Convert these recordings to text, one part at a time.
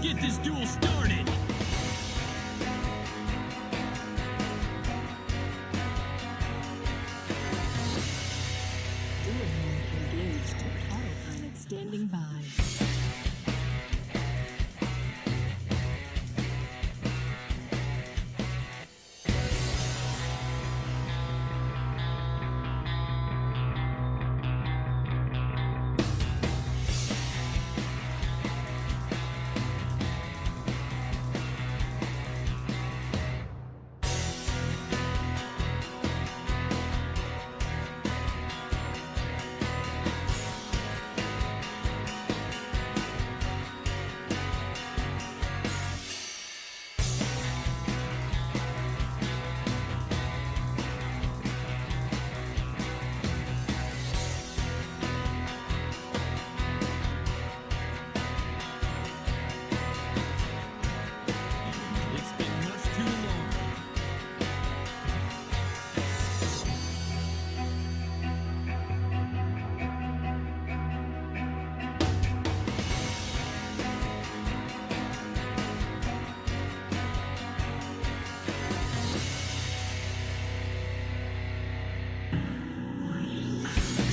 get this duel started. Duel engaged. Autopilot standing by. It's been much too long.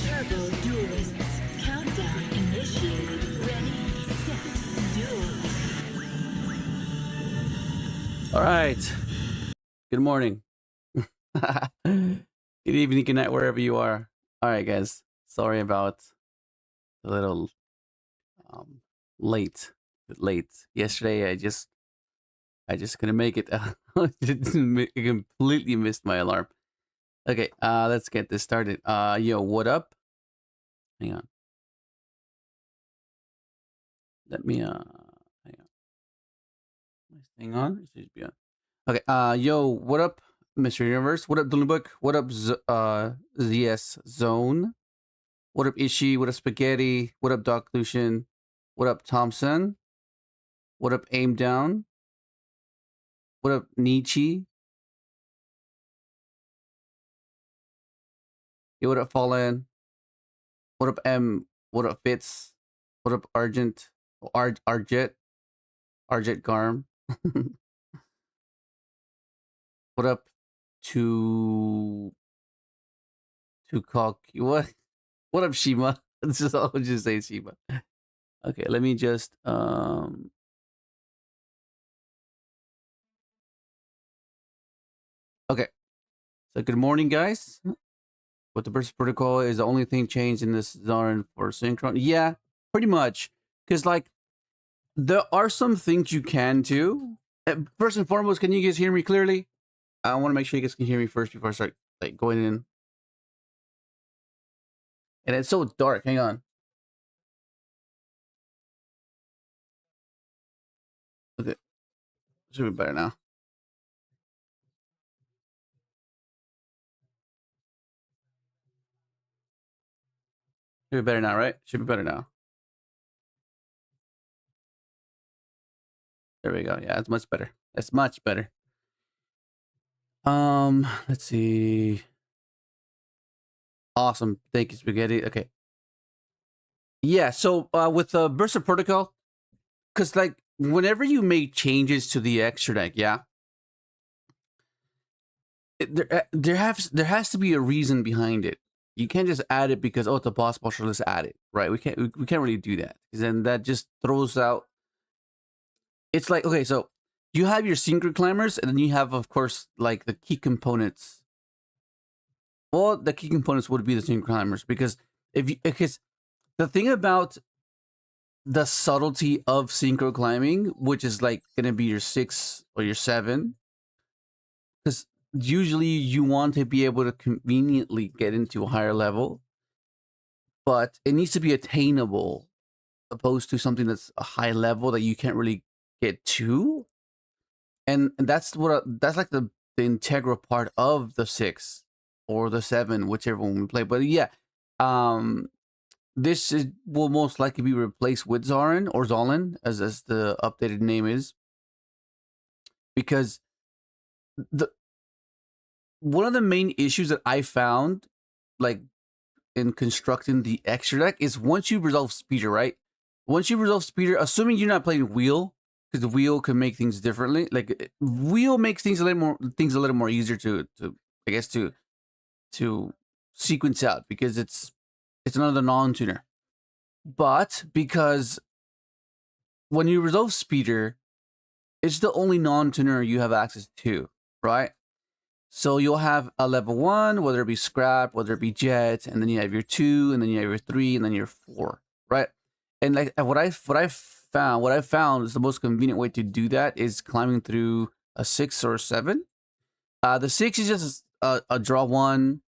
Turbo duelists. Countdown initiated. Ready, set, duel. All right. Good morning. Good evening, good night, wherever you are. All right, guys. Sorry about a little late. Yesterday, I just couldn't make it. I completely missed my alarm. Okay, let's get this started. Yo, what up? Hang on. Let me hang on. Is this thing on? It should be on. Okay, yo, what up, Mr. Universe? What up, Book? What up, ZS Zone? What up, Ishi? What up, Spaghetti? What up, Doc Lucian? What up, Thompson? What up, Aim Down? What up, Nietzsche? Yo, what up, Fallen? What up, M? What up, Fitz? What up, Argent? Arjet Garm? What up to Cocky? What up, Shima? This is all. I'll just say Shima. Okay, let me just okay. So good morning, guys. What the burst protocol is the only thing changed in this Zarin for Synchron? Yeah, pretty much. Because like there are some things you can do. First and foremost, can you guys hear me clearly? I want to make sure you guys can hear me first before I start like going in. And it's so dark. Hang on. Okay, should be better now. Should be better now, right? Should be better now. There we go. Yeah, it's much better. It's much better. Let's see. Awesome. Thank you, Spaghetti. Okay. Yeah, so with the burst of protocol, because like whenever you make changes to the extra deck, yeah, there has to be a reason behind it. You can't just add it because, oh, it's a boss pusher, let's add it, right? We can't really do that, because then that just throws out. It's like, okay, so you have your Synchro climbers, and then you have, of course, like the key components. Well, the key components would be the Synchro climbers, because because the thing about the subtlety of Synchro climbing, which is like gonna be your 6 or your 7, because usually you want to be able to conveniently get into a higher level, but it needs to be attainable, opposed to something that's a high level that you can't really get to. And that's that's like the integral part of the 6 or the 7, whichever one we play. But yeah, this will most likely be replaced with Zarin, or Zolin, as the updated name is, because one of the main issues that I found, like in constructing the extra deck, is once you resolve Speeder, right? Once you resolve Speeder, assuming you're not playing Wheel, because the wheel can make things differently. Like wheel makes things a little more easier to I guess to sequence out because it's another non-tuner. But because when you resolve speeder, it's the only non-tuner you have access to, right? So you'll have a level 1, whether it be scrap, whether it be jet, and then you have your 2, and then you have your 3, and then your 4, right? And like what I found is the most convenient way to do that is climbing through a 6 or a 7. The 6 is just a draw 1.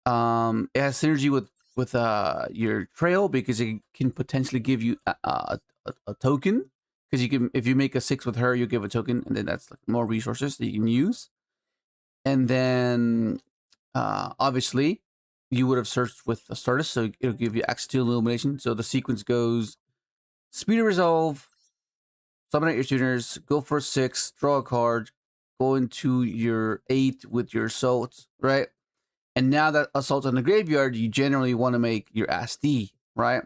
It has synergy with your trail because it can potentially give you a token, because you can, if you make a 6 with her, you give a token, and then that's like more resources that you can use. And then obviously you would have searched with a Stardust, so it'll give you access to illumination. So the sequence goes speed resolve, summon out your tuners, go for a 6, draw a card, go into your 8 with your assault, right? And now that assault's on the graveyard, you generally want to make your SD, right?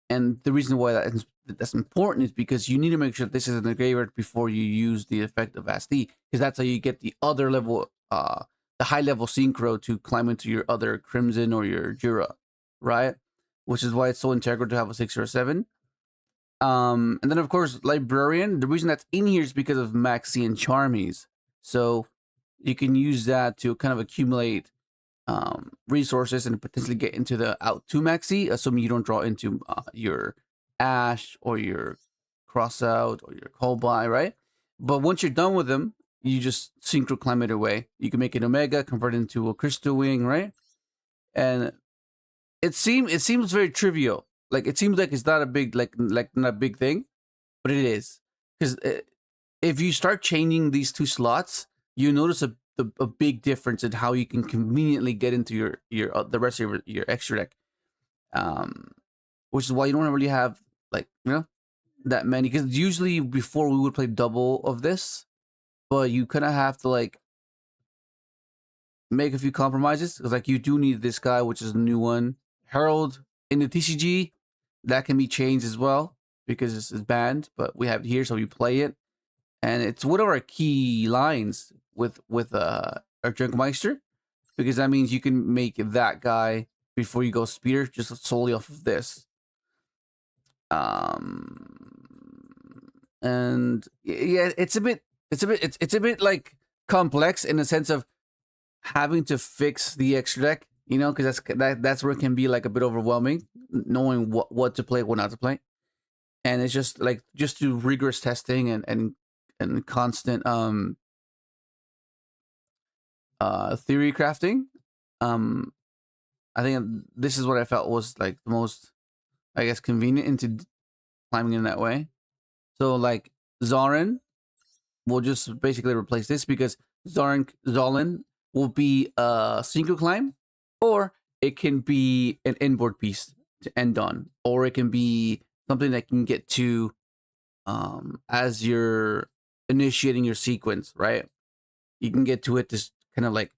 And the reason why that's important is because you need to make sure this is in the graveyard before you use the effect of SD, because that's how you get the other level, the high level Synchro to climb into your other Crimson or your Jura, right? Which is why it's so integral to have a 6 or a 7. And then of course Librarian. The reason that's in here is because of Maxi and Charmies, so you can use that to kind of accumulate resources and potentially get into the out 2 maxi, assuming you don't draw into your Ash or your Cross Out or your Call By, right? But once you're done with them, you just Synchro climb it away. You can make an Omega, convert it into a Crystal Wing, right? And it seems very trivial. Like it seems like it's not a big not a big thing, but it is, because if you start changing these 2 slots, you notice a big difference in how you can conveniently get into your the rest of your extra deck, which is why you don't really have like that many, because usually before we would play double of this, but you kind of have to like make a few compromises, because like you do need this guy, which is a new one, Herald in the TCG, that can be changed as well because it's banned, but we have it here, so we play it. And it's one of our key lines with our Junkmeister, because that means you can make that guy before you go speeder just solely off of this. And yeah, it's a bit like complex in the sense of having to fix the extra deck, because that's where it can be like a bit overwhelming, knowing what to play, what not to play. And it's just do rigorous testing and constant theory crafting. I think this is what I felt was like the most, I guess, convenient into climbing in that way. So like Zarin will just basically replace this, because Zolin will be a Synchro climb, or it can be an inboard piece to end on, or it can be something that can get to as you're initiating your sequence, right? You can get to it to kind of like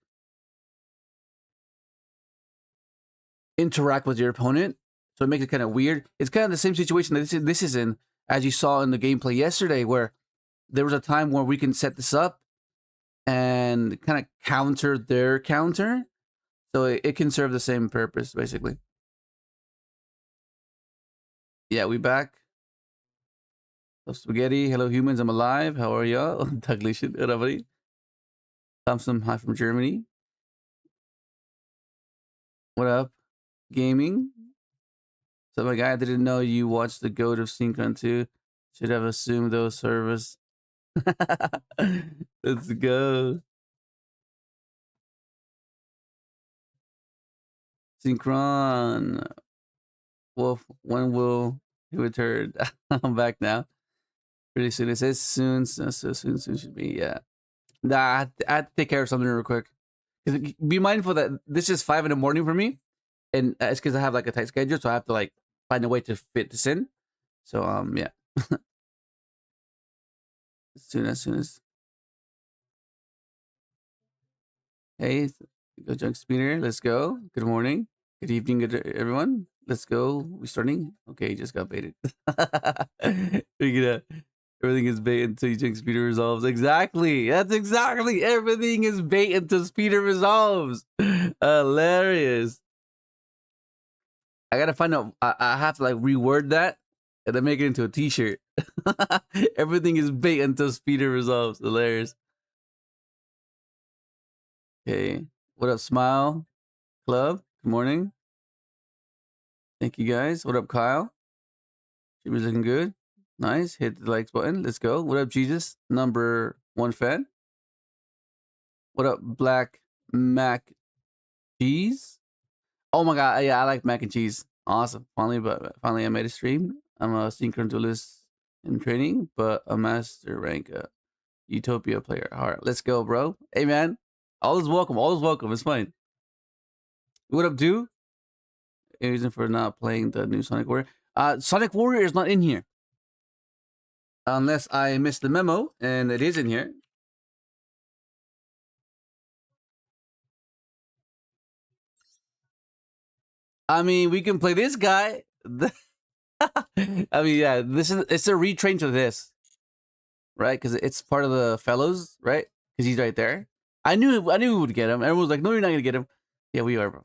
interact with your opponent, so it makes it kind of weird. It's kind of the same situation that this is in, as you saw in the gameplay yesterday, where there was a time where we can set this up and kind of counter their counter, so it can serve the same purpose basically. Yeah, we back. Hello Spaghetti, hello humans, I'm alive. How are y'all? Taglish, everybody. Thompson, hi from Germany. What up, gaming? So my guy, I didn't know you watched the GOAT of Synchron too. Should have assumed those service. Let's go. Synchron. Wolf, when will he return? I'm back now. Pretty soon. It says soon. So soon should be. Yeah. Nah, I have to take care of something real quick. Be mindful that this is 5 in the morning for me, and it's because I have like a tight schedule, so I have to like find a way to fit this in. So yeah. as soon as. Hey, go Junk Speeder. Let's go. Good morning. Good evening, good everyone. Let's go. We starting? Okay, just got baited. Look at that. Everything is bait until you check speeder resolves. Exactly. That's exactly. Everything is bait until speeder resolves. Hilarious. I gotta find out. I have to like reword that and then make it into a t-shirt. Everything is bait until speeder resolves. Hilarious. Okay. What up, Smile Club? Good morning. Thank you guys. What up, Kyle? Jimmy's looking good. Nice. Hit the likes button. Let's go. What up, Jesus? Number 1 fan. What up, Black Mac Cheese? Oh my god, yeah, I like mac and cheese. Awesome. Finally I made a stream. I'm a Synchron duelist in training, but a master rank Utopia player. Alright, let's go, bro. Hey man. All is welcome. All is welcome. It's fine. What up, dude? Any reason for not playing the new Sonic Warrior? Sonic Warrior is not in here. Unless I missed the memo, and it is in here. I mean, we can play this guy. I mean, yeah, it's a retrain to this, right? Because it's part of the fellows, right? Because he's right there. I knew we would get him. Everyone was like, "No, you're not gonna get him." Yeah, we are, bro.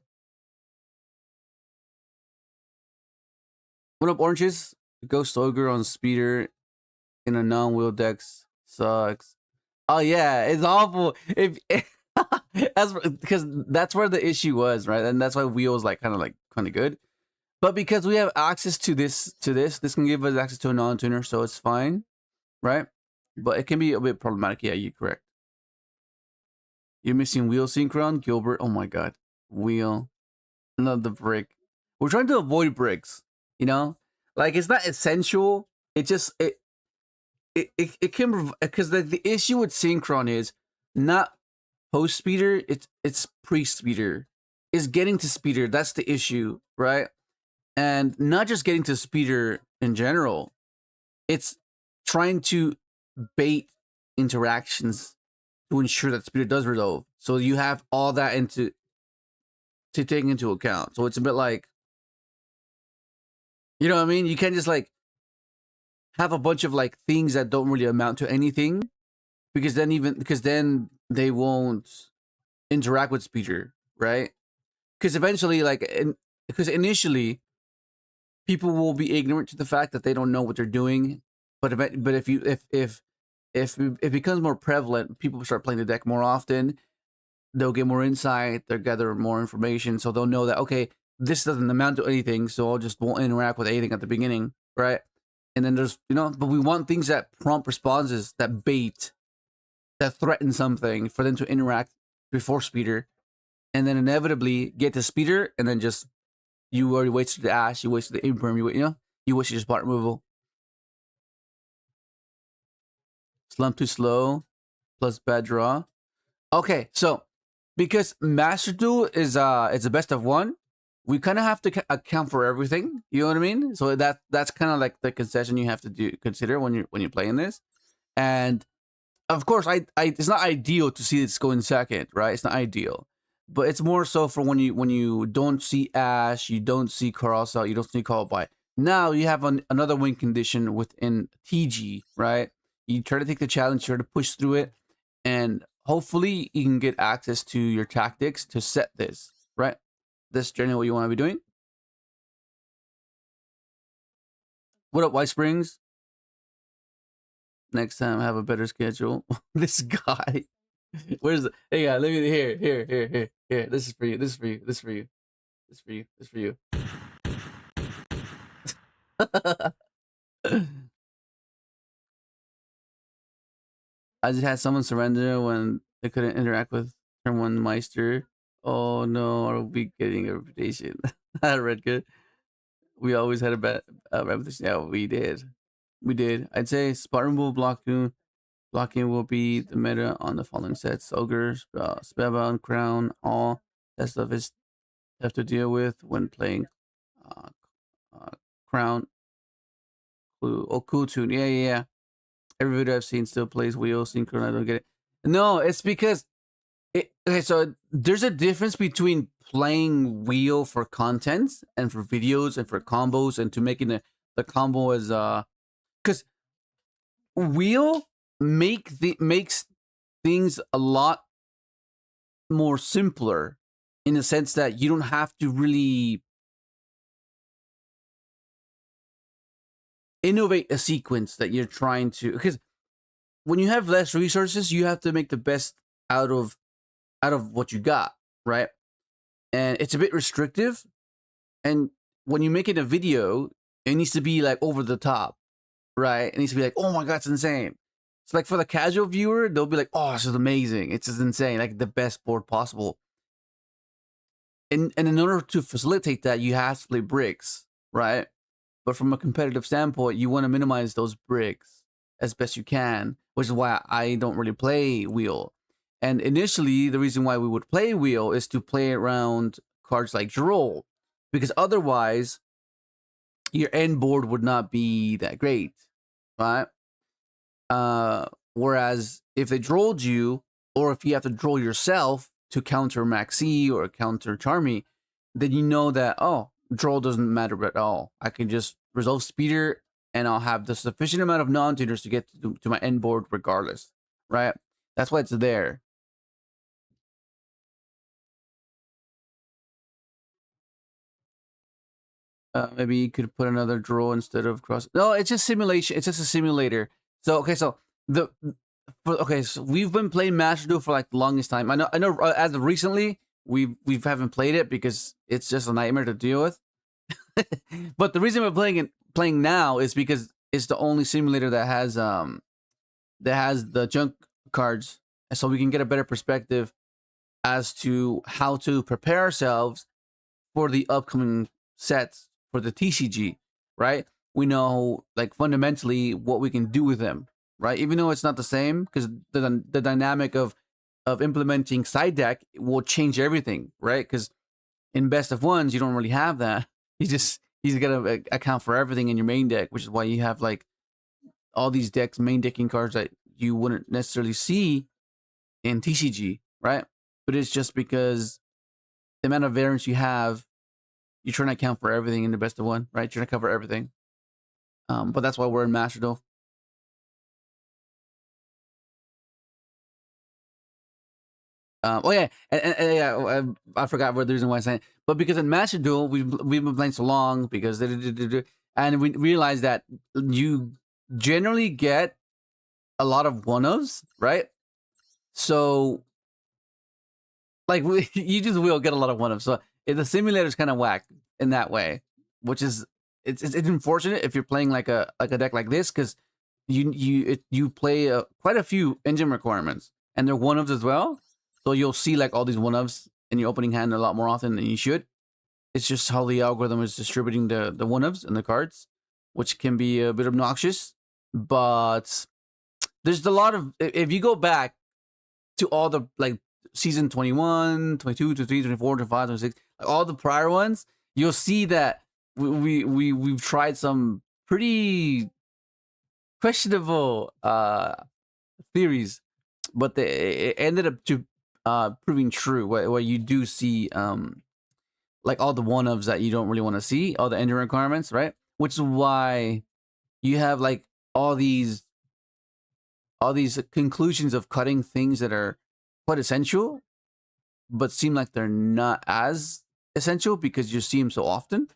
What up, oranges? Ghost Ogre on speeder in a non-wheel dex sucks. Oh yeah, it's awful. If that's because that's where the issue was, right? And that's why wheels like kind of good. But because we have access to this can give us access to a non-tuner, so it's fine, right? But it can be a bit problematic. Yeah, you're correct. You're missing wheel synchron, Gilbert. Oh my god, wheel, not the brick. We're trying to avoid bricks, you know. Like it's not essential. It just it can, because the issue with Synchron is not post speeder. It's pre speeder. Is getting to speeder. That's the issue, right? And not just getting to speeder in general, it's trying to bait interactions to ensure that speeder does resolve. So you have all that to take into account. So it's a bit like, you know what I mean? You can't just like have a bunch of like things that don't really amount to anything, because then they won't interact with speeder, right? Because eventually, because initially people will be ignorant to the fact that they don't know what they're doing. But if it becomes more prevalent, people start playing the deck more often. They'll get more insight. They'll gather more information, so they'll know that okay, this doesn't amount to anything, so I'll just won't interact with anything at the beginning, right? And then there's but we want things that prompt responses, that bait, that threaten something for them to interact before speeder, and then inevitably get to speeder, and then just you already wasted the ash, you wasted the imperm, you wasted your spot removal. Slump too slow, plus bad draw. Okay, so because Master Duel is it's a best of one, we kind of have to account for everything. You know what I mean? So that's kind of like the concession you have to consider when you're playing this. And of course, it's not ideal to see this go in second, right? It's not ideal, but it's more so for when you don't see Ash, you don't see Karasa, you don't see Call by. Now you have another win condition within TG, right? You try to take the challenge, try to push through it, and hopefully you can get access to your tactics to set this, right? This generally what you want to be doing. What up, White Springs? Next time have a better schedule. This guy. Where's the hey yeah, let me here. This is for you. This is for you. This is for you. This is for you. This is for you. I just had someone surrender when they couldn't interact with turn one Meister. Oh no, I'll be getting a reputation. Redgood. We always had a bad reputation. Yeah, we did. We did. I'd say spot removal blocking will be the meta on the following sets: Ogre, Spellbound, Crown, all that stuff is have to deal with when playing Crown. KOTTON. Yeah. Every video I've seen still plays wheel synchron. I don't get it. No, it's because okay, so there's a difference between playing wheel for content and for videos and for combos and to making the combo as because Wheel makes things a lot more simpler in the sense that you don't have to really innovate a sequence that you're trying to, because when you have less resources, you have to make the best out of what you got, right? And it's a bit restrictive. And when you make it a video, it needs to be like over the top, right? It needs to be like, oh my god, it's insane. It's like for the casual viewer, they'll be like, oh, this is amazing. It's just insane, like the best board possible. And in order to facilitate that, you have to play bricks, right? But from a competitive standpoint, you want to minimize those bricks as best you can, which is why I don't really play wheel. And initially, the reason why we would play wheel is to play around cards like Droll, because otherwise, your end board would not be that great, right? Whereas if they drolled you, or if you have to droll yourself to counter Maxi or counter Charmy, then you know that, oh, droll doesn't matter at all. I can just resolve Speeder and I'll have the sufficient amount of non-tuners to get to my end board regardless, right? That's why it's there. Maybe you could put another draw instead of cross. No, it's just simulation. It's just a simulator. So okay, so so we've been playing Master Duel for like the longest time. I know. As of recently, we haven't played it because it's just a nightmare to deal with. But the reason we're playing now is because it's the only simulator that has the junk cards, and so we can get a better perspective as to how to prepare ourselves for the upcoming sets for the TCG, right? We know, like, fundamentally what we can do with them, right? Even though it's not the same, because the dynamic of implementing side deck will change everything, right? Because in best of ones, you don't really have that. He's gonna account for everything in your main deck, which is why you have like all these decks, main decking cards that you wouldn't necessarily see in TCG, right? But it's just because the amount of variance you have, you're trying to account for everything in the best of one, right? You're trying to cover everything. But that's why we're in Master Duel. Oh yeah, and yeah, I forgot what the reason why I said it. But because in Master Duel, we've been playing so long because and we realized that you generally get a lot of one-ofs, right? So like you just will get a lot of one-ofs. So the simulator's kind of whack in that way, which is it's unfortunate if you're playing like a deck like this, because you play quite a few engine requirements and they're one-ofs as well. So you'll see like all these one-ofs in your opening hand a lot more often than you should. It's just how the algorithm is distributing the one-ofs and the cards, which can be a bit obnoxious. But there's a lot of, if you go back to all the like season 21, 22, 23, 24, 25, 26, like all the prior ones, you'll see that we've tried some pretty questionable theories, but it ended up to proving true, where you do see like all the one-ofs that you don't really want to see, all the engine requirements, right? Which is why you have like all these conclusions of cutting things that are quite essential, but seem like they're not as essential because you see them so often.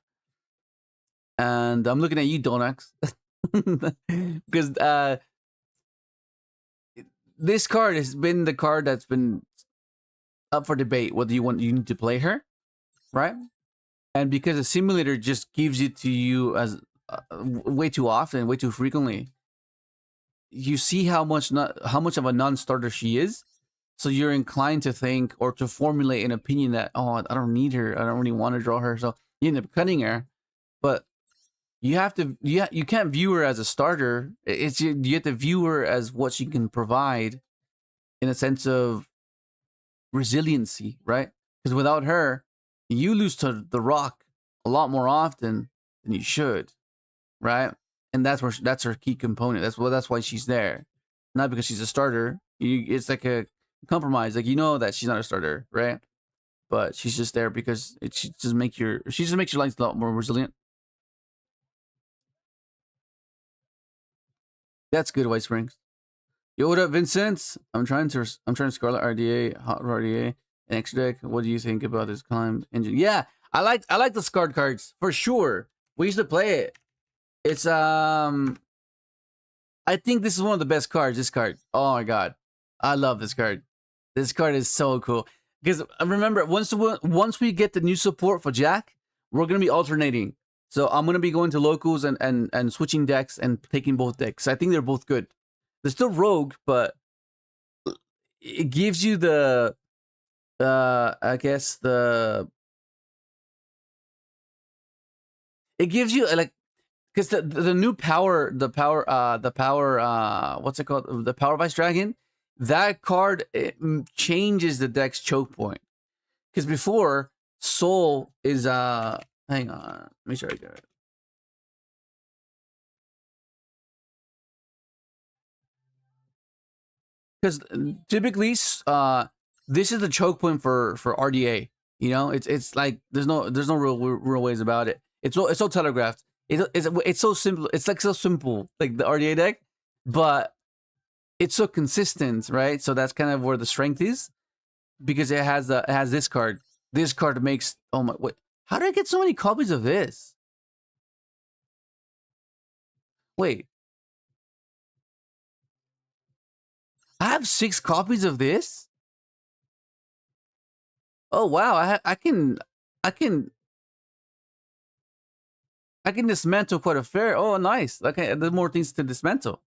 And I'm looking at you, Donax, because this card has been the card that's been up for debate whether you need to play her, right? And because the simulator just gives it to you as way too often, way too frequently, you see how much of a non-starter she is. So you're inclined to think or to formulate an opinion that, oh, I don't need her, I don't really want to draw her, so you end up cutting her. But you have to, you can't view her as a starter. You have to view her as what she can provide in a sense of resiliency, right? Because without her, you lose to the rock a lot more often than you should, right? And that's her key component. That's why she's there, not because she's a starter. It's like a compromise. Like, you know that she's not a starter, right? But she's just there because she just makes your lines a lot more resilient. That's good, White Springs. Yo, what up, Vincent? I'm trying to Scarlet RDA, Hot RDA, and extra deck. What do you think about this climb engine? Yeah, I like the Scarred cards for sure. We used to play it. It's I think this is one of the best cards. This card. Oh my god, I love this card. This card is so cool. Because remember, once we get the new support for Jack, we're gonna be alternating. So I'm gonna be going to locals and switching decks and taking both decks. I think they're both good. They're still rogue, but it gives you the I guess it gives you like, because the new power, what's it called, the power vice dragon, that card, it changes the deck's choke point. Because before, soul is hang on, let me show you guys. Because typically this is the choke point for RDA. You know, it's like there's no real ways about it. It's so telegraphed. It's so simple. It's like so simple, like the RDA deck, but it's so consistent, right? So that's kind of where the strength is, because it has this card. This card makes, oh my, wait, how did I get so many copies of this? Wait, I have 6 copies of this. Oh wow, I can dismantle quite a fair. Oh, nice. Okay, there's more things to dismantle.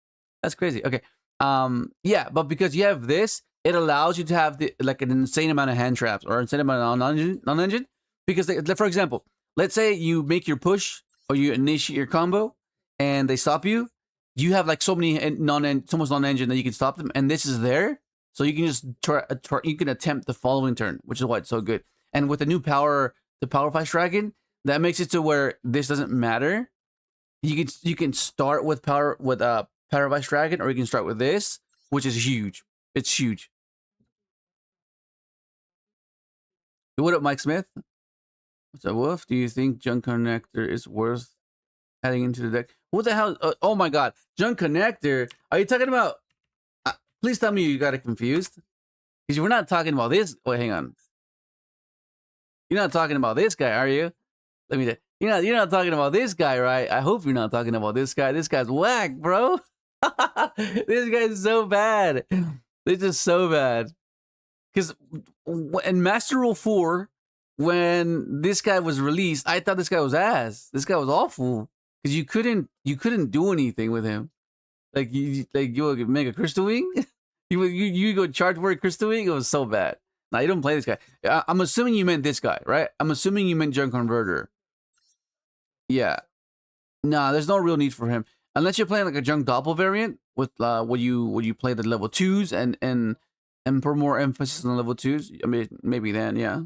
That's crazy. Okay. Yeah, but because you have this, it allows you to have like an insane amount of hand traps or insane amount of non-engine. Because for example, let's say you make your push or you initiate your combo and they stop you. You have like so much non-engine that you can stop them, and this is there, so you can just you can attempt the following turn, which is why it's so good. And with the new power, the Power Vice Dragon, that makes it to where this doesn't matter. You can start with Power Vice Dragon, or you can start with this, which is huge. It's huge. What up, Mike Smith? What's up, Wolf? Do you think Junk Connector is worth adding into the deck? What the hell? Oh my god, Junk Connector? Are you talking about? Please tell me you got it confused, because we're not talking about this. Wait, hang on. You're not talking about this guy, are you? Let me. You're not talking about this guy, right? I hope you're not talking about this guy. This guy's whack, bro. This guy's so bad. This is so bad. Because in Master Duel 4, when this guy was released, I thought this guy was ass. This guy was awful. Because you couldn't do anything with him. Like you would make a Crystal Wing. you go charge for a Crystal Wing. It was so bad. Now you don't play this guy. I'm assuming you meant this guy, right? I'm assuming you meant Junk Converter. Yeah. Nah, there's no real need for him unless you're playing like a Junk Doppel variant with where you play the level 2s and put more emphasis on the level 2s. I mean, maybe then, yeah.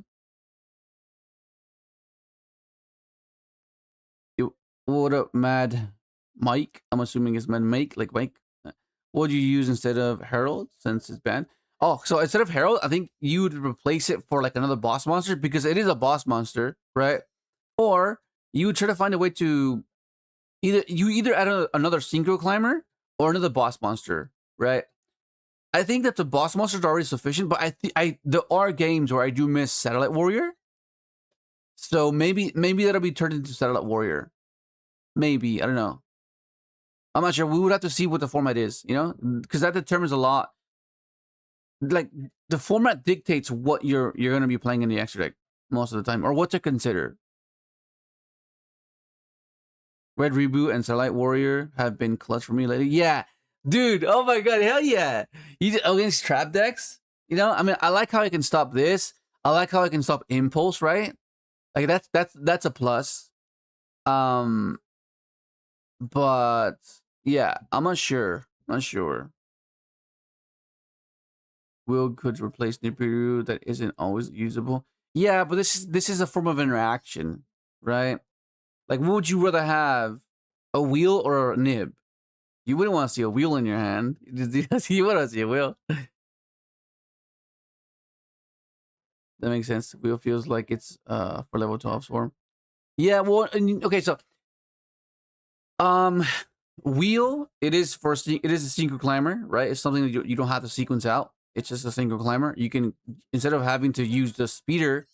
What up, Mad Mike? I'm assuming it's Mad Mike, like Mike. What do you use instead of Herald since it's banned? Oh, so instead of Herald, I think you would replace it for like another boss monster, because it is a boss monster, right? Or you would try to find a way to either add another Synchro climber or another boss monster, right? I think that the boss monsters are already sufficient, but there are games where I do miss Satellite Warrior. So maybe that'll be turned into Satellite Warrior. Maybe, I don't know. I'm not sure. We would have to see what the format is, you know, because that determines a lot. Like the format dictates what you're gonna be playing in the extra deck most of the time, or what to consider. Red Reboot and Satellite Warrior have been clutch for me lately. Yeah, dude. Oh my god, hell yeah! You against trap decks, you know. I mean, I like how I can stop this. I like how I can stop Impulse, right? Like that's a plus. But yeah, I'm not sure. Not sure. Will could replace Nibiru that isn't always usable. Yeah, but this is a form of interaction, right? Like, what would you rather have, a wheel or a nib? You wouldn't want to see a wheel in your hand. You want to see a wheel. That makes sense. Wheel feels like it's for level 12 swarm. Yeah, well, okay, so Wheel, it is a synchro climber, right? It's something that you don't have to sequence out. It's just a synchro climber. You can, instead of having to use the speeder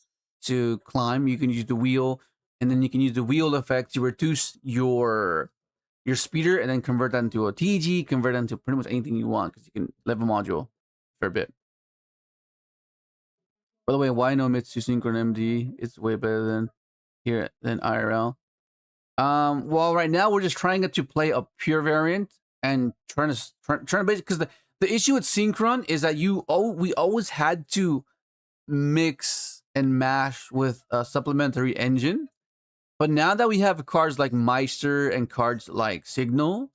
to climb, you can use the wheel, and then you can use the wheel effect to reduce your speeder, and then convert that into a TG, convert that into pretty much anything you want, because you can level module for a bit. By the way, why no Mitsu Synchron MD? It's way better than IRL. Well, right now we're just trying to play a pure variant and trying to basically, because the issue with Synchron is that we always had to mix and mash with a supplementary engine. But now that we have cards like Meister and cards like Signal,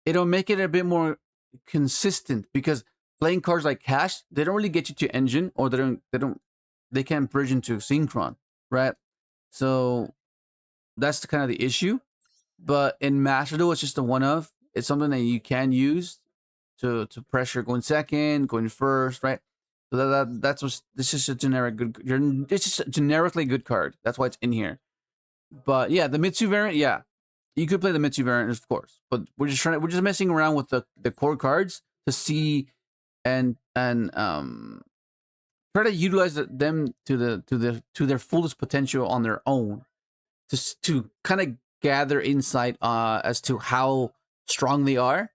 it'll make it a bit more consistent, because playing cards like Cash, they don't really get you to engine, or they can't bridge into Synchron, right? So that's kind of the issue. But in Master Duel, it's just a one-of. It's something that you can use to pressure going second, going first, right? So this is a generic good. It's just a generically good card. That's why it's in here. But yeah, the Mitsu variant, yeah, you could play the Mitsu variant, of course. But we're just messing around with the core cards to see and try to utilize them to their fullest potential on their own, to kind of gather insight as to how strong they are.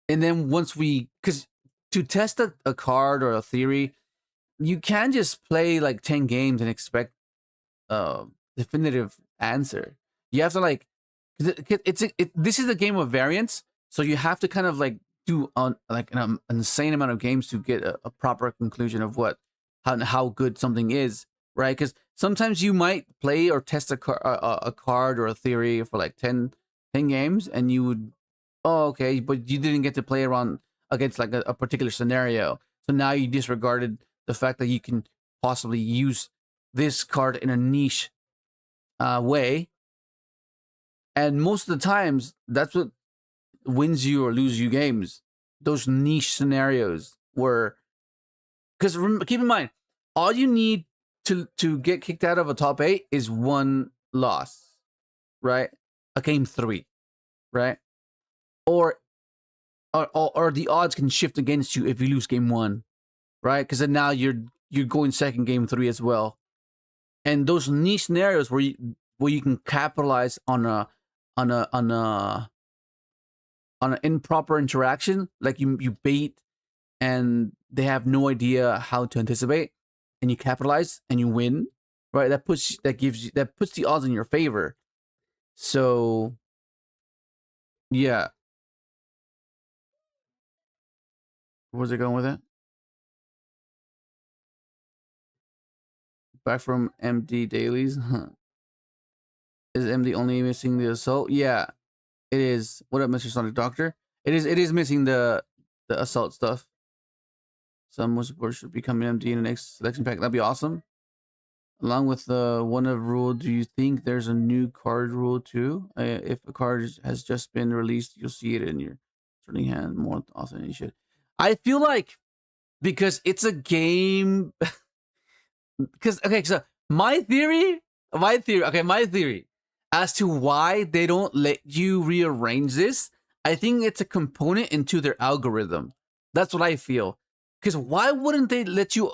And then once because to test a card or a theory, you can't just play like 10 games and expect definitive answer. You have to like, this is a game of variance, so you have to kind of like do like an insane amount of games to get a proper conclusion of how good something is, right? Because sometimes you might play or test a card or a theory for like 10 games, and you would, oh, okay, but you didn't get to play around against like a particular scenario. So now you disregarded the fact that you can possibly use this card in a niche way. And most of the times, that's what wins you or lose you games. Those niche scenarios where, because keep in mind, all you need to get kicked out of a top 8 is one loss, right? A game 3, right? Or the odds can shift against you if you lose game 1, right? Because then now you're going second game 3 as well. And those niche scenarios where you can capitalize on an improper interaction, like you bait and they have no idea how to anticipate, and you capitalize and you win, right? That puts the odds in your favor. So yeah, where's it going with it? Back from MD dailies. Is MD only missing the assault? Yeah, it is. What up, Mr. Sonic Doctor? It is missing the assault stuff. Some support should become an MD in the next selection pack. That'd be awesome. Along with the one of rule, do you think there's a new card rule too? If a card has just been released, you'll see it in your starting hand more often than you should. I feel like, because it's a game. Because okay, so my theory as to why they don't let you rearrange this, I think it's a component into their algorithm. That's what I feel. Because why wouldn't they let you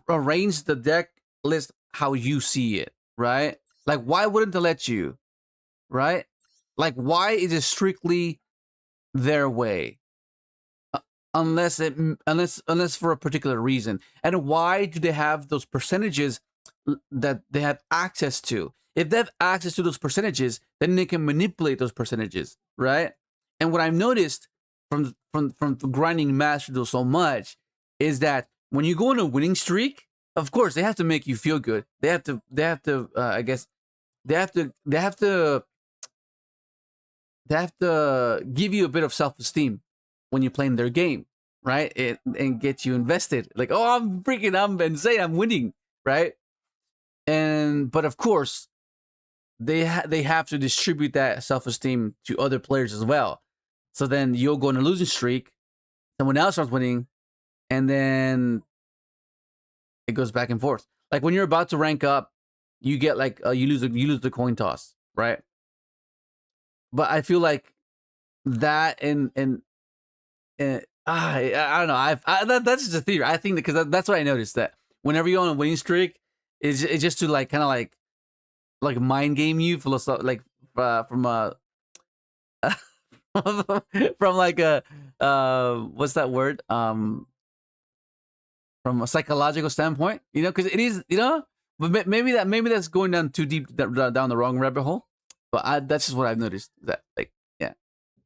arrange the deck list how you see it, right? Like, why wouldn't they let you, right? Like, why is it strictly their way? Unless for a particular reason. And why do they have those percentages that they have access to? If they have access to those percentages, then they can manipulate those percentages, right? And what I've noticed from grinding Master Duel so much is that when you go on a winning streak, of course they have to make you feel good. They have to I guess they have to give you a bit of self-esteem when you're playing their game, right? And get you invested. Like, oh, I'm insane, I'm winning, right? But of course, they have to distribute that self-esteem to other players as well. So then you'll go on a losing streak, someone else starts winning, and then it goes back and forth. Like when you're about to rank up, you get like you lose the coin toss, right? But I feel like that I don't know. That's just a theory. I think because that's what I noticed, that whenever you're on a winning streak, it's just to like kind of like mind game you, like from from like a what's that word, from a psychological standpoint, you know, because it is, you know, but maybe that's going down too deep down the wrong rabbit hole. But that's just what I've noticed, that like, yeah,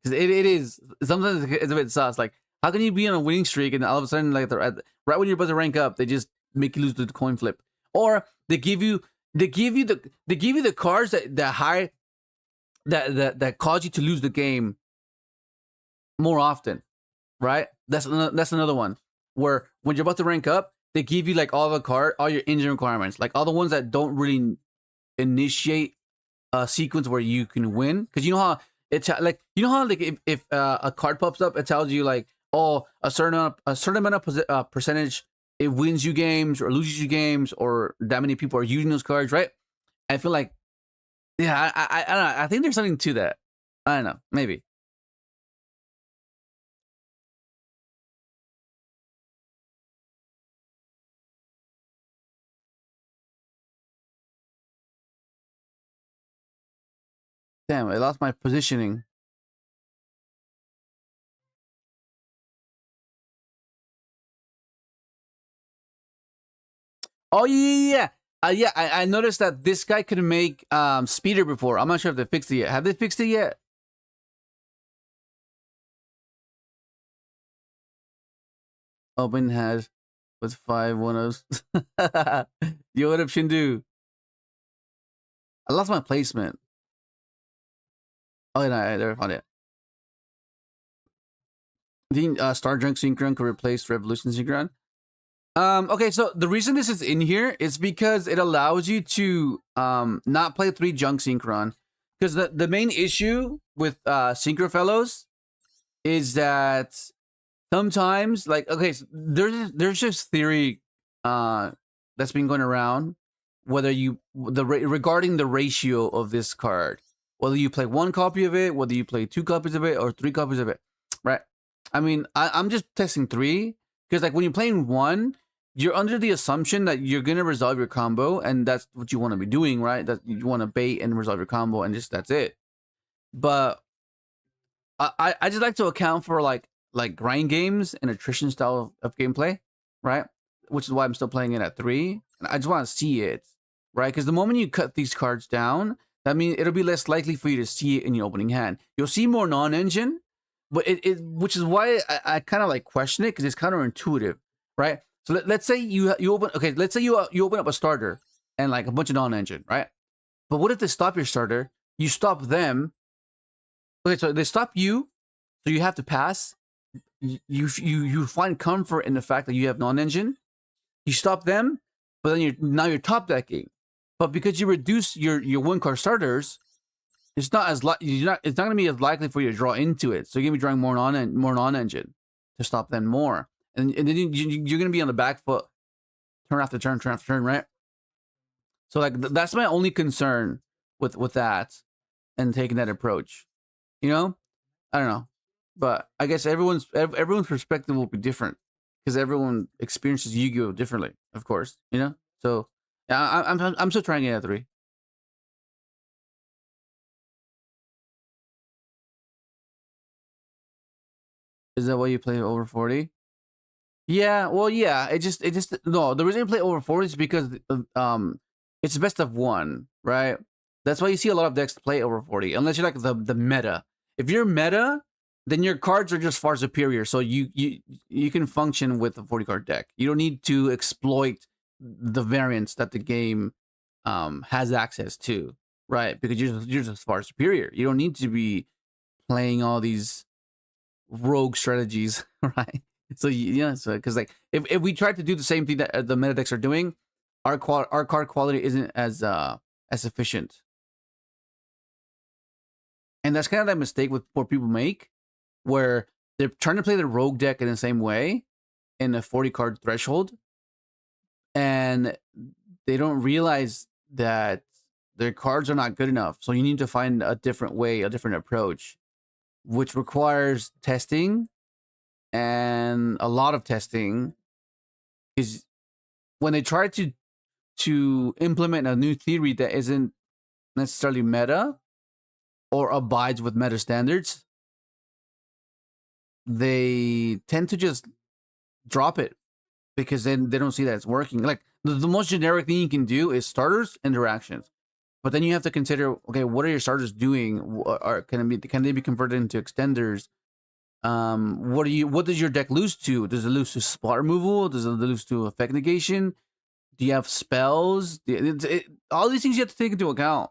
because it is sometimes it's a bit sus. Like, how can you be on a winning streak and all of a sudden, like, right when you're about to rank up, they just make you lose the coin flip, or they give you the cards that cause you to lose the game more often, right? That's another one, where when you're about to rank up, they give you like all your engine requirements, like all the ones that don't really initiate a sequence where you can win. Because you know how it's like, you know how like if a card pops up, it tells you like, oh, a certain amount of percentage, it wins you games or loses you games, or that many people are using those cards, right? I feel like, yeah, I don't know. I think there's something to that. I don't know, maybe. Damn, I lost my positioning. Oh yeah. Yeah, I noticed that this guy could make speeder before. I'm not sure if they fixed it yet. Have they fixed it yet? Open has with 5 1-0s. Yo, what up, Shindu? I lost my placement. Oh, no, I never found it. Do you think Star Drunk Synchron could replace Revolution Synchron? Okay, so the reason this is in here is because it allows you to not play 3 junk synchron. Because the main issue with synchro fellows is that sometimes, like, okay, so there's just theory that's been going around, whether regarding the ratio of this card, whether you play 1 copy of it, whether you play 2 copies of it, or 3 copies of it, right? I mean, I'm just testing 3, because like when you're playing 1, you're under the assumption that you're gonna resolve your combo, and that's what you want to be doing, right? That you want to bait and resolve your combo, and just that's it. But I just like to account for like grind games and attrition style of gameplay, right? Which is why I'm still playing it at 3. And I just want to see it, right? Because the moment you cut these cards down, that means it'll be less likely for you to see it in your opening hand. You'll see more non-engine, but which is why I kind of like question it, because it's counterintuitive, right? So let's say you open, okay, let's say you open up a starter and like a bunch of non-engine, right? But what if they stop your starter? You stop them. Okay, so they stop you, so you have to pass. You find comfort in the fact that you have non-engine. You stop them, but then now you're top decking. But because you reduce your 1 card starters, it's not it's not gonna be as likely for you to draw into it. So you're gonna be drawing more non-engine to stop them more, and then you're gonna be on the back foot, turn after turn, right? So like that's my only concern with that, and taking that approach. You know, I don't know, but I guess everyone's perspective will be different, because everyone experiences Yu-Gi-Oh differently, of course. You know, so yeah, I'm still trying it at 3. Is that why you play over 40? Yeah, well, yeah. It just no. The reason you play over 40 is because it's best of 1, right? That's why you see a lot of decks play over 40, unless you're like the meta. If you're meta, then your cards are just far superior. So you can function with a 40 card deck. You don't need to exploit the variants that the game has access to, right? Because you're just far superior. You don't need to be playing all these rogue strategies, right? So yeah, so because like if we tried to do the same thing that the meta decks are doing, our card quality isn't as efficient, and that's kind of that mistake what people make, where they're trying to play the rogue deck in the same way in a 40 card threshold, and they don't realize that their cards are not good enough. So you need to find a different way, a different approach. which requires testing and a lot of testing. Is when they try to implement a new theory that isn't necessarily meta or abides with meta standards, they tend to just drop it because then they don't see that it's working. Like the most generic thing you can do is starters, interactions, but then you have to consider, okay, what are your starters doing? Can they be converted into extenders? What does your deck lose to? Does it lose to spot removal? Does it lose to effect negation? Do you have spells? All these things you have to take into account.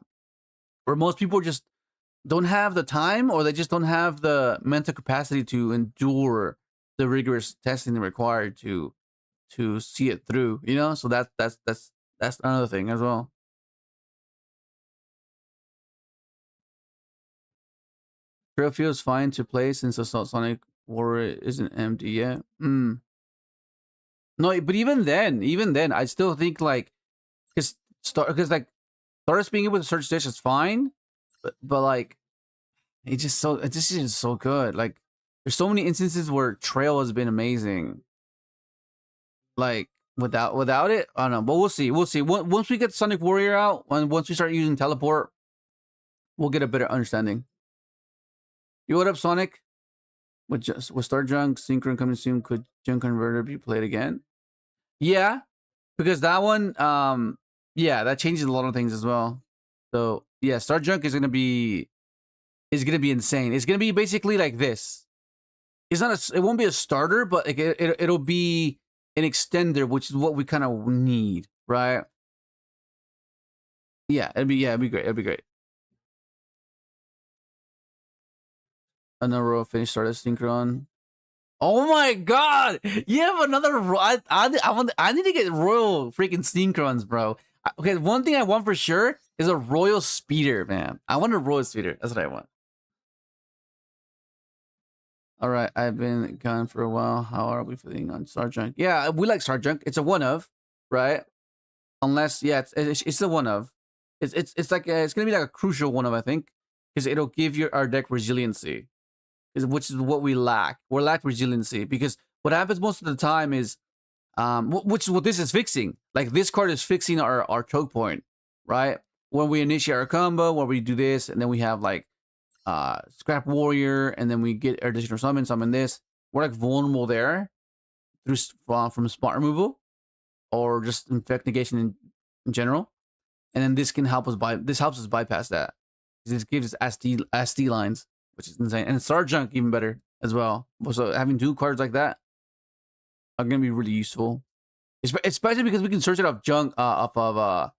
Where most people just don't have the time, or they just don't have the mental capacity to endure the rigorous testing required to see it through. You know, so that's another thing as well. Trail feels fine to play since the Sonic Warrior isn't empty yet. No, but even then, I still think like because like Stardust being able to search dish is fine, but like it's just so good. Like there's so many instances where Trail has been amazing. Like without it, I don't know, but we'll see. Once we get Sonic Warrior out, and once we start using teleport, we'll get a better understanding. You what up, Sonic? With Star Junk Synchron coming soon, could Junk Converter be played again? Yeah, because that one, yeah, that changes a lot of things as well. So yeah, Star Junk is gonna be insane. It's gonna be basically like this. It's not it won't be a starter, but like it'll be an extender, which is what we kind of need, right? Yeah, it'd be great. It'd be great. Another row finish started Synchron. Oh my god! You have another. I need to get royal freaking Synchrons, bro. Okay, one thing I want for sure is a royal speeder, man. I want a royal speeder. That's what I want. All right, I've been gone for a while. How are we feeling on Sergeant? Yeah, we like Sergeant. It's a one of, right? Unless, yeah, it's a one of. It's like it's gonna be like a crucial one of, I think, because it'll give our deck resiliency, which is what we lack. We lack resiliency because what happens most of the time is, which is what this is fixing. Like this card is fixing our choke point, right? When we initiate our combo, where we do this, and then we have like Scrap Warrior, and then we get additional summon this. We're like vulnerable there through from spot removal or just infect negation in general. And then this can help us helps us bypass that. This gives us SD lines, which is insane. And Star Junk even better as well. So having two cards like that are gonna be really useful. Especially because we can search it off junk off of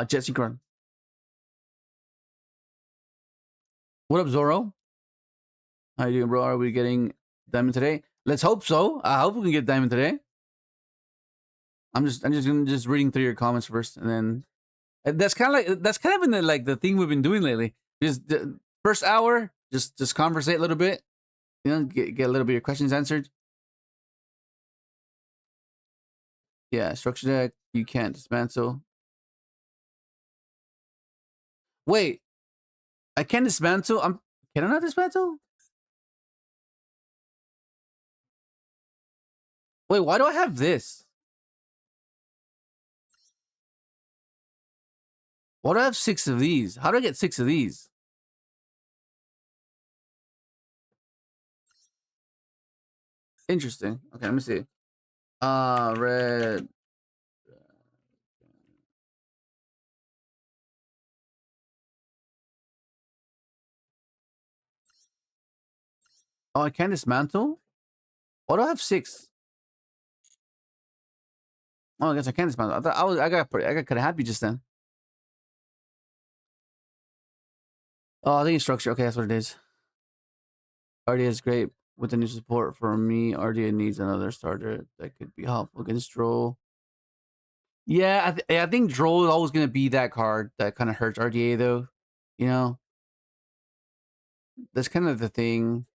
Jet Synchron. What up, Zoro? How you doing, bro? Are we getting diamond today? Let's hope so. I hope we can get diamond today. I'm just reading through your comments first, and then that's kind of been the thing we've been doing lately. Just the first hour, just conversate a little bit, you know, get a little bit of your questions answered. Yeah, structure deck you can't dismantle. Wait, I can't dismantle. Can I not dismantle? Wait, why do I have this? Why do I have 6 of these? How do I get 6 of these? Interesting. Okay, let me see. Red. Oh, I can't dismantle? Why do I have 6? Oh, I guess I can't dismantle. I got kind of happy just then. Oh, I think it's structure. Okay, that's what it is. RDA is great with the new support for me. RDA needs another starter that could be helpful against Droll. Yeah, I think Droll is always going to be that card that kind of hurts RDA, though. You know? That's kind of the thing.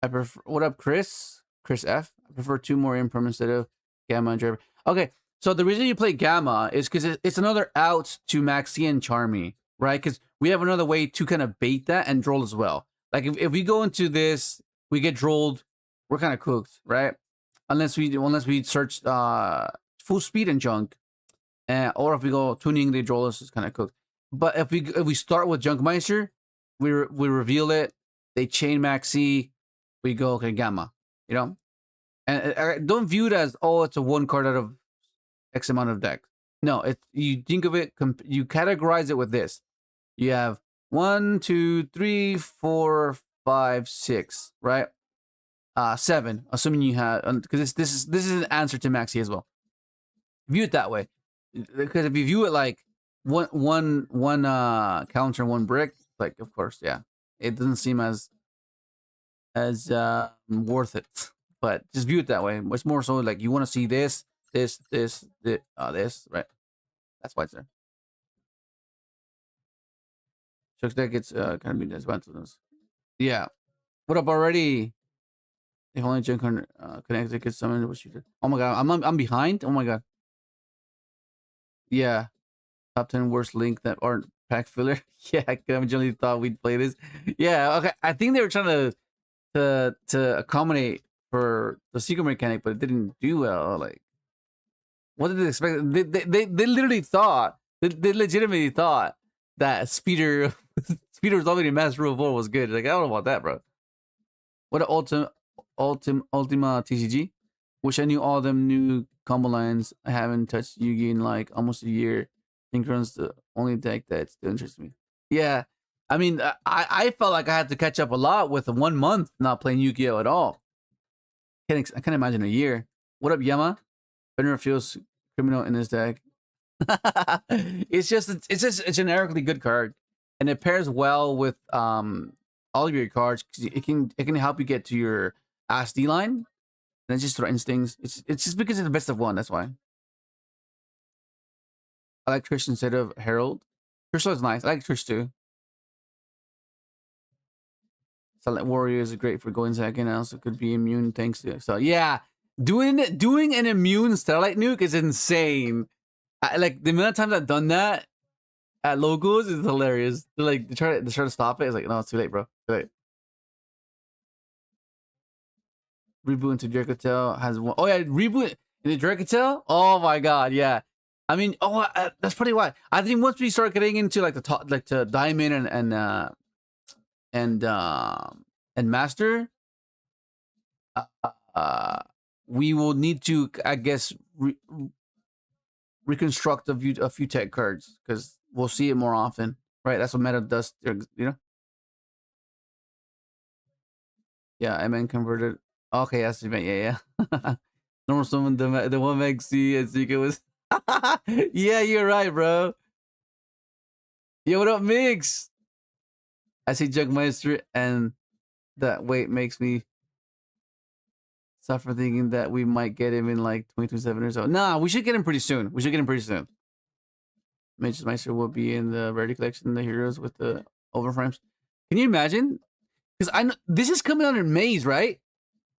I prefer. What up, Chris? Chris F. I prefer 2 more imperm instead of Gamma and Driver. Okay, So the reason you play Gamma is because it's another out to Maxi and Charmy, right? Because we have another way to kind of bait that and droll as well. Like if we go into this, we get drolled, we're kind of cooked, right? Unless we search full speed and junk, or if we go tuning, they droll us, it's kind of cooked. But if we start with Junkmeister, we reveal it, they chain Maxi, we go okay Gamma, you know. And don't view it as it's a one card out of X amount of decks. No, you think of it, you categorize it with this. You have 1, 2, 3, 4, 5, 6, right? 7, assuming you have, because this is an answer to Maxi as well. View it that way, because if you view it like one counter, one brick, like of course, yeah, it doesn't seem as worth it. But just view it that way. It's more so like you want to see this, right? That's why it's there. Chuck's deck gets kind of be disadvantages. Yeah. What up already? If only Junk connected gets summoned with shooter. Oh my god, I'm behind. Oh my god. Yeah. Top 10 worst link that aren't pack filler. Yeah, I originally thought we'd play this. Yeah, okay. I think they were trying to accommodate for the secret mechanic, but it didn't do well. Like, what did they expect? They literally thought, they legitimately thought that Speeder was already Master Duel 4 was good. Like, I don't know about that, bro. What an Ultima TCG. Wish I knew all them new combo lines. I haven't touched Yu-Gi in like almost a year. Synchron's the only deck that still interests me. Yeah, I mean, I felt like I had to catch up a lot with 1 month not playing Yugioh at all. I can't imagine a year. What up, Yama? Fenrir feels criminal in this deck. it's just a generically good card, and it pairs well with all of your cards because it can help you get to your SD line, and it just threatens things. It's just because it's the best of one. That's why I like Trish instead of Herald. Trish is nice. I like Trish too. Silent Warrior is great for going second. Also could be immune thanks to. So yeah, doing an immune Starlight nuke is insane. Like the amount of times I've done that at logos is hilarious. They're like they try to stop it. It's like no, it's too late, bro. Too late. Reboot into Dracotail has one. Oh yeah, reboot into Dracotail. Oh my god, yeah. I mean, that's probably why. I think once we start getting into like the top, like to Diamond and Master, we will need to, I guess, reconstruct a few tech cards because we'll see it more often, right? That's what meta does, you know. Yeah, MN converted. Okay, that's the event. Yeah. Normal summon the one meg C and Zika was. Yeah, you're right, bro. Yo, what up, Mix? I see Jugmeister, and that weight makes me suffer thinking that we might get him in like 2027 or so. Nah, we should get him pretty soon. Meister will be in the Rarity Collection, the heroes with the overframes. Can you imagine? Because I know this is coming out in Maze, right?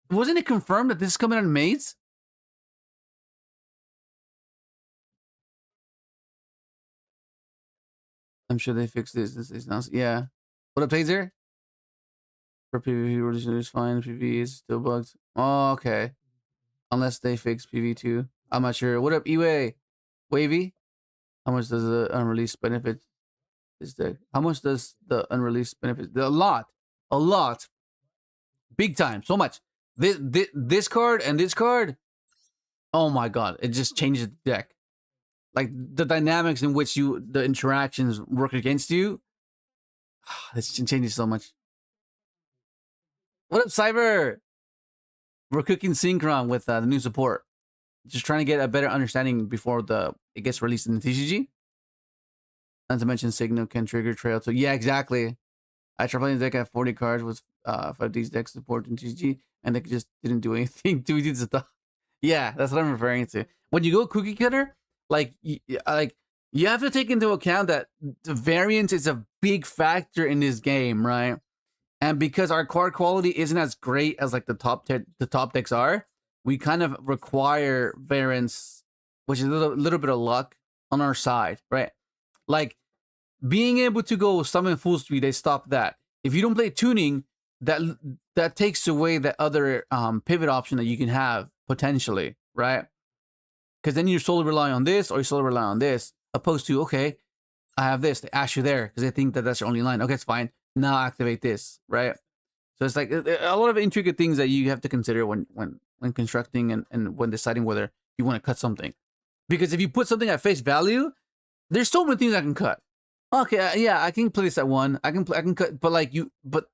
Wasn't it confirmed that this is coming out in Maze? I'm sure they fixed this. This is not. Yeah. What up, Taser? For PvP, resolution is fine. PvE is still bugged. Oh, okay. Unless they fix PvE too. I'm not sure. What up, Eway? Wavy? How much does the unreleased benefit this deck? How much does the unreleased benefit? A lot. A lot. Big time. So much. This card and this card. Oh my god. It just changes the deck. Like the dynamics in which the interactions work against you. This changes so much. What up, Cyber? We're cooking Synchron with the new support. Just trying to get a better understanding before it gets released in the TCG. Not to mention Signal can trigger Trail too. Yeah, exactly. I tried playing the deck at 40 cards with 5 of these decks support in TCG, and they just didn't do anything. Yeah, that's what I'm referring to. When you go cookie cutter, you have to take into account that the variance is a big factor in this game, right? And because our card quality isn't as great as like the top decks are, we kind of require variance which is a little bit of luck on our side, right? Like being able to go summon full speed, they stop that. If you don't play tuning, that takes away that other pivot option that you can have potentially, right? Because then you're solely relying on this, or you solely rely on this, opposed to, okay, I have this, they ask you there because they think that that's your only line. Okay, it's fine. Now activate this, right? So it's like a lot of intricate things that you have to consider when constructing and when deciding whether you want to cut something. Because if you put something at face value, there's so many things I can cut. Okay, yeah, I can play this at 1. I can cut, but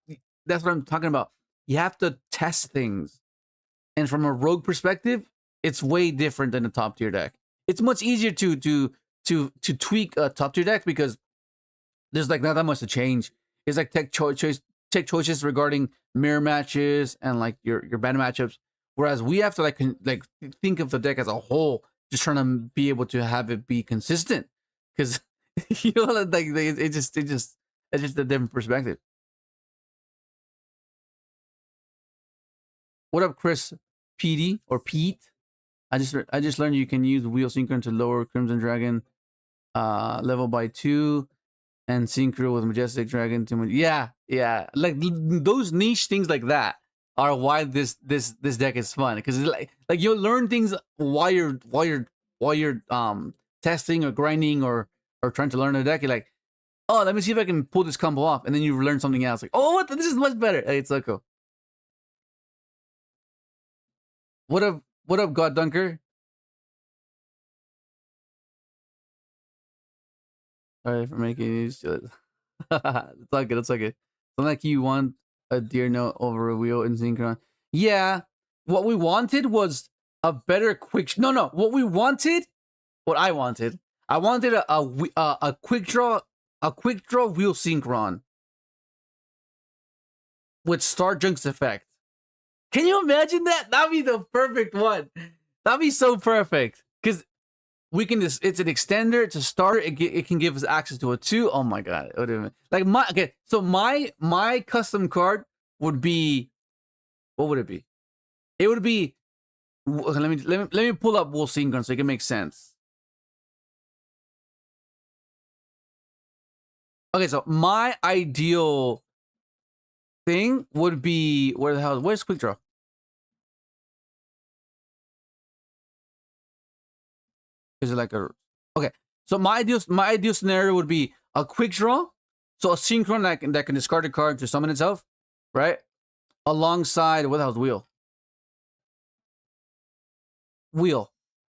that's what I'm talking about. You have to test things, and from a rogue perspective, it's way different than a top tier deck. It's much easier to tweak a top tier deck because there's like not that much to change. It's like tech choices regarding mirror matches and like your bad matchups. Whereas we have to like think of the deck as a whole, just trying to be able to have it be consistent. Because you know, like it's just a different perspective. What up, Chris? PD or Pete? I just learned you can use wheel Synchron to lower Crimson Dragon level by 2 and Synchro with Majestic Dragon to yeah. Like those niche things like that are why this deck is fun, because like you'll learn things while you're testing or grinding or trying to learn a deck. You're like, oh, let me see if I can pull this combo off, and then you learn something else. Like, oh, what? This is much better. Hey, it's so cool. What up, God Dunker? Sorry for making these. It's all good. It's all good. It's like you want a deer note over a wheel in Synchron. Yeah, what we wanted was a better quick. No. What I wanted a quick draw wheel Synchron with Star Junk's effect. Can you imagine that? That'd be the perfect one. That'd be so perfect. Because we can just, it's an extender, it's a starter, it can give us access to a 2. Oh my god. It would have been, so my custom card would be, what would it be? It would be, let me pull up Wolf Synchron so it can make sense. Okay, so my ideal thing would be, where's Quick Draw? Is it like a, okay, so my ideal scenario would be a Quick Draw, so a Synchron that can discard a card to summon itself, right? Alongside, what the hell's Wheel,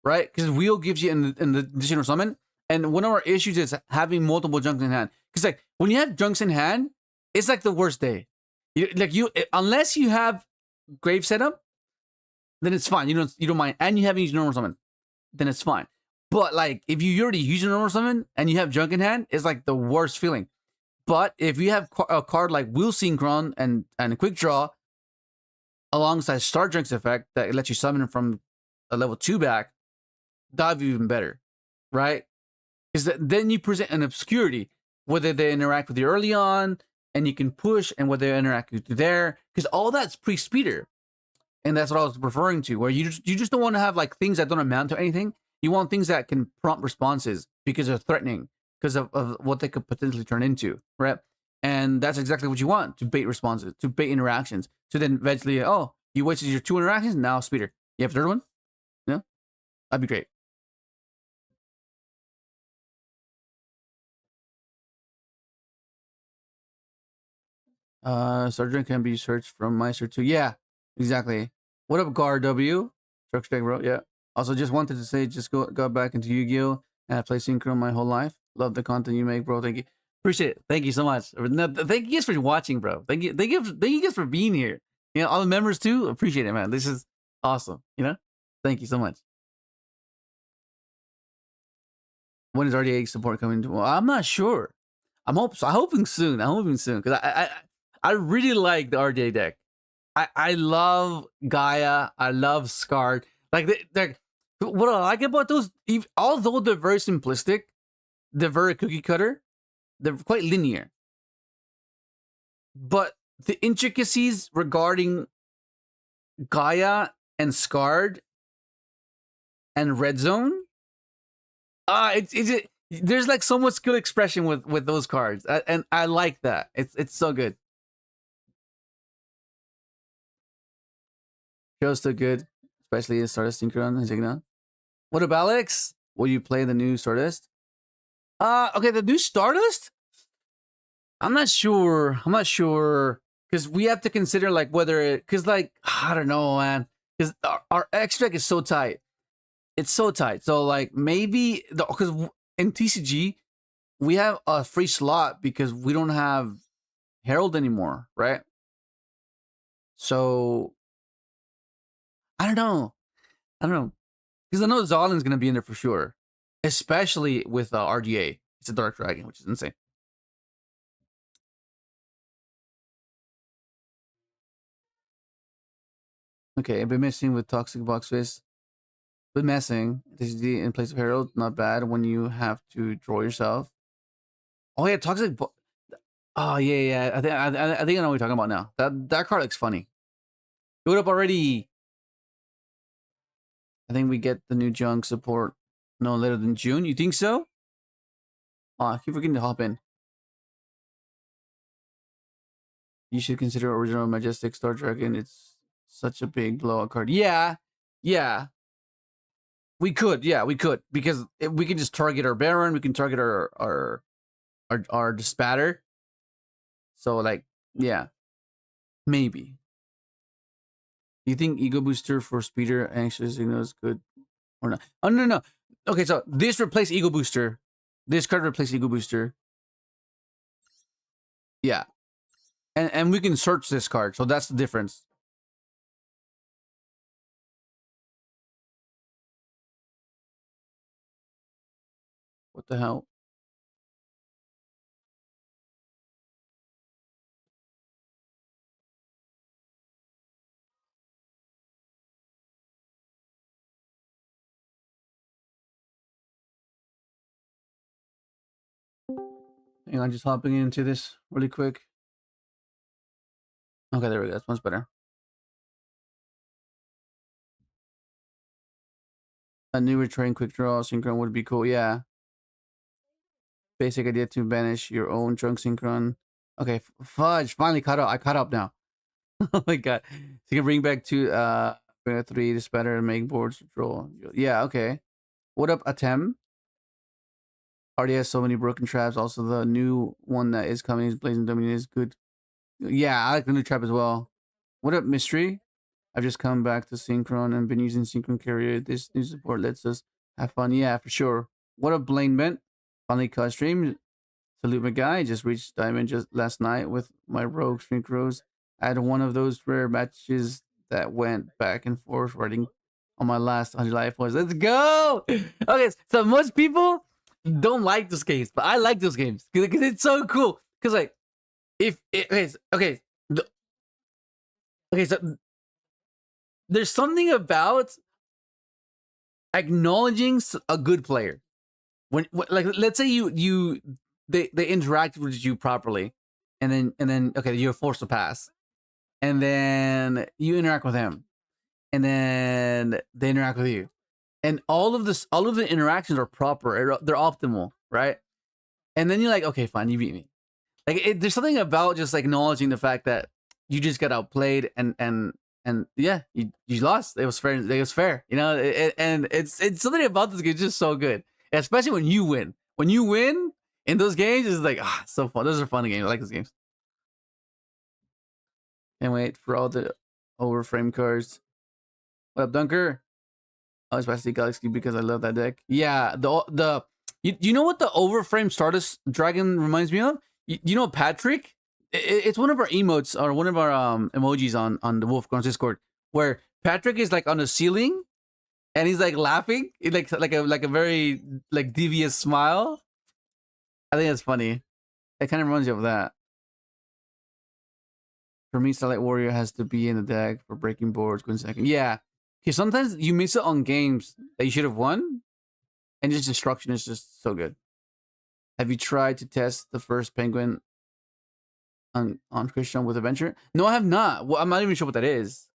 right? Because Wheel gives you an additional summon, and one of our issues is having multiple junks in hand. Because like when you have junks in hand, it's like the worst day. Unless you have Grave setup, then it's fine. You don't mind, and you haven't used normal summon, then it's fine. But like if you already use your normal summon and you have junk in hand, it's like the worst feeling. But if you have a card like Wheel Synchron and a Quick Draw alongside Star Junk's effect that lets you summon from a level 2 back, that'd be even better, right? Because then you present an obscurity, whether they interact with you early on and you can push, and whether they interact with you there, because all that's pre-speeder. And that's what I was referring to, where you just don't want to have like things that don't amount to anything. You want things that can prompt responses because they're threatening, because of what they could potentially turn into, right? And that's exactly what you want, to bait responses, to bait interactions. So then eventually, oh, you wasted your 2 interactions, now speeder. You have a third one? Yeah? That'd be great. Sergeant can be searched from Meister 2. Yeah, exactly. What up, Gar W? Truck Stack, bro. Yeah. Also, just wanted to say, just got back into Yu-Gi-Oh! And I play Synchro my whole life. Love the content you make, bro. Thank you. Appreciate it. Thank you so much. No, thank you guys for watching, bro. Thank you guys for being here. You know, all the members too. Appreciate it, man. This is awesome. You know? Thank you so much. When is RDA support coming to? Well, I'm not sure. I'm hoping soon. Because I really like the RDA deck. I love Gaia. I love Scarred. Like what I like about those, although they're very simplistic, they're very cookie cutter. They're quite linear. But the intricacies regarding Gaia and Scarred and Red Zone There's like so much good expression with those cards, and I like that. It's so good. Show's still good, especially in Stardust Synchron and Signa. What about Alex? Will you play the new Stardust? Okay, the new Stardust? I'm not sure. I'm not sure because we have to consider like whether it, because like I don't know, man. Because our extract is so tight. It's so tight. So like maybe because in TCG we have a free slot because we don't have Herald anymore, right? So I don't know. I don't know because I know Zolin's gonna be in there for sure, especially with RDA. It's a Dark Dragon, which is insane. Okay, I've been messing with Toxic Box Face. Been messing. TCG in place of Herald, not bad when you have to draw yourself. Oh yeah, Toxic. Oh yeah. I think I know what you're talking about now. That card looks funny. It would have already. I think we get the new junk support no later than June. You think so? Oh, I keep forgetting to hop in. You should consider original Majestic Star Dragon. It's such a big blowout card. Yeah. We could, because we can just target our Baron. We can target our Spatter. So like, yeah, maybe. Do you think Ego Booster for Speeder Anxious Signal is good or not? Oh no. Okay, so this replace Ego Booster. This card replace Ego Booster. Yeah, and we can search this card, so that's the difference. What the hell? Hang on, just hopping into this really quick. Okay, there we go. That's much better. A new returning quick draw Synchron would be cool. Yeah. Basic idea to banish your own junk Synchron. Okay, fudge. Finally caught up. I caught up now. Oh my god. So you can bring back bring a 3 to spatter and make boards draw. Yeah, okay. What up, Atem? Already has so many broken traps. Also, the new one that is coming is Blazing Dominion is good. Yeah, I like the new trap as well. What up, Mystery? I've just come back to Synchron and been using Synchron Carrier. This new support lets us have fun. Yeah, for sure. What up, Blaine Bent? Finally caught stream. Salute my guy. Just reached Diamond just last night with my Rogue Synchros. I had one of those rare matches that went back and forth writing on my last 100 life points. Let's go! Okay, so most people don't like those games, but I like those games because it's so cool. Because like, okay, so there's something about acknowledging a good player when like let's say they interact with you properly, and then okay, you're forced to pass, and then you interact with him, and then they interact with you, and all of the interactions are proper, they're optimal, right? And then you're like, okay, fine, you beat me. Like there's something about just like acknowledging the fact that you just got outplayed, and yeah, you lost. It was fair. It was fair, you know. And it's something about this game is just so good, especially when you win. When you win in those games, it's like so fun. Those are fun games. I like those games. Can't wait for all the overframe cards. What up, Dunker? I was Plastic Galaxy because I love that deck. Yeah, you know what the overframe Stardust Dragon reminds me of? You know Patrick? It's one of our emotes or one of our emojis on the Wolfgang's Discord where Patrick is like on the ceiling and he's like laughing, like a very like devious smile. I think that's funny. It kind of reminds you of that. For me, Starlight Warrior has to be in the deck for breaking boards, going second. Yeah, because sometimes you miss it on games that you should have won, and just destruction is just so good. Have you tried to test the first penguin on Christian with Adventure? No, I have not. Well, I'm not even sure what that is.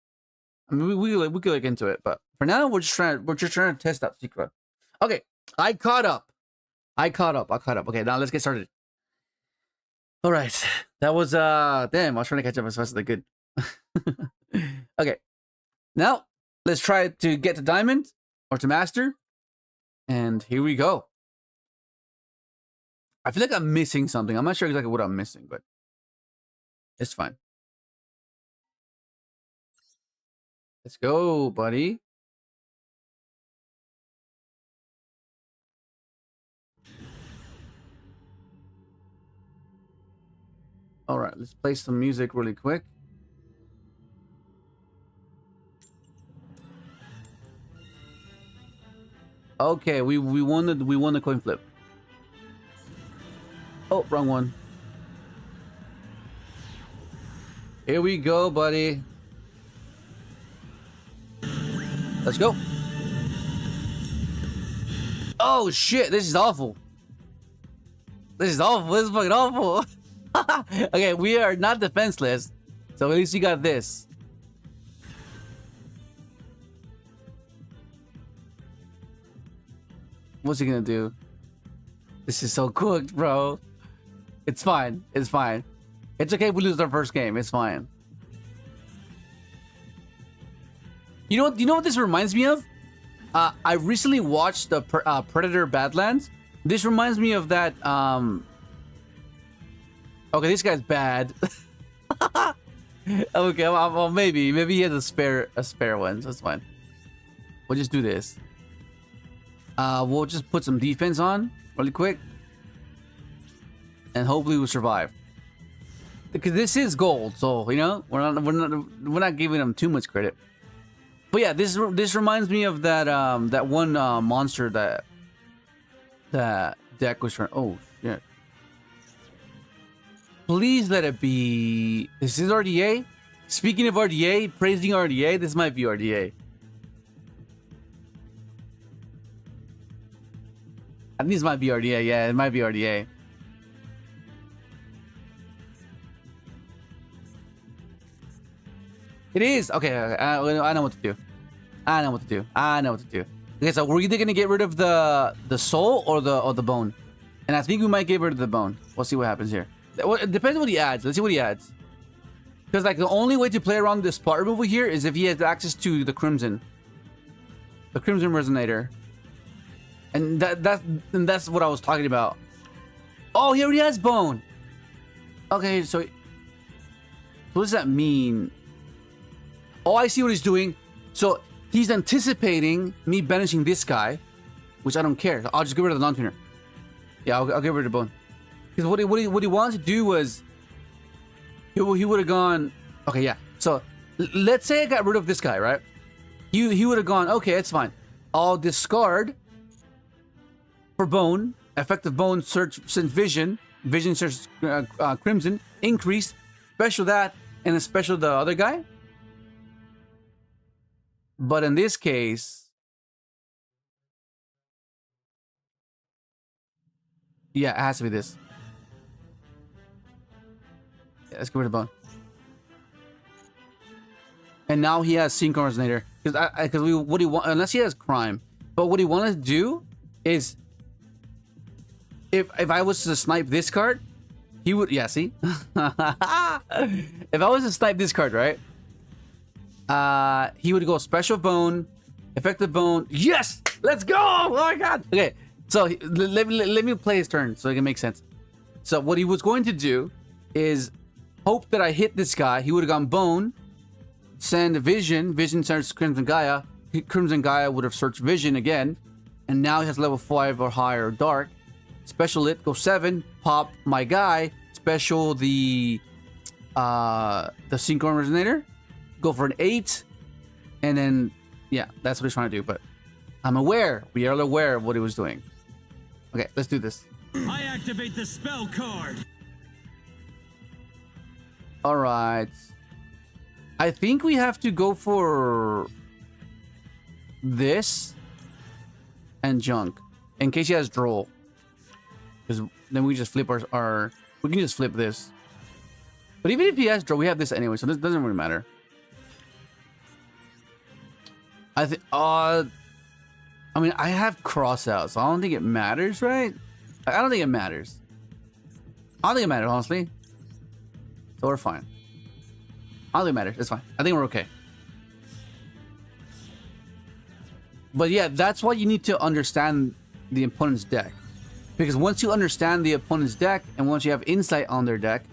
I mean, we could look into it, but for now, we're just trying to test out Secret. Okay, I caught up. I caught up. Okay, now let's get started. All right. That was damn, I was trying to catch up as fast as I could. Okay. Now, let's try to get to diamond or to master. And here we go. I feel like I'm missing something. I'm not sure exactly what I'm missing, but it's fine. Let's go, buddy. All right, let's play some music really quick. Okay, we won the coin flip. Oh, wrong one. Here we go, buddy. Let's go. Oh shit, this is awful. This is awful. This is fucking awful. Okay, we are not defenseless, so at least you got this. What's he gonna do? This is so cooked, bro. It's fine. It's fine. It's okay if we lose our first game. It's fine. You know what? You know what this reminds me of? I recently watched the Predator Badlands. This reminds me of that. Okay, this guy's bad. Okay, well, maybe he has a spare one. So that's fine. We'll just do this. We'll just put some defense on really quick, and hopefully we'll survive. Because this is gold, so you know we're not giving them too much credit. But yeah, this reminds me of that that one monster that deck was trying. Oh shit! Please let it be. This is RDA. Speaking of RDA, praising RDA, this might be RDA. I think this might be RDA. Yeah, it might be RDA. It is. Okay, I know what to do. I know what to do. Okay, so we're either gonna get rid of the soul or the bone, and I think we might get rid of the bone. We'll see what happens here. It depends on what he adds. Let's see what he adds. Because like the only way to play around this part removal here is if he has access to the crimson resonator, and that's what I was talking about. Oh, he already has bone. Okay, so what does that mean? Oh, I see what he's doing. So he's anticipating me banishing this guy, which I don't care. I'll just get rid of the non-tuner. Yeah, I'll get rid of the bone. Because what he wanted to do was he would have gone. Okay, yeah. So let's say I got rid of this guy, right? He would have gone. Okay, it's fine. I'll discard for bone. Effective bone search since vision search crimson increase special that and a special the other guy. But in this case, yeah, it has to be this. Yeah, let's get rid of bone. And now he has Synchron resonator because what he want, unless he has crime. But what he wanted to do is, if I was to snipe this card, he would. Yeah, see. If I was to snipe this card, right? He would go special bone, effective bone. Yes, let's go! Oh my god. Okay, so let me play his turn so it can make sense. So what he was going to do is hope that I hit this guy. He would have gone bone, send vision. Vision search Crimson Gaia. Crimson Gaia would have searched vision again, and now he has level 5 or higher dark. Special it, go 7, pop my guy. Special the Synchron resonator. Go for an 8, and then yeah, that's what he's trying to do. But we are aware of what he was doing. Okay, let's do this. I activate the spell card. All right, I think we have to go for this and junk in case he has droll, because then we just flip our we can just flip this. But even if he has droll, we have this anyway, so this doesn't really matter. I think I'm I mean, I have cross out, so I don't think it matters, right? I don't think it matters. I don't think it matters, honestly. So we're fine. I don't think it matters. It's fine. I think we're okay. But yeah, that's why you need to understand the opponent's deck. Because once you understand the opponent's deck, and once you have insight on their deck,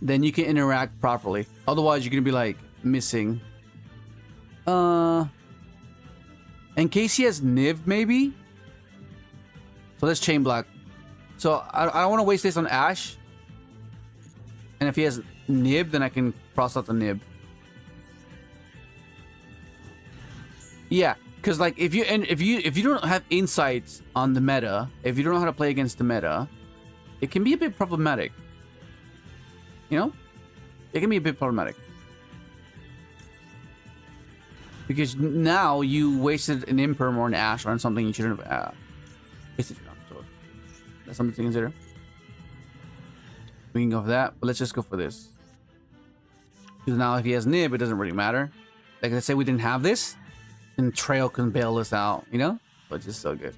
then you can interact properly. Otherwise, you're going to be like missing. In case he has Niv, maybe? So let's chain black. So I don't want to waste this on Ash. And if he has Nib, then I can cross out the Nib. Yeah, because like if you don't have insights on the meta, if you don't know how to play against the meta, it can be a bit problematic. You know? It can be a bit problematic. Because now you wasted an Imperm or an Ash on something you shouldn't have wasted. So that's something to consider. We can go for that, but let's just go for this. Because now if he has Nib, it doesn't really matter. Like, let's say we didn't have this, then Trail can bail us out, you know? But it's just so good.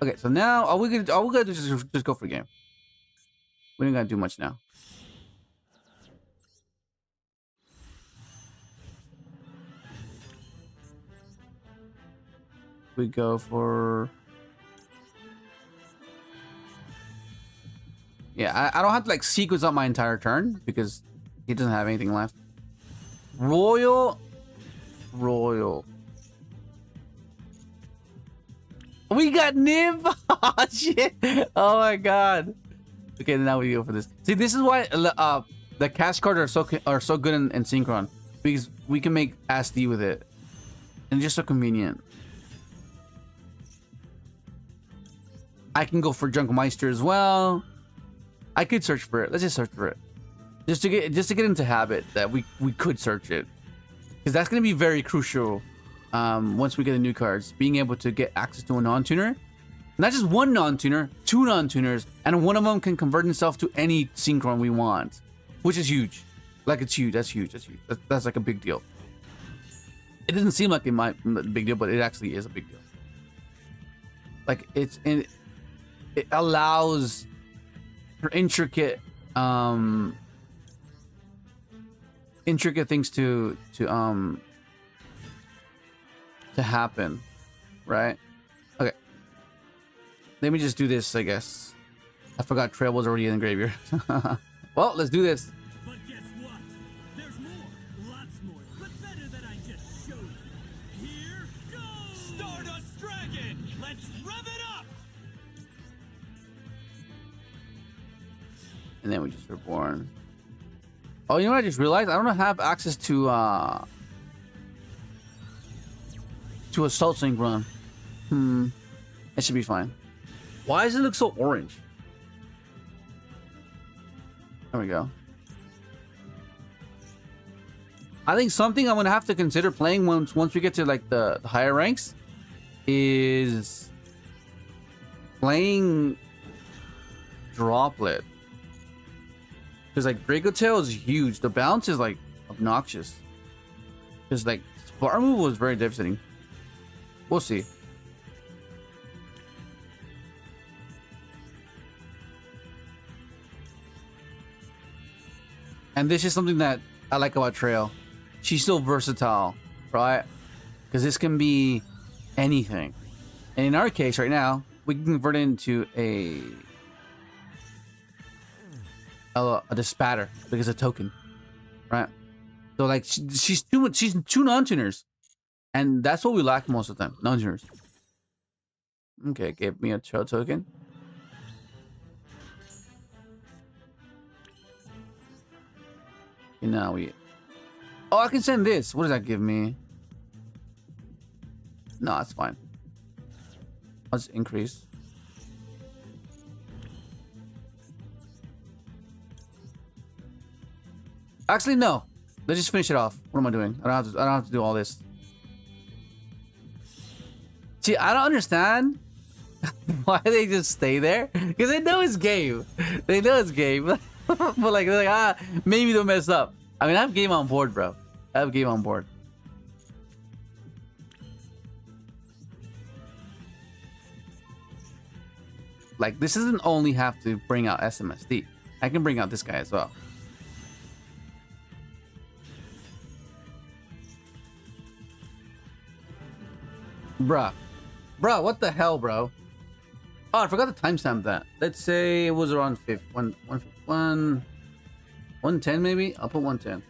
Okay, so now all we gonna do is just go for the game. We don't gotta do much now. We go for... Yeah, I don't have to like sequence up my entire turn because he doesn't have anything left. Royal. We got Niv. Oh, shit. Oh my god. Okay, now we go for this. See, this is why the cast cards are so good in Synchron, because we can make SD with it, and it's just so convenient. I can go for Junkmeister as well. I could search for it. Let's just search for it, just to get into habit that we could search it, because that's gonna be very crucial. Once we get the new cards, being able to get access to a non-tuner, not just one non-tuner, two non-tuners, and one of them can convert itself to any Synchron we want, which is huge. Like, it's huge. That's huge. That's huge. That's like a big deal. It doesn't seem like it might be a big deal, but it actually is a big deal. Like, it allows for intricate things to happen, right? Okay, let me just do this, I guess. I forgot Trail was already in the graveyard. Well, let's do this. But guess what? There's more, lots more, but better than I just showed you. Here goes! Stardust Dragon! Let's rev it up! And then we just reborn. Oh, you know what I just realized? I don't have access to Assault Synchron. It should be fine. Why does it look so orange? There we go. I think something I'm gonna have to consider playing once we get to like the higher ranks is playing Droplet. Because like Dracotail is huge. The bounce is like obnoxious. Because like bar move was very devastating. We'll see. And this is something that I like about Trail. She's so versatile, right? Because this can be anything. And in our case right now, we can convert it into a Dispatter because it's a token, right? So like she's two non-tuners, and that's what we lack most of the time, non-tuners. Okay, give me a Trail token. And now we... Oh, I can send this. What does that give me? No, it's fine. Let's increase. Actually, no. Let's just finish it off. What am I doing? I don't have to do all this. See, I don't understand why they just stay there, because they know it's game. They know it's game. But like, they're like, maybe they'll mess up. I mean, I have game on board, bro. I have game on board. Like, this doesn't only have to bring out SMSD. I can bring out this guy as well. Bruh, what the hell, bro? Oh, I forgot to timestamp that. Let's say it was around 110 maybe? I'll put 110.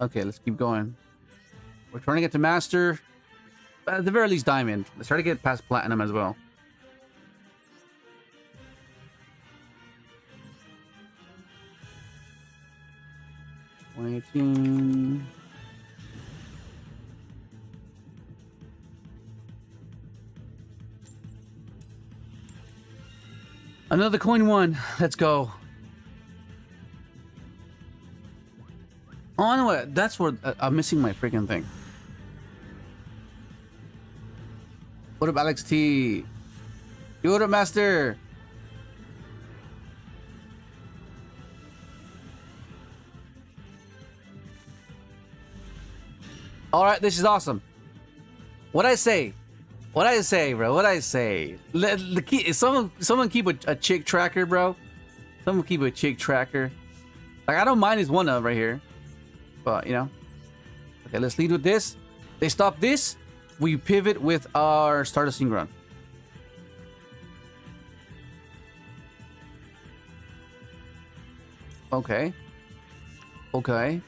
Okay, let's keep going. We're trying to get to Master. At the very least, Diamond. Let's try to get past Platinum as well. $118. Another coin one. Let's go. Oh, no, that's where I'm missing my freaking thing. What up, Alex T? Yo, what up, Master? All right, this is awesome. What I say, bro. What I say. The key. Someone keep a chick tracker, bro. Someone keep a chick tracker. Like, I don't mind his one up right here, but you know. Okay, let's lead with this. They stop this. We pivot with our Stardust Synchron. Okay. Okay.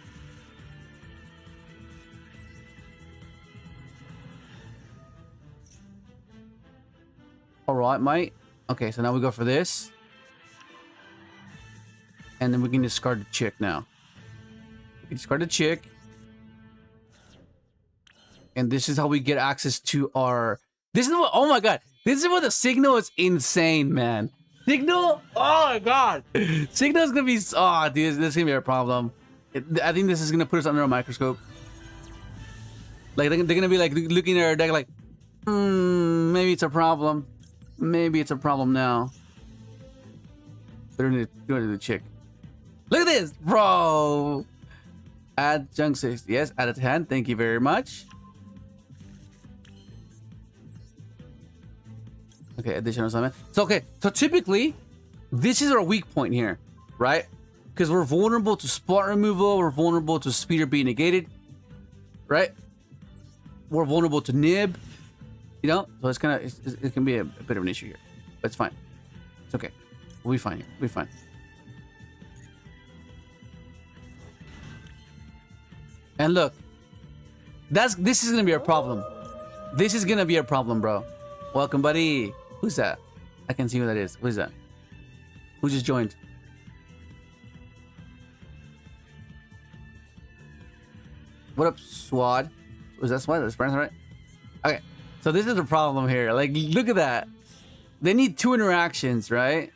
All right, mate. Okay, so now we go for this. And then we can discard the chick now. We can discard the chick. And this is how we get access to our... This is what... Oh my god. This is what the signal is insane, man. Signal? Oh my god. Signal's gonna be... Oh, dude, this is gonna be a problem. I think this is gonna put us under a microscope. Like, they're gonna be like looking at our deck like... maybe it's a problem. Maybe it's a problem now. They're gonna do the chick. Look at this, bro. Add junk 6. Yes, add it to hand. Thank you very much. Okay, additional summon. So okay, so typically, this is our weak point here, right? Because we're vulnerable to spot removal. We're vulnerable to speeder being negated, right? We're vulnerable to nib. You know, so it's kind of it can be a bit of an issue here, but it's fine. It's okay. We'll be fine here. We'll be fine. And look, this is gonna be a problem. This is gonna be a problem, bro. Welcome, buddy. Who's that? I can see who that is. Who's that? Who just joined? What up, Swad? Was that Swad? That's Brandon, right? Okay. So this is the problem here. Like, look at that. They need 2 interactions, right?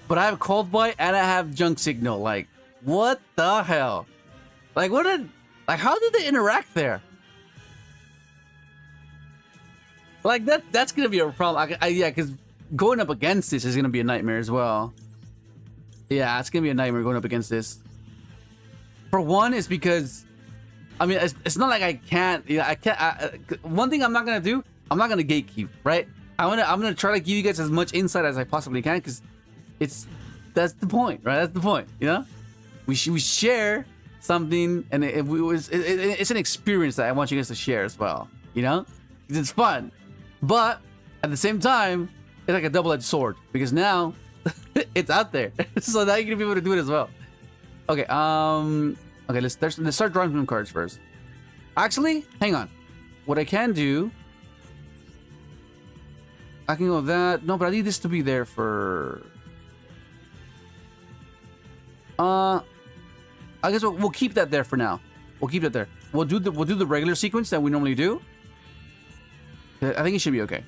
But I have Cold Bite and I have Junk Signal. Like, what the hell? Like, what did... Like, how did they interact there? Like, that's gonna be a problem. Yeah, because going up against this is gonna be a nightmare as well. Yeah, it's gonna be a nightmare going up against this. For one, it's because... I mean, it's not like I can't. You know, I can't. One thing I'm not gonna do. I'm not gonna gatekeep, right? I'm gonna try to give you guys as much insight as I possibly can, because that's the point, right? That's the point. You know, we share something, and it's an experience that I want you guys to share as well. You know, it's fun, but at the same time, it's like a double-edged sword, because now it's out there, so now you're gonna be able to do it as well. Okay. Okay, let's start drawing some cards first. Actually, hang on. What I can do... I can go with that. No, but I need this to be there for... I guess we'll keep that there for now. We'll keep that there. We'll do the regular sequence that we normally do. I think it should be okay.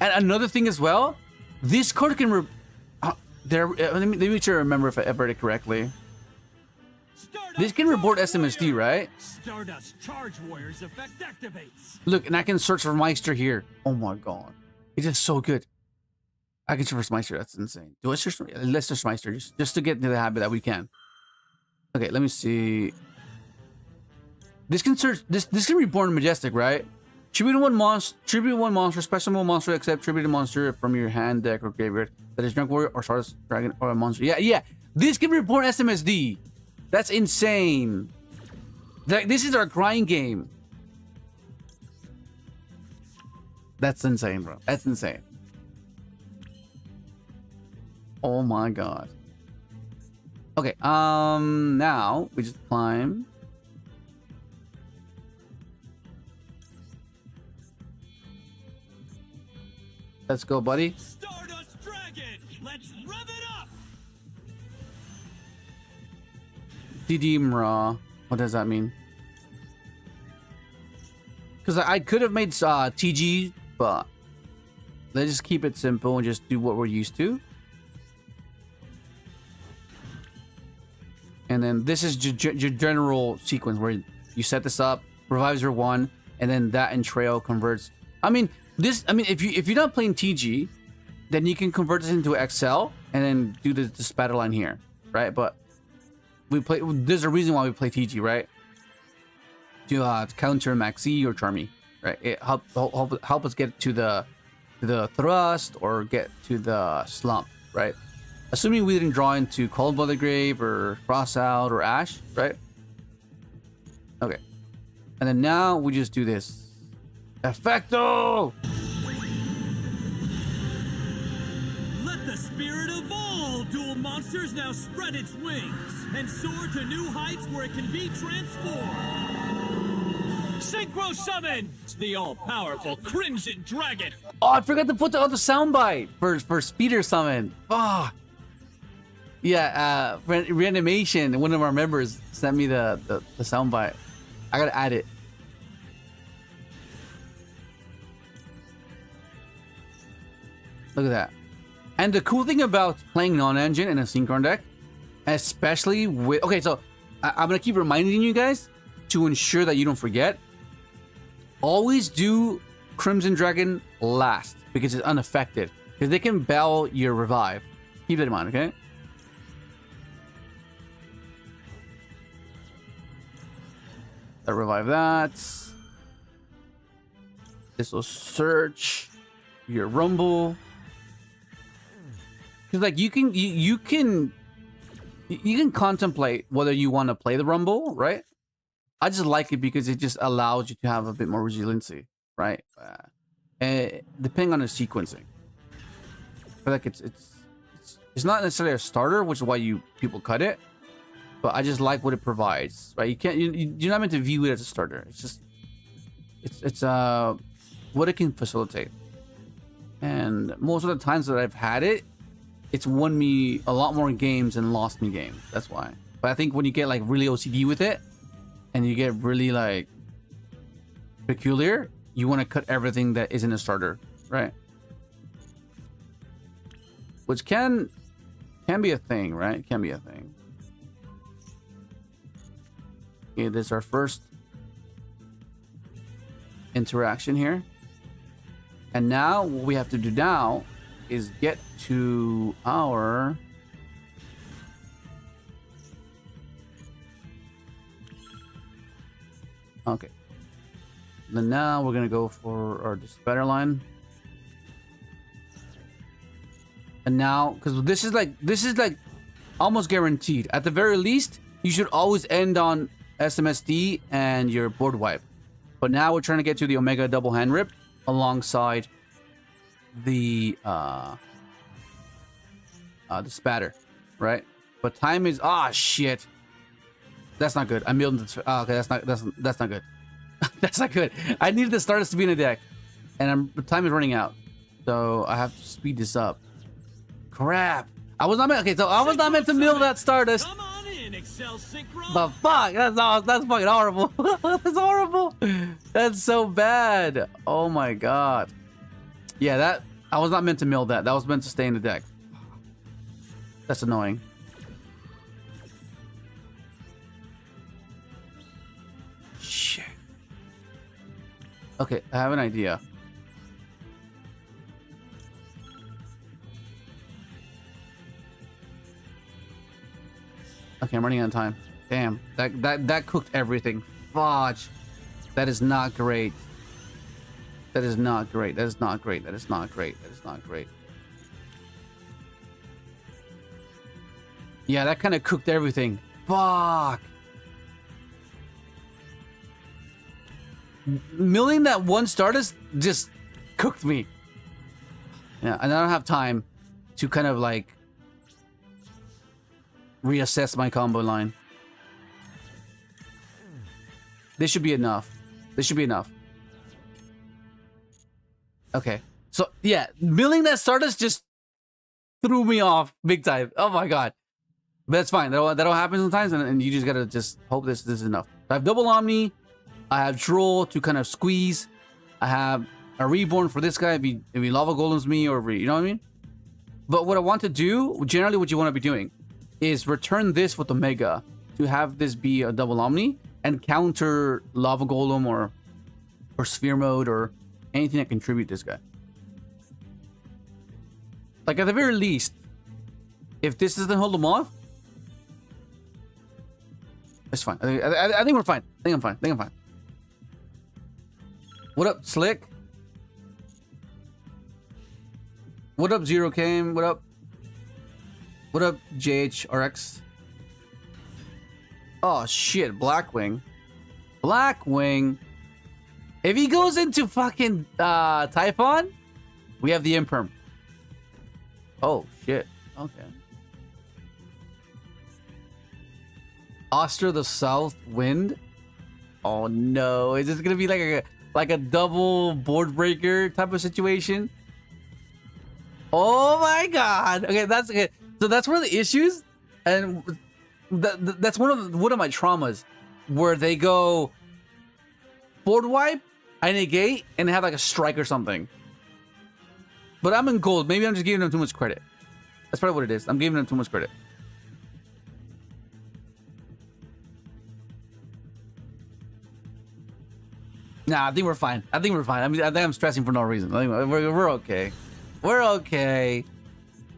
And another thing as well, this card can... let me make sure I remember if I read it correctly. This can report SMSD, right? Stardust Charge Warriors effect activates. Look, and I can search for Meister here. Oh my god. It's just so good. I can search for Meister. That's insane. Let's search Meister just to get into the habit that we can. Okay, let me see. This can search. This can reborn majestic, right? Tribute one monster, special move monster, except tribute monster from your hand, deck, or graveyard that is Drunk Warrior or Stardust Dragon or a monster. Yeah. This can reborn SMSD. That's insane. Like, this is our grind game. That's insane, bro. That's insane. Oh my god. Okay, now we just climb. Let's go, buddy. Stardust Dragon! Let's rev it up! DD Raw. What does that mean? Because I could have made TG, but let's just keep it simple and just do what we're used to. And then this is your general sequence where you set this up, revives your one, and then that entrail converts. I mean, if you're not playing TG, then you can convert this into XL and then do the spatter line here, right? But there's a reason why we play TG, right? To counter Maxi or Charmy, right? It help us get to the thrust or get to the slump, right? Assuming we didn't draw into Cold Blooded Grave or Cross Out or Ash, right? Okay. And then now we just do this. Effecto! Let the spirit of all dual monsters now spread its wings and soar to new heights where it can be transformed. Synchro summon! The all-powerful Crimson Dragon! Oh, I forgot to put the other soundbite for Speeder Summon. Ah. Oh. Yeah, Reanimation, one of our members sent me the soundbite. I gotta add it. Look at that. And the cool thing about playing non-engine in a Synchron deck, especially with... Okay, so I'm gonna keep reminding you guys to ensure that you don't forget. Always do Crimson Dragon last because it's unaffected. Because they can bell your revive. Keep that in mind, okay? I revive that. This will search your rumble. Because like you can contemplate whether you want to play the rumble, right? I just like it because it just allows you to have a bit more resiliency, right? Depending on the sequencing. I feel like it's not necessarily a starter, which is why people cut it. But I just like what it provides, right? You're not meant to view it as a starter. It's just it's what it can facilitate. And most of the times that I've had it, it's won me a lot more games and lost me games. That's why. But I think when you get like really OCD with it, and you get really like peculiar, you want to cut everything that isn't a starter, right? Which can be a thing, right? It can be a thing. Okay, this is our first interaction here. And now what we have to do now is get to our okay. Then now we're gonna go for our dispenser line. And now, because this is like almost guaranteed. At the very least, you should always end on SMSD and your board wipe. But now we're trying to get to the Omega double hand rip alongside the spatter, right? But time is shit. That's not good. I milled this. Okay, that's not good. That's not good. I needed the Stardust to be in the deck, and time is running out, so I have to speed this up. Crap! I was not meant. Okay, so I was not meant to mill that Stardust. Come on in, Excel Synchro. But fuck, that's fucking horrible. That's horrible. That's so bad. Oh my god. Yeah, that I was not meant to mill that. That was meant to stay in the deck. That's annoying. Shit. Okay, I have an idea. Okay, I'm running out of time. Damn, that cooked everything. Fudge. That is not great. That is not great. That is not great. That is not great. That is not great. Yeah, that kind of cooked everything. Fuck. Milling that one Stardust just cooked me. Yeah, and I don't have time to kind of like reassess my combo line. This should be enough. This should be enough. Okay. So, yeah, milling that Stardust just threw me off big time. Oh my god. But that's fine. That'll happen sometimes, and you just gotta just hope this is enough. I have double Omni. I have Droll to kind of squeeze. I have a Reborn for this guy if he Lava Golems me, or you know what I mean? But what I want to do, generally what you want to be doing, is return this with Omega to have this be a double Omni and counter Lava Golem or Sphere Mode or anything that contribute this guy. Like at the very least, if this doesn't hold him off, it's fine. I think we're fine. I think I'm fine. I think I'm fine. What up, Slick? What up, Zero Came? What up? What up, JHRX? Oh shit, Blackwing. Blackwing. If he goes into fucking Typhon, we have the Imperm. Oh shit. Okay. Oscar the South Wind. Oh no, is this gonna be like a double board breaker type of situation? Oh my god. Okay, that's okay. So that's one of the issues, and that's one of my traumas, where they go board wipe, I negate, and they have like a strike or something. But I'm in gold. Maybe I'm just giving them too much credit. That's probably what it is. I'm giving them too much credit. Nah, I think we're fine. I think we're fine. I mean, I think I'm stressing for no reason. I think we're okay. We're okay.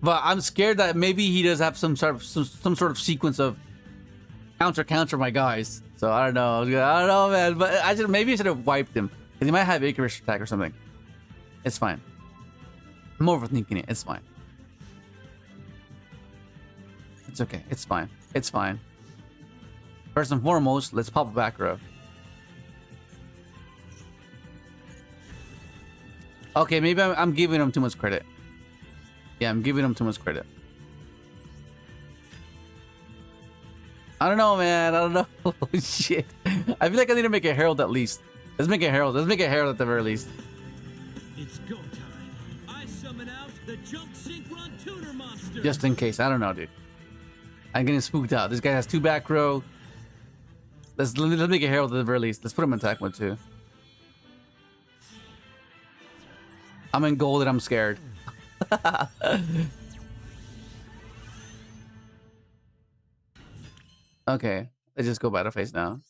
But I'm scared that maybe he does have some sort of sequence of counter my guys. So I don't know. I don't know, man. But maybe I should have wiped him, because he might have Icarus attack or something. It's fine. I'm overthinking it. It's fine. It's okay. It's fine. It's fine. First and foremost, let's pop a back row. Okay, maybe I'm giving him too much credit. Yeah, I'm giving him too much credit. I don't know, man. I don't know. Oh, shit. I feel like I need to make a Herald at least. Let's make a Herald. Let's make a Herald at the very least. It's go time. I summon out the Junk Synchron Tuner Monster. Just in case. I don't know, dude. I'm getting spooked out. This guy has 2 back row. Let's make a Herald at the very least. Let's put him in attack mode too. I'm in gold and I'm scared. Okay, let's just go battle phase now.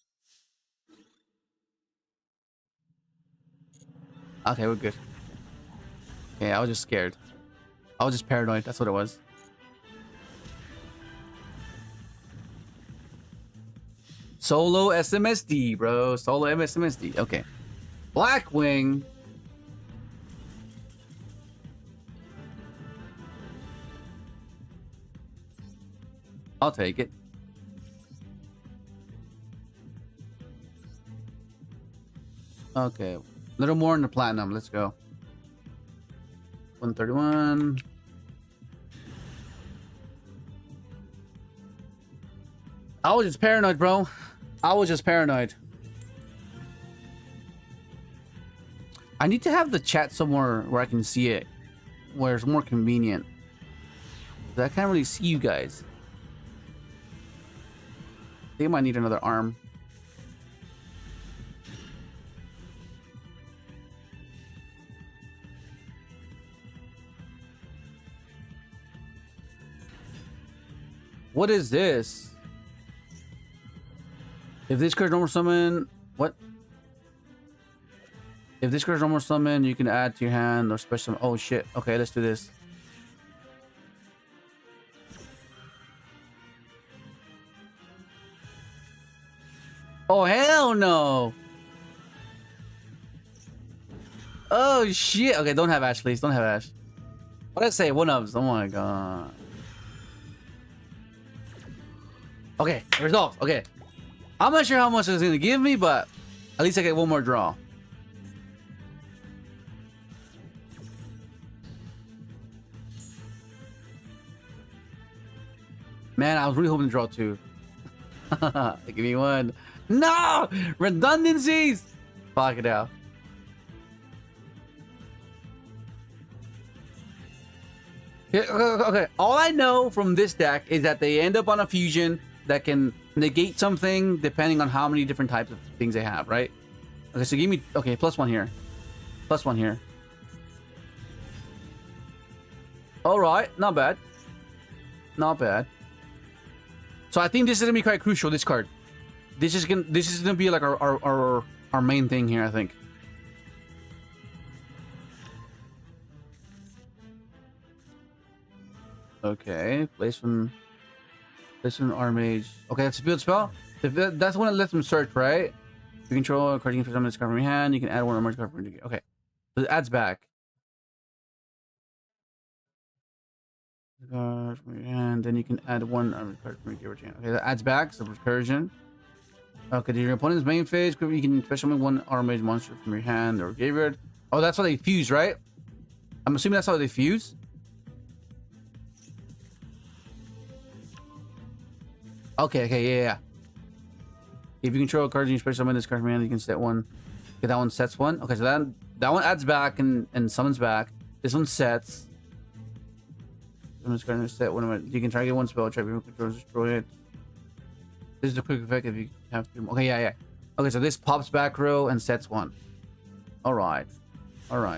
Okay, we're good. Okay, I was just scared. I was just paranoid. That's what it was. Solo SMSD, bro. Solo MSMSD. Okay. Blackwing. I'll take it. Okay. A little more in the platinum. Let's go. 131. I was just paranoid, bro. I was just paranoid. I need to have the chat somewhere where I can see it, where it's more convenient. I can't really see you guys. I think I might need another arm. What is this? If this card's normal summon, what? If this card's normal summon, you can add to your hand or special. Oh shit. Okay, let's do this. Oh, hell no. Oh, shit. Okay, don't have Ash, please. Don't have Ash. What did I say? One of. Oh, my God. Okay, resolved. Okay. I'm not sure how much it's going to give me, but at least I get one more draw. Man, I was really hoping to draw 2. Give me 1. No! Redundancies! Fuck it out. Okay, all I know from this deck is that they end up on a fusion that can negate something depending on how many different types of things they have, right? Okay, so give me... Okay, +1 here. +1 here. Alright, not bad. Not bad. So I think this is gonna be quite crucial, this card. This is gonna be like our main thing here, I think. Okay, place an Artmage. Okay, that's a field spell. That's the one that lets them search, right? You control a card you can summon this card from your hand. You can add one Artmage card from your hand. Okay, so it adds back. Card from your hand. Then you can add one Artmage card from your hand. Okay, that adds back. So recursion. Okay, to your opponent's main phase, you can special summon one Artmage monster from your hand or graveyard. Oh, that's how they fuse, right? I'm assuming that's how they fuse. Okay, yeah. If you control a card, you special summon this card from your hand, you can set one. Okay, that one sets one. Okay, so that one adds back and summons back. This one sets. Summons card and set one. You can try to get one spell, try to control, destroy it. This is a quick effect if you have to. Okay, yeah. Okay, so this pops back row and sets one. Alright. Right.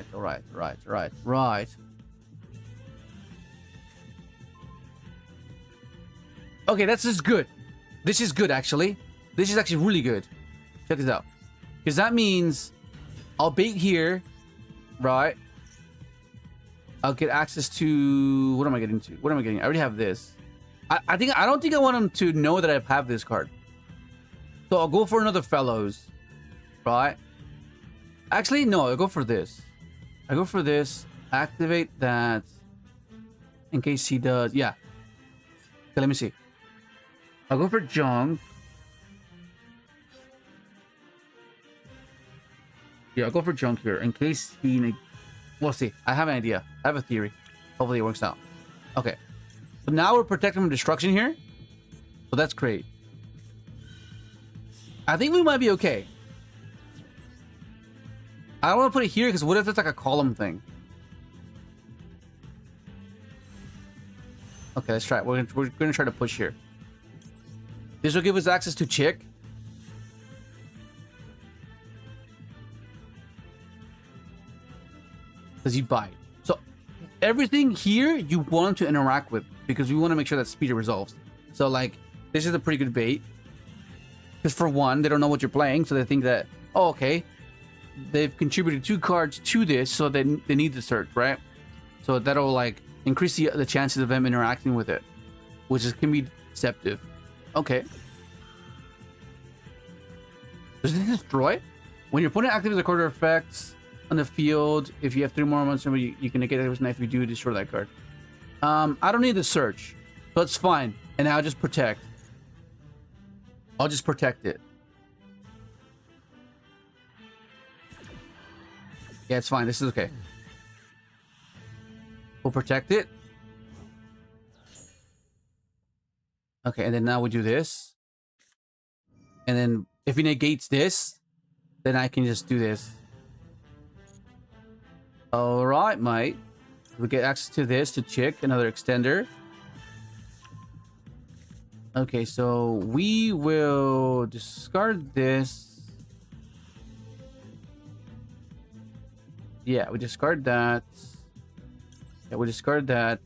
Okay, this is good. This is good, actually. This is actually really good. Check this out. Because that means I'll bait here, right? I'll get access to... What am I getting to? What am I getting? I already have this. I don't think I want him to know that I have this card. So I'll go for another Fellows, right? Actually, no, I'll go for this. I go for this. Activate that. In case he does... Yeah. Okay, let me see. I'll go for Jung. Yeah, I'll go for Junk here in case he... We'll see. I have an idea. I have a theory. Hopefully it works out. Okay. So now we're protected from destruction here. So that's great. I think we might be okay. I don't want to put it here because what if it's like a column thing? Okay, let's try it. We're gonna try to push here. This will give us access to Chick. Because you bite. So everything here you want to interact with because we want to make sure that speed resolves. So like this is a pretty good bait. Because for one, they don't know what you're playing, so they think that, oh, okay, they've contributed 2 cards to this, so they need the search, right? So that'll like increase the chances of them interacting with it, which can be deceptive. Okay. Does this destroy? When your opponent activates a card or effects on the field, if you have 3 more monsters, you can negate it. If you do, destroy that card. I don't need the search, so it's fine. And I'll just protect. I'll just protect it. Yeah, it's fine. This is okay. We'll protect it. Okay, and then now we do this. And then if he negates this, then I can just do this. Alright, mate. We get access to this, to Chick, another extender. Okay, so we will discard this. Yeah, we discard that. Yeah, we discard that.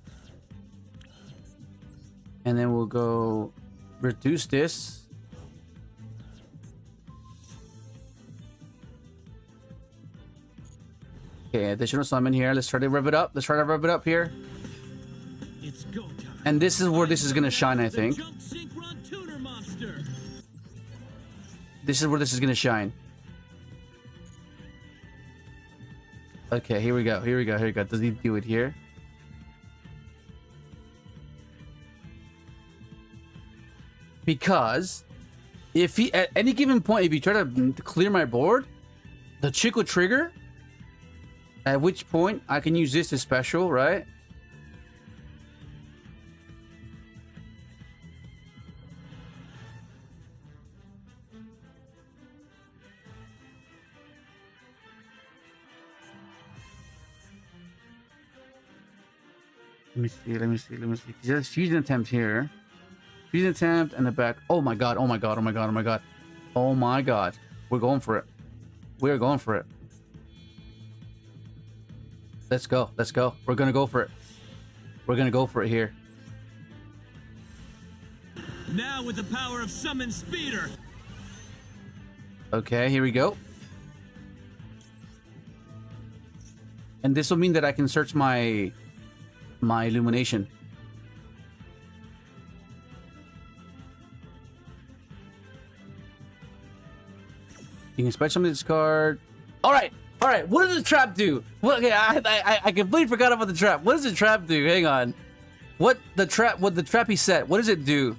And then we'll go reduce this. Okay, additional summon here. Let's try to rev it up. Let's try to rev it up here. It's go time. And this is where this is gonna shine, I think. Synchron tuner monster. This is where this is gonna shine. Okay, here we go. Here we go. Here we go. Does he do it here? Because if he at any given point, if you try to clear my board, the chick will trigger. At which point I can use this as special, right? Let me see, let me see, let me see. He has fusion attempt here. Fusion attempt and the back. Oh my god, oh my god, oh my god, oh my god. Oh my god. We're going for it. We're going for it. Let's go, let's go. We're gonna go for it. We're gonna go for it here. Now with the power of Summon Speeder. Okay, here we go. And this will mean that I can search my illumination. You can special this card. All right. What does the trap do? Well, okay, I completely forgot about the trap. What does the trap do? Hang on. What the trap he set? What does it do?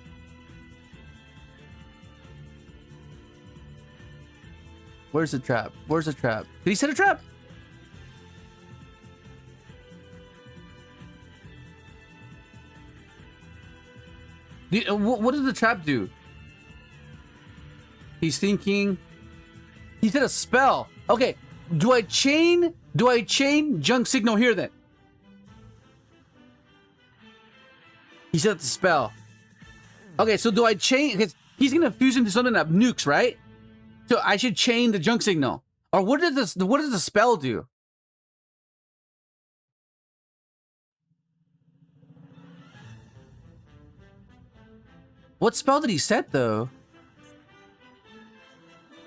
Where's the trap? Where's the trap? Did he set a trap? What does the trap do? He's thinking. He said a spell. Okay, do I chain junk signal here then? He said the spell. Okay, so do I chain? Because he's gonna fuse into something that nukes, right? So I should chain the junk signal. Or what does the spell do? What spell did he set though?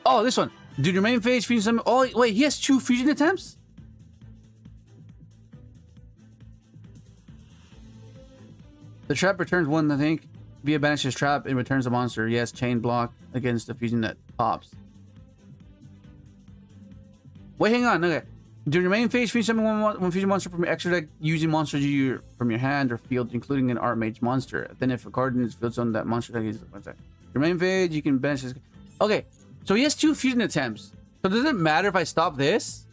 Oh, this one. Dude, your main phase fusion summon. Oh wait, he has 2 fusion attempts? The trap returns 1, I think. Via banishes trap, it returns a monster. Yes, chain block against the fusion that pops. Wait, hang on. Okay. During your main phase, fusion summon one fusion monster from your extra deck using monsters from your hand or field, including an Artmage monster. Then if a card in its field zone, that monster deck is your main phase, you can banish this. Okay, so he has 2 fusion attempts. So does it matter if I stop this?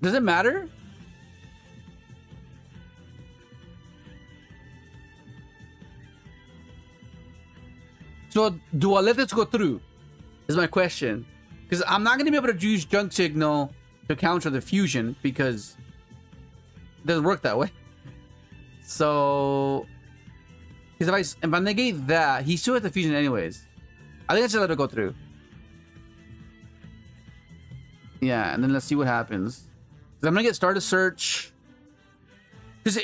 Does it matter? So do I let this go through? Is my question. Because I'm not going to be able to use junk signal to counter the fusion because it doesn't work that way. So, because if I negate that, he still has the fusion anyways. I think I should let it go through. Yeah, and then let's see what happens. Because I'm gonna get started search. Does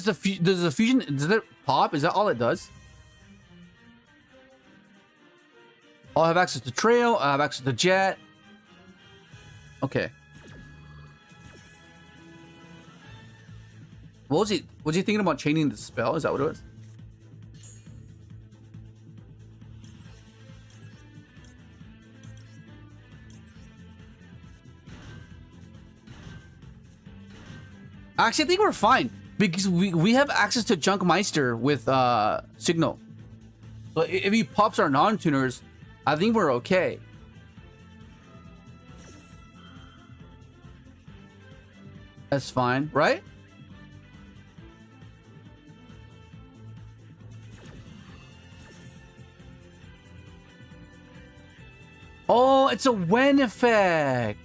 the fusion does it pop? Is that all it does? I'll have access to trail. I have access to jet. Okay. What was he? Was he thinking about chaining the spell? Is that what it was? Actually, I think we're fine because we have access to Junk Meister with Signal. So if he pops our non-tuners, I think we're okay. That's fine, right? Oh, it's a when effect.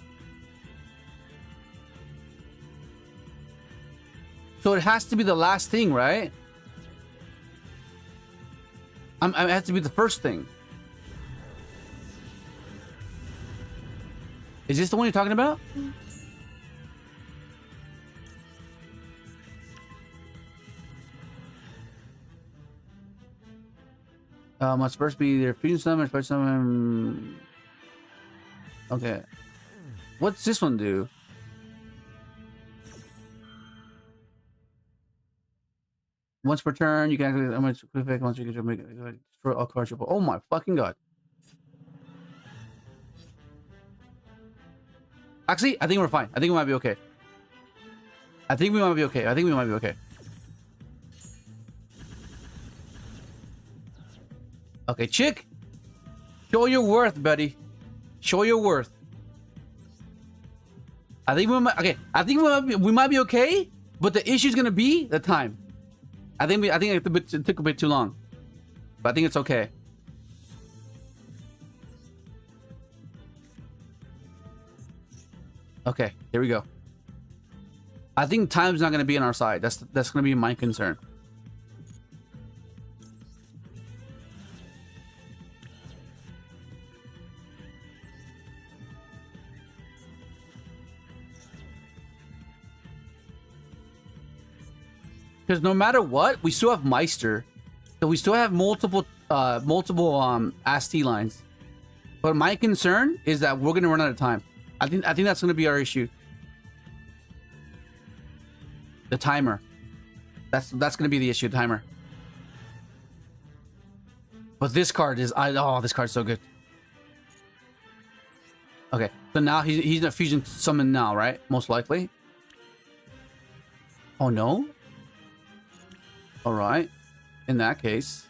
So it has to be the last thing, right? It has to be the first thing. Is this the one you're talking about? Must first be their fusion summon, special summon. Okay. What's this one do? Once per turn, you can activate how much quick effect once you get to make destroy all cards. Oh my fucking god. Actually, I think we're fine. I think we might be okay. I think we might be okay. I think we might be okay. Okay, chick. Show your worth, buddy. Show your worth. I think we might. Okay, I think we might be okay. But the issue is gonna be the time. I think it took a bit too long. But I think it's okay. Okay, here we go. I think time's not gonna be on our side. That's gonna be my concern. Because no matter what, we still have Meister. So we still have multiple AST lines. But my concern is that we're gonna run out of time. I think that's gonna be our issue. The timer. That's gonna be the issue, the timer. But this card is oh, this card's so good. Okay, so now he's in a fusion summon now, right? Most likely. Oh no? Alright. In that case.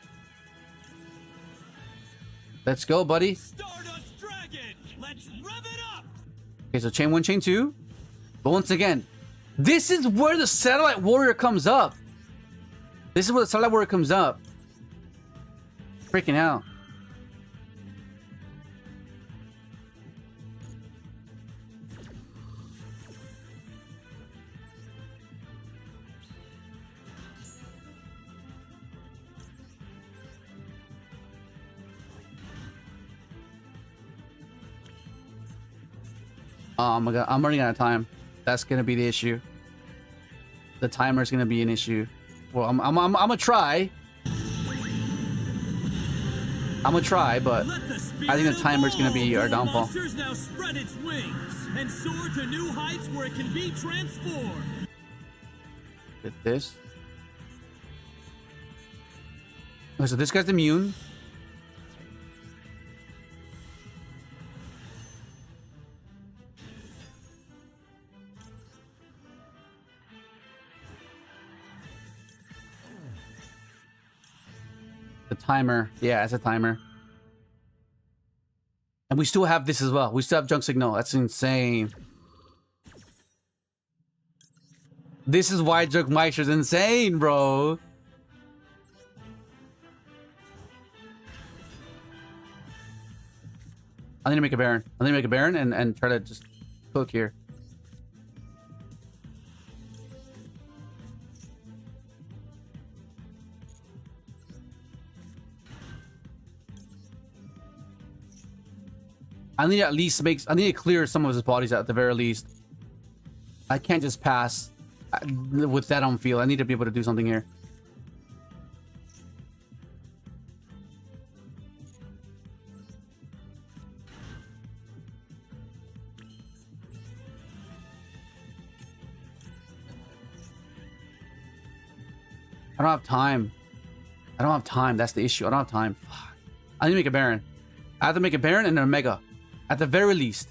Let's go, buddy. Stardust Dragon! Let's rev it up! Okay, so chain 1, chain 2. But once again, this is where the Satellite Warrior comes up. This is where the Satellite Warrior comes up. Freaking hell. Oh my god, I'm running out of time. That's gonna be the issue. The timer's gonna be an issue. Well, I'm gonna try. I'm gonna try, but I think the timer's gonna be our downfall. Monsters now spread its wings and soar to new heights where it can be transformed. Get this. Okay, so this guy's immune. The timer. Yeah, it's a timer. And we still have this as well. We still have junk signal. That's insane. This is why Junk Meister's insane, bro. I need to make a Baron. I need to make a Baron and try to just cook here. I need to at least I need to clear some of his bodies at the very least. I can't just pass with that on field. I need to be able to do something here. I don't have time. I don't have time. That's the issue. I don't have time. Fuck. I need to make a Baron. I have to make a Baron and an Omega. At the very least.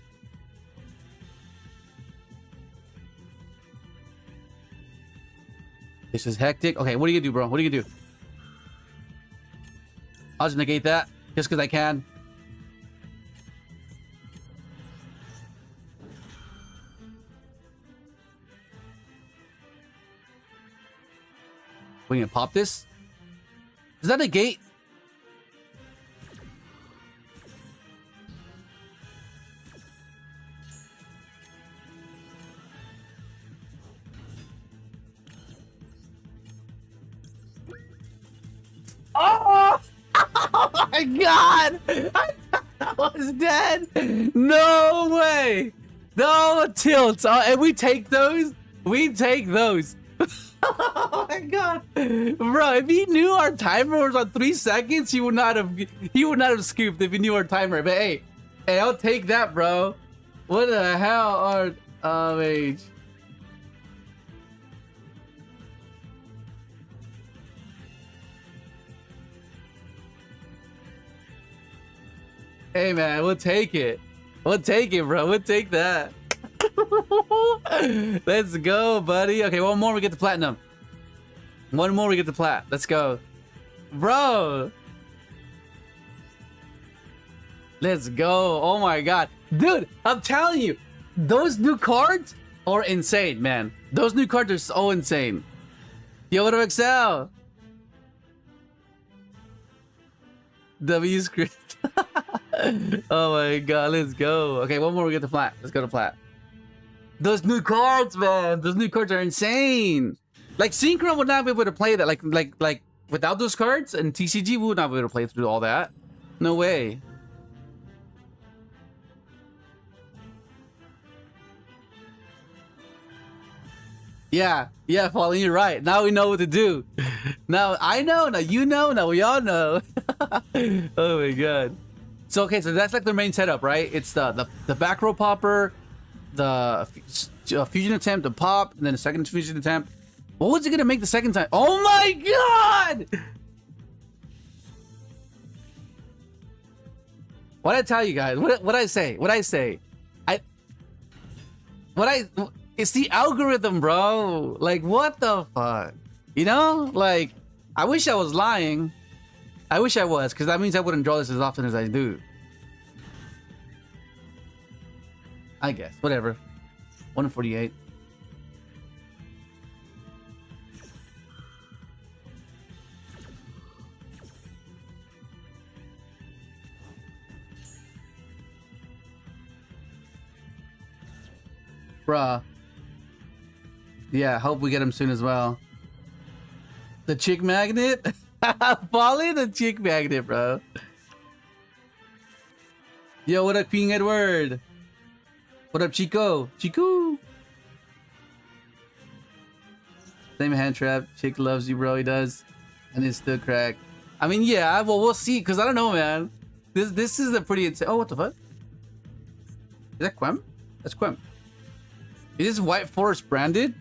This is hectic. Okay, what are you gonna do, bro? What are you gonna do? I'll just negate that. Just because I can. We're gonna pop this? Is that a gate? Oh! Oh my god! I was dead! No way! No tilts! And we take those? We take those! Oh my god! Bro, if he knew our timer was on 3 seconds, he would not have scooped if he knew our timer. But hey, I'll take that, bro. What the hell, Artmage? Hey man, we'll take it. We'll take it, bro. We'll take that. Let's go, buddy. Okay, one more, we get the platinum. One more, we get the plat. Let's go. Bro. Let's go. Oh my god. Dude, I'm telling you, those new cards are insane, man. Those new cards are so insane. Yo, what up, Excel? W script. Oh my god, let's go. Okay, one more, we get the plat. Let's go to plat. Those new cards, man. Those new cards are insane. Like, Synchron would not be able to play that. Like, without those cards, and TCG we would not be able to play through all that. No way. Yeah, Pauline, you're right. Now we know what to do. Now I know, now you know, now we all know. Oh my god. So, okay, so that's like their main setup, right? It's the back row popper, the fusion attempt, the pop, and then the second fusion attempt. What was it gonna make the second time? Oh my god! What'd I tell you guys? What'd I say? It's the algorithm, bro. Like, what the fuck? You know? Like, I wish I was lying. I wish I was, because that means I wouldn't draw this as often as I do. I guess. Whatever. 148. Bruh. Yeah, hope we get him soon as well. The chick magnet? Polly, the chick magnet, bro. Yo, what up, King Edward? What up, Chico? Chico! Same hand trap. Chick loves you, bro. He does. And it's still cracked. I mean, yeah, well, we'll see, because I don't know, man. This is a pretty insane. Oh, what the fuck? Is that Quem? That's Quem. Is this White Forest branded?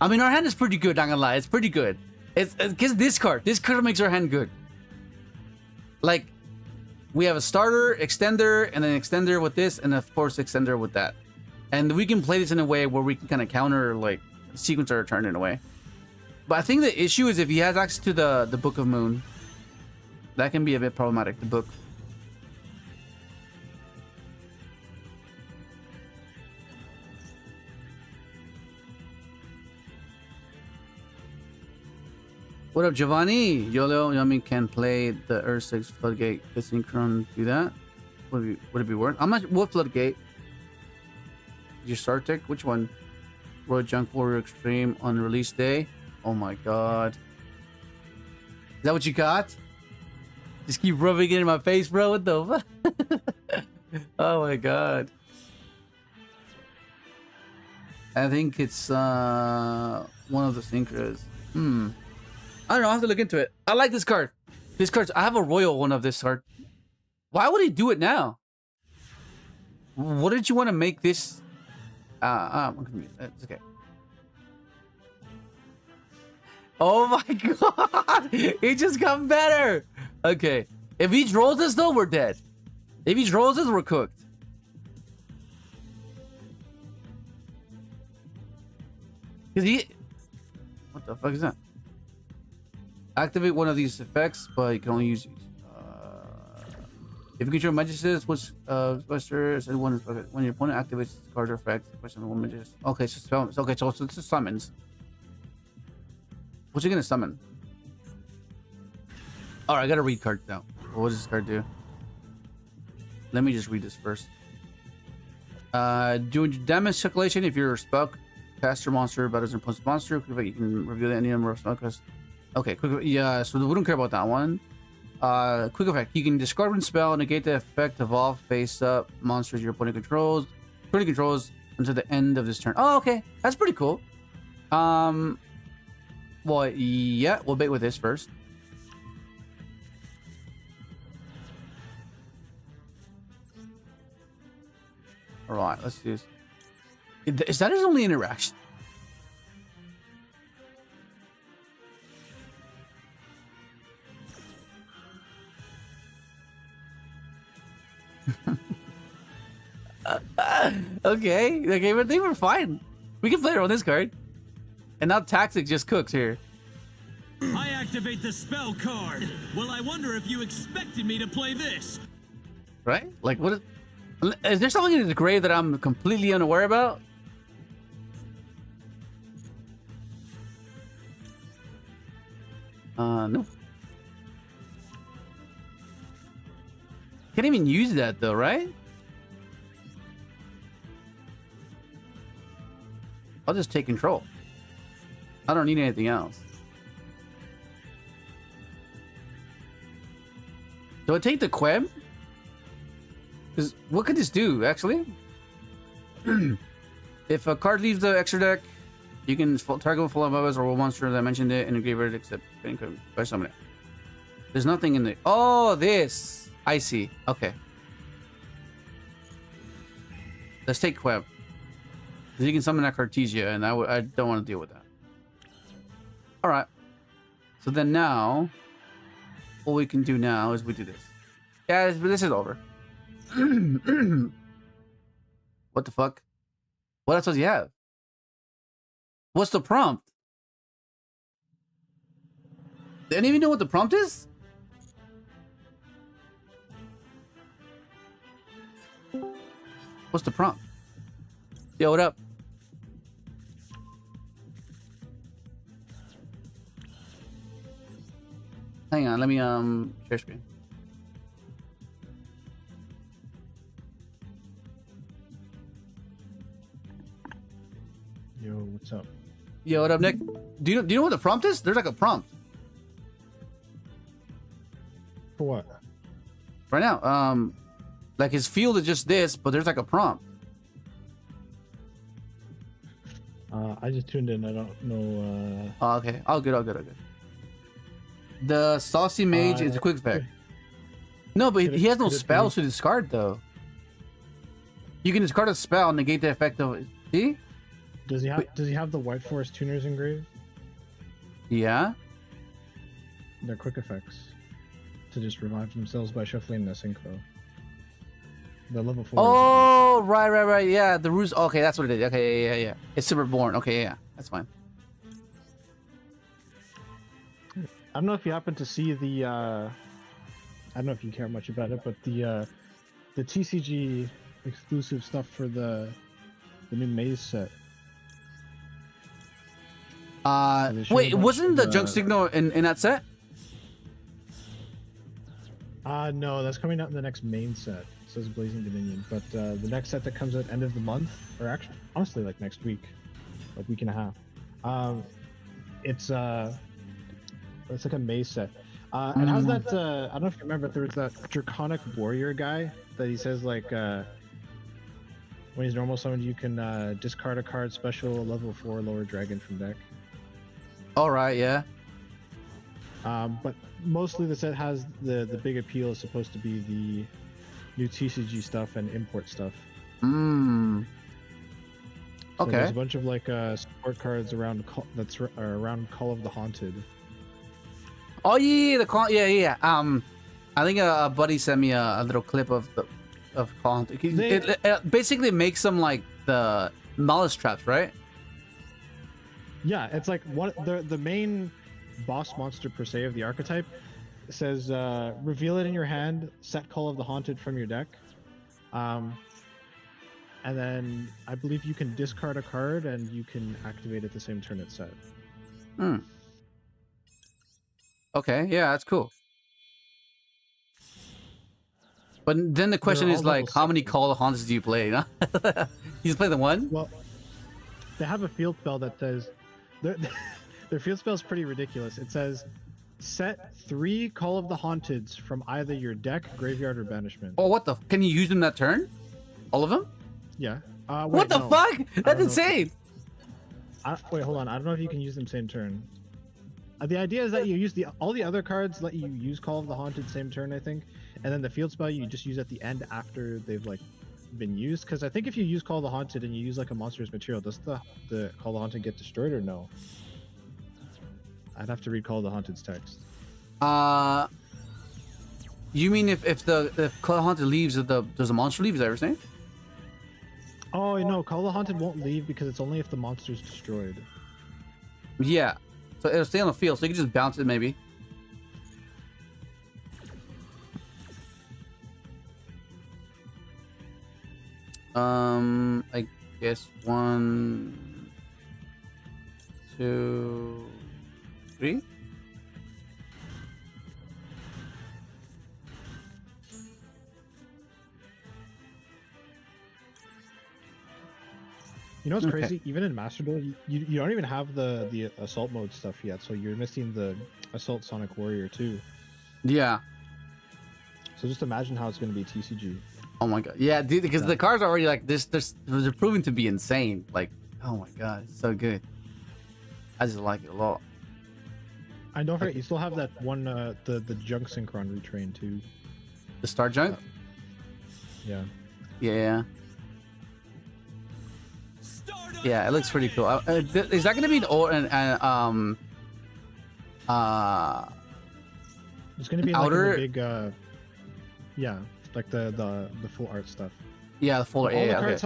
I mean, our hand is pretty good, not gonna lie. It's pretty good. It's because this card makes our hand good. Like, we have a starter, extender, and an extender with this, and of course, extender with that. And we can play this in a way where we can kind of counter, like, sequence our turn in a way. But I think the issue is if he has access to the Book of Moon, that can be a bit problematic, the book. What up, Giovanni? YOLO Yami can play the Earth 6 Floodgate. Could Synchron do that? Would it be worth? I'm not. What Floodgate? Your Star Tech? Which one? Royal Junk Warrior Extreme on release day? Oh my god. Is that what you got? Just keep rubbing it in my face, bro. What the fuck? Oh my god. I think it's one of the Synchros. I don't know. I have to look into it. I like this card. This card. I have a royal one of this card. Why would he do it now? What did you want to make this? It's okay. Oh my god! It just got better. Okay. If he draws us though, we're dead. If he draws us, we're cooked. Cause he. What the fuck is that? Activate one of these effects, but you can only use if you control Magistus, which Buster and one when your opponent activates the card or effect, question one Magistus. Okay, so spell. Okay, so it's just summons. What's he gonna summon? Alright, I gotta read cards now. What does this card do? Let me just read this first. Doing damage calculation if you're a spell caster monster, battles an opponent's monster. You can reveal any number of spellcasts. Okay, quick. Yeah, so we don't care about that one. Quick effect. You can discard one spell and negate the effect of all face-up monsters your opponent controls. Until the end of this turn. Oh, okay. That's pretty cool. Well, yeah. We'll bait with this first. All right, let's do this. Is that his only interaction? Okay, but they were fine. We can play it on this card. And now Tactic just cooks here. I activate the spell card. Well, I wonder if you expected me to play this. Right? Like, what is there something in the grave that I'm completely unaware about? No. Can't even use that though, right? I'll just take control. I don't need anything else. Do I take the Queb? Because what could this do, actually? If a card leaves the extra deck, you can target full of others or a monster that mentioned it in a graveyard except by summon it. There's nothing in the... Oh, this! I see. Okay. Let's take Queb. Because you can summon that Cartesia, and I don't want to deal with that. Alright. So then now... What we can do now is we do this. Yeah, this is over. What the fuck? What else does he have? What's the prompt? Does anyone know what the prompt is? What's the prompt? Yo, what up? Hang on, let me share screen. Yo, what's up? Yo, what up, Nick? Do you know what the prompt is? There's like a prompt For what? right now. Like his field is just this, but there's like a prompt. I just tuned in. I don't know. Oh, okay. All good. The Saucy Mage is a quick effect. No, but he has no spells to discard though. You can discard a spell and negate the effect of it. See? Does he have the White Forest tuners engraved? Yeah. They're quick effects to just revive themselves by shuffling the Synchro. The level 4. Oh, right. Yeah, the ruse. Okay, that's what it is. Okay, yeah. It's Silverborn. Okay, yeah, that's fine. I don't know if you happen to see the. I don't know if you care much about it, but the TCG exclusive stuff for the new Maze set. Wait, wasn't the Junk Signal in that set? No, that's coming out in the next main set. It says Blazing Dominion, but the next set that comes out end of the month, or actually, honestly, like next week, like week and a half. It's like a maze set. It has that. I don't know if you remember, there was that Draconic Warrior guy that he says like when he's normal summoned, you can discard a card special level 4 lower dragon from deck. All right, yeah. But mostly the set has the big appeal is supposed to be the new TCG stuff and import stuff. So Okay. there's a bunch of like support cards around around Call of the Haunted. Oh yeah, the call. Yeah. I think a buddy sent me a little clip of call. It basically makes them like the knowledge traps, right? Yeah, it's like the main boss monster per se of the archetype says reveal it in your hand, set Call of the Haunted from your deck, and then I believe you can discard a card and you can activate it the same turn it's set. Okay, yeah, that's cool. But then the question is like, how many Call of Haunts do you play? You just play the one? Well, they have a field spell that says their field spell is pretty ridiculous. It says set 3 Call of the Haunteds from either your deck, graveyard, or banishment. Oh, what the? Can you use them that turn? All of them? Yeah. What the fuck? That's insane. Wait, hold on. I don't know if you can use them same turn. The idea is that you use all the other cards let you use Call of the Haunted same turn, I think, and then the field spell you just use at the end after they've like been used. Because I think if you use Call of the Haunted and you use like a monster's material, does the Call of the Haunted get destroyed or no? I'd have to read Call of the Haunted's text. You mean if the Call of the Haunted leaves, does the monster leave? Is that what you're saying? Oh no, Call of the Haunted won't leave because it's only if the monster's destroyed. Yeah. So it'll stay on the field, so you can just bounce it maybe. I guess 1, 2, 3. You know what's Okay. crazy? Even in Master Duel, you don't even have the assault mode stuff yet, so you're missing the Assault Sonic Warrior too. Yeah. So just imagine how it's going to be TCG. Oh my god. Yeah, dude, because Yeah. the cards are already like this. They're proving to be insane. Like, oh my god, it's so good. I just like it a lot. And don't forget, you still have that one, the Junk Synchron retrain too. The Star Junk. Yeah. Yeah. Stardust Yeah, it looks pretty cool. Is that gonna be an or an It's going to be like outer- in the big, yeah, like the full art stuff. yeah, the full All yeah, the okay. cards,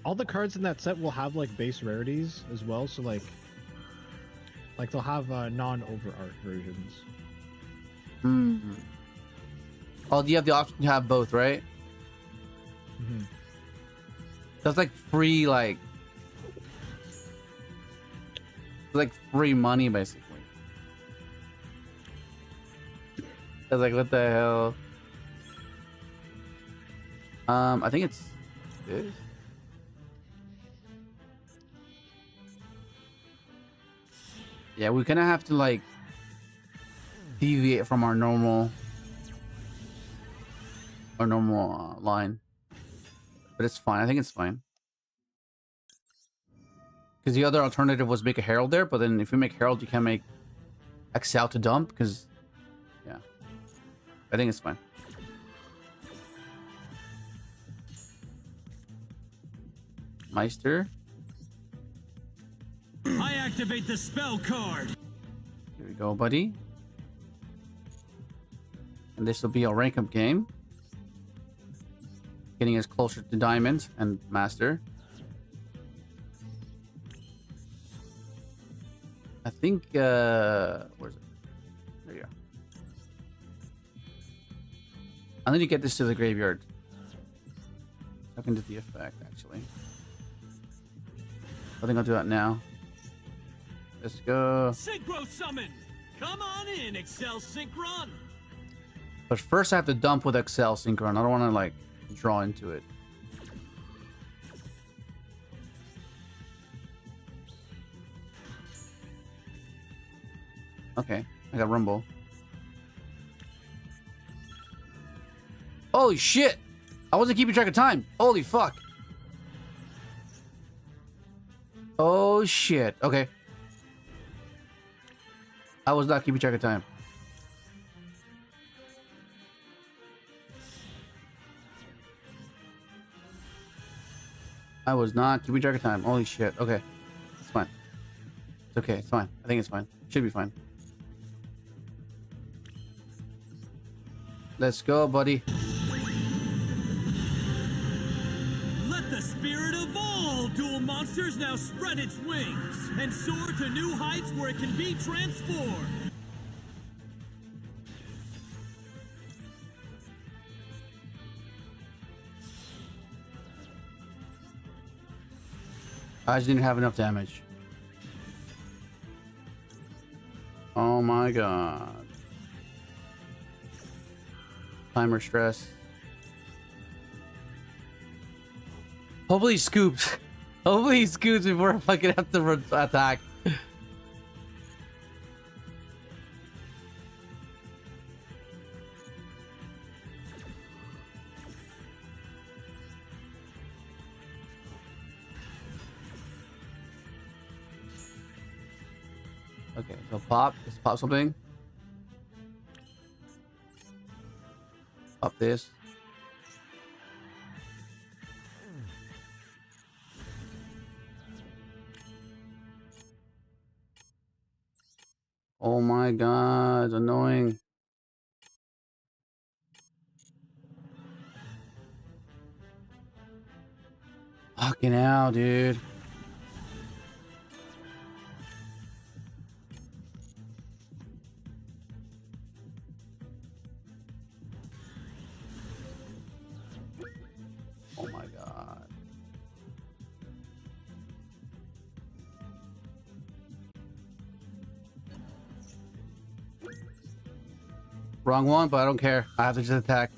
all the cards in that set will have like base rarities as well. So like they'll have non-over art versions. Hmm. Oh, you have the option to have both, right? Mm-hmm. That's like free, like free money basically. That's like, what the hell? I think it's this. Yeah, we kind of have to like deviate from our normal line, but it's fine. I think it's fine. Because the other alternative was make a Herald there, but then if you make Herald, you can't make Excel to dump, because, yeah. I think it's fine. Meister. I activate the spell card. Here we go, buddy. And this will be a rank up game. Getting us closer to Diamond and Master. I think, where's it? There you go. I need to get this to the graveyard. I can do the effect, actually. I think I'll do that now. Let's go. Synchro summon. Come on in, Excel Synchron. But first I have to dump with Excel Synchron. I don't want to, like, draw into it. Okay, I got Rumble. Holy shit! I wasn't keeping track of time. Holy fuck. Oh shit. Okay. I was not keeping track of time. I was not keeping track of time. Holy shit. Okay. It's fine. It's okay. It's fine. I think it's fine. Should be fine. Let's go, buddy. Let the spirit of all dual monsters now spread its wings and soar to new heights where it can be transformed. I just didn't have enough damage. Oh my god. Timer stress. Hopefully he scoops. Hopefully he scoops before I fucking have to attack. Okay, so pop. Let's pop something. Pop this. Oh my god, it's annoying. Fucking hell, dude. Oh my god. Wrong one, but I don't care. I have to just attack.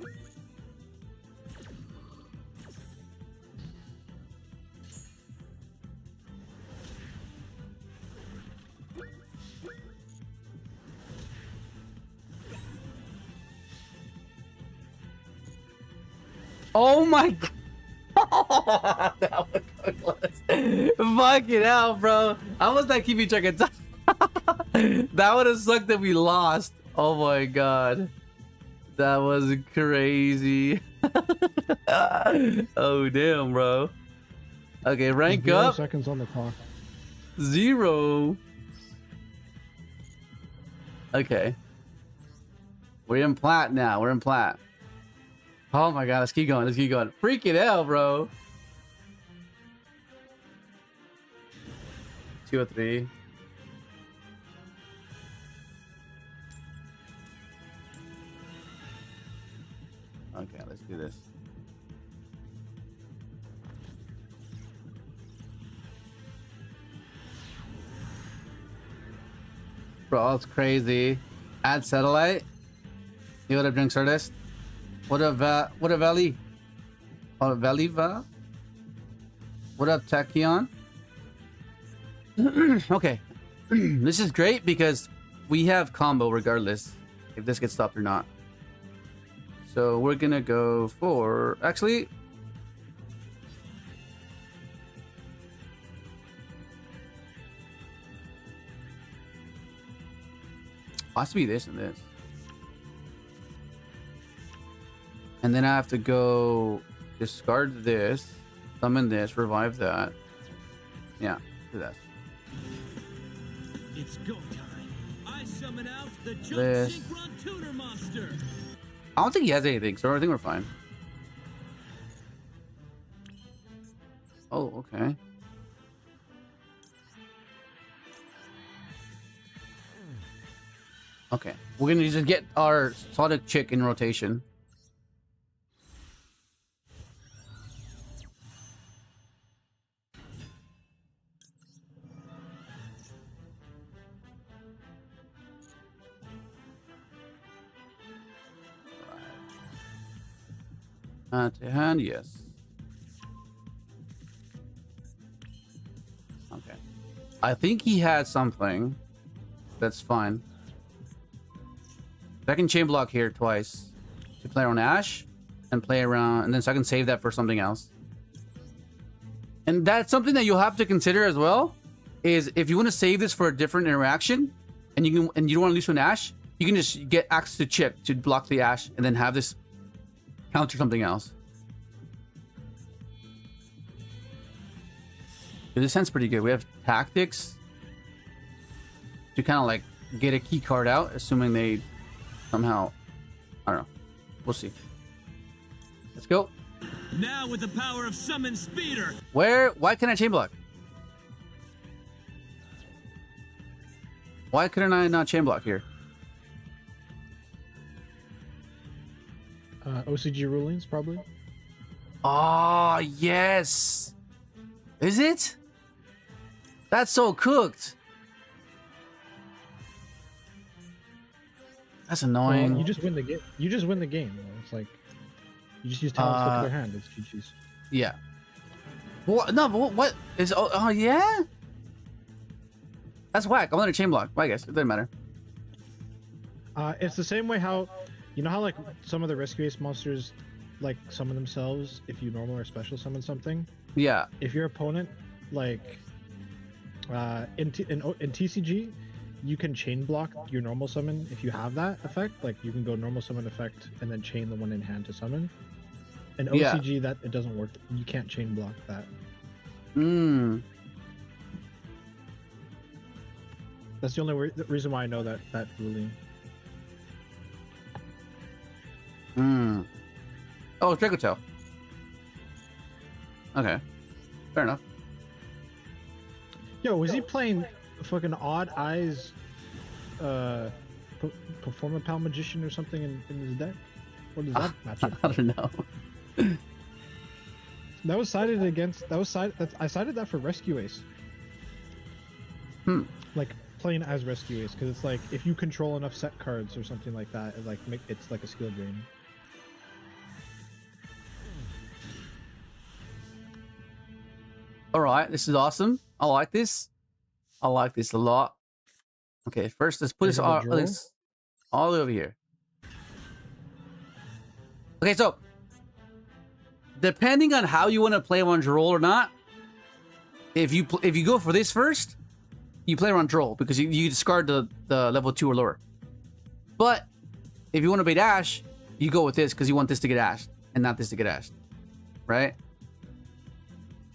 Oh my god! That was close. Fucking hell, bro. I was not keeping track of time. That would have sucked that we lost. Oh my god. That was crazy. Oh damn, bro. Okay, rank 0 up. seconds on the clock. 0. Okay. We're in plat now. We're in plat. Oh my god, let's keep going. Let's keep going. Freaking hell, bro. 203. Okay, let's do this. Bro, it's crazy. Add satellite. You what up, drinks artist? What up, Valley? Oh, Valley Va? What up, Tachyon? Okay. This is great because we have combo regardless if this gets stopped or not. So we're gonna go for actually. Has to be this and this. And then I have to go discard this, summon this, revive that. Yeah, do that. It's go time. I summon out the Jump This. Synchron Tuner Monster. I don't think he has anything, so I think we're fine. Oh, okay. Okay, we're gonna just get our Sonic chick in rotation. To hand, yes. Okay. I think he has something. That's fine. I can chain block here twice to play around Ash and play around, and then so I can save that for something else. And that's something that you'll have to consider as well. Is if you want to save this for a different interaction, and you don't want to lose to an Ash, you can just get access to chip to block the Ash, and then have this counter something else. This sounds pretty good. We have tactics to kind of like get a key card out, assuming they somehow, I don't know. We'll see. Let's go. Now with the power of Summon Speeder. Why can't I chain block? Why couldn't I not chain block here? OCG rulings, probably. Oh, yes. Is it? That's so cooked. That's annoying. Well, you just win the game. You just win the game. You know? It's like you just use talent slip to their hand. It's GG's. Yeah. What? No, but what is? Oh, yeah. That's whack. I'm gonna chain block. I guess it doesn't matter. It's the same way how, you know how like some of the risk-based monsters, like summon themselves if you normal or special summon something. Yeah. If your opponent, like, in TCG, you can chain block your normal summon if you have that effect. Like you can go normal summon effect and then chain the one in hand to summon. In OCG, that it doesn't work. You can't chain block that. That's the only reason why I know that ruling. Oh, Dracotail. Okay. Fair enough. Yo, was he playing fucking Odd Eyes, Performapal Magician or something in his deck? What does that matchup? I don't know. That was sided against. That was sided. I sided that for Rescue Ace. Hmm. Like playing as Rescue Ace, because it's like if you control enough set cards or something like that, it like it's like a skill drain. All right, this is awesome. I like this. I like this a lot. Okay, first let's put this all the way over here. Okay, so depending on how you want to play on Droll or not, if you go for this first, you play on Droll because you discard the level 2 or lower. But if you want to bait Ash, you go with this because you want this to get ashed and not this to get ashed, right?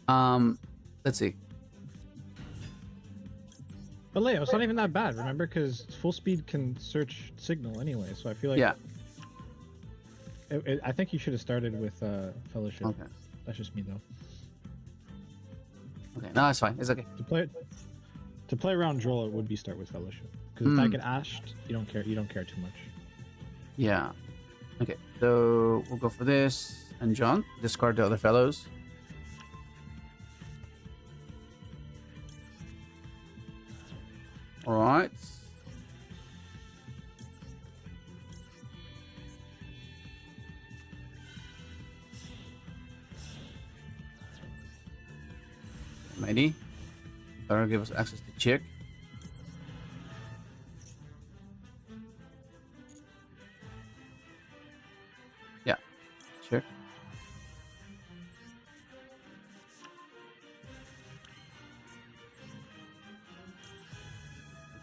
Let's see. But Leo, it's not even that bad, remember? Because full speed can search signal anyway, so I feel like... Yeah. I think you should have started with Fellowship. Okay. That's just me, though. Okay, no, it's fine. It's okay. To play around Droll, it would be start with Fellowship. Because if that get ashed, you don't care too much. Yeah. Okay, so we'll go for this and junk. Discard the other fellows. All right. Mighty. That'll give us access to Chick. Yeah, Chick.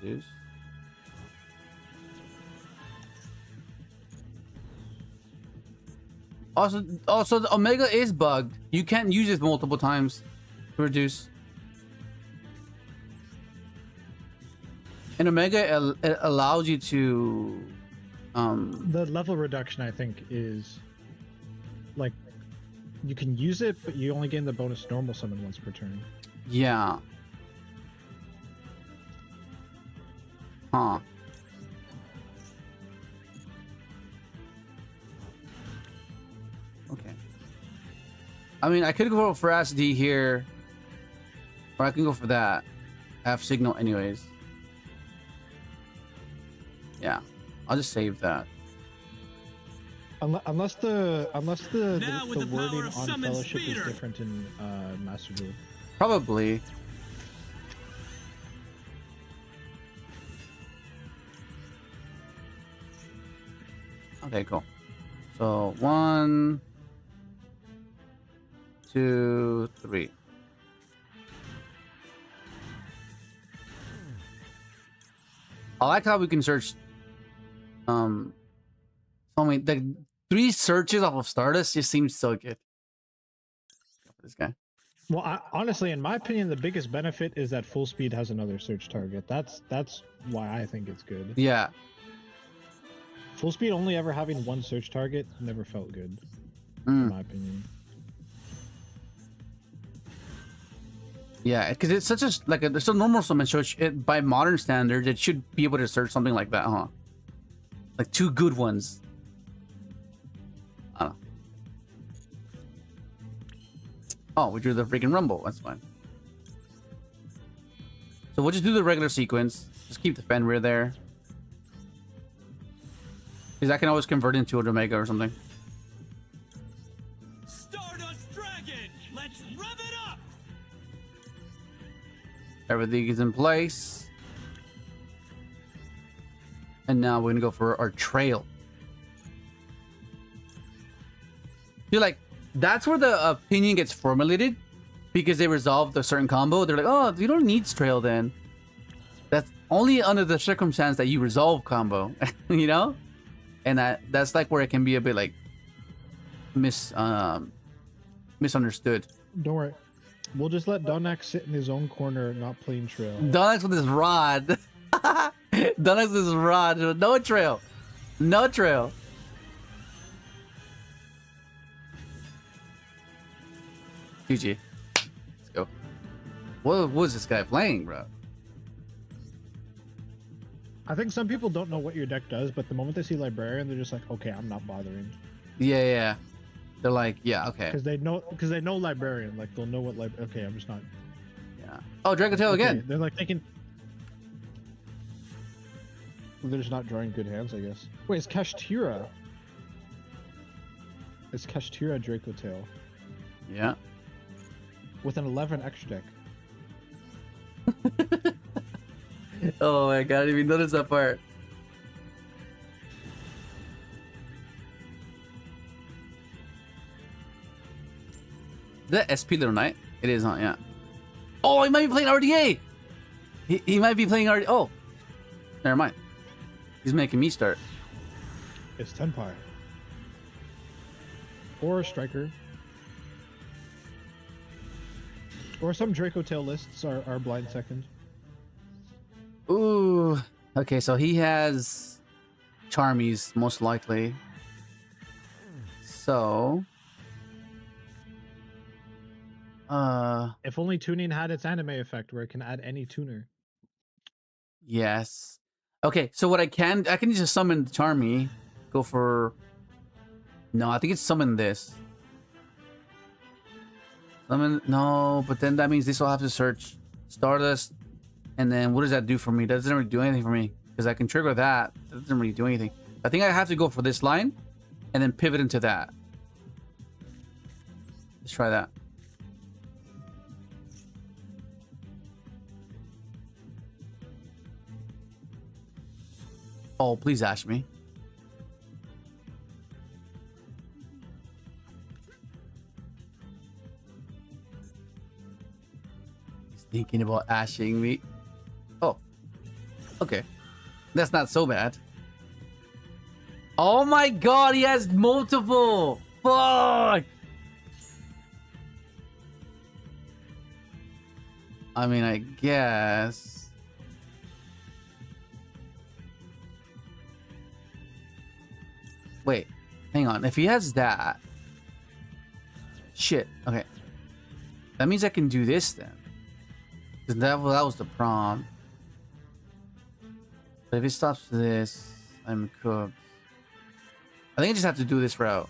Reduce. Also, the Omega is bugged. You can't use it multiple times to reduce. And Omega it allows you to The level reduction, I think, is like you can use it, but you only gain the bonus normal summon once per turn. yeah. Huh. Okay. I mean, I could go for SD here, or I can go for that. I have signal anyways. Yeah, I'll just save that. Unless the Now with the power wording of on Summon Fellowship is Speeder. different in Master Duel. Probably. Okay, cool. So 1, 2, 3. I like how we can search. I mean, the 3 searches off of Stardust just seems so good. This guy. Well, honestly, in my opinion, the biggest benefit is that full speed has another search target. That's why I think it's good. Yeah. Full speed only ever having one search target never felt good, in my opinion. Yeah, because it's such it's a normal summon, so by modern standards, it should be able to search something like that, huh? Like 2 good ones. I don't know. Oh, we drew the freaking Rumble. That's fine. So we'll just do the regular sequence. Just keep the Fenrir there. Because I can always convert into an Omega or something. Stardust Dragon! Let's rev it up! Everything is in place. And now we're gonna go for our trail. You're like, that's where the opinion gets formulated, because they resolved a certain combo. They're like, oh, you don't need trail then. That's only under the circumstance that you resolve combo, you know? And that's like where it can be a bit like misunderstood. Don't worry, we'll just let Donak sit in his own corner, not playing trail. Donax with his rod. Donax with his rod. No trail. No trail. GG. Let's What was this guy playing, bro? I think some people don't know what your deck does, but the moment they see Librarian, they're just like, okay, I'm not bothering. Yeah, yeah. They're like, yeah, okay. Because they know Librarian. Like, they'll know what okay, I'm just not. Yeah. Oh, Dracotail Okay, again. they're like thinking. They're just not drawing good hands, I guess. Wait, it's Kashtira. It's Kashtira Dracotail Yeah. with an 11 extra deck. Oh my god, I didn't even notice that part. Is that SP Little Knight? It is, huh? Yeah. Oh, he might be playing RDA! He might be playing RDA. Oh! Never mind. He's making me start. It's Tenpai. Or a Striker. Or some Dracotail lists are blind second. Ooh. Okay, so he has Charmies, most likely. So... If only tuning had its anime effect where it can add any tuner. Yes. Okay, so what I can just summon Charmy. Go for... No, I think it's summon this. Summon... No, but then that means this will have to search Stardust. And then what does that do for me? That doesn't really do anything for me. Because I can trigger that. That doesn't really do anything. I think I have to go for this line. And then pivot into that. Let's try that. Oh, please ash me. He's thinking about ashing me. Oh. Okay. That's not so bad. Oh my god, he has multiple! Fuck! I mean, I guess... Wait, hang on. If he has that... Shit, okay. That means I can do this then. Because that was the prompt. But if it stops this, I'm cooked. I think I just have to do this route.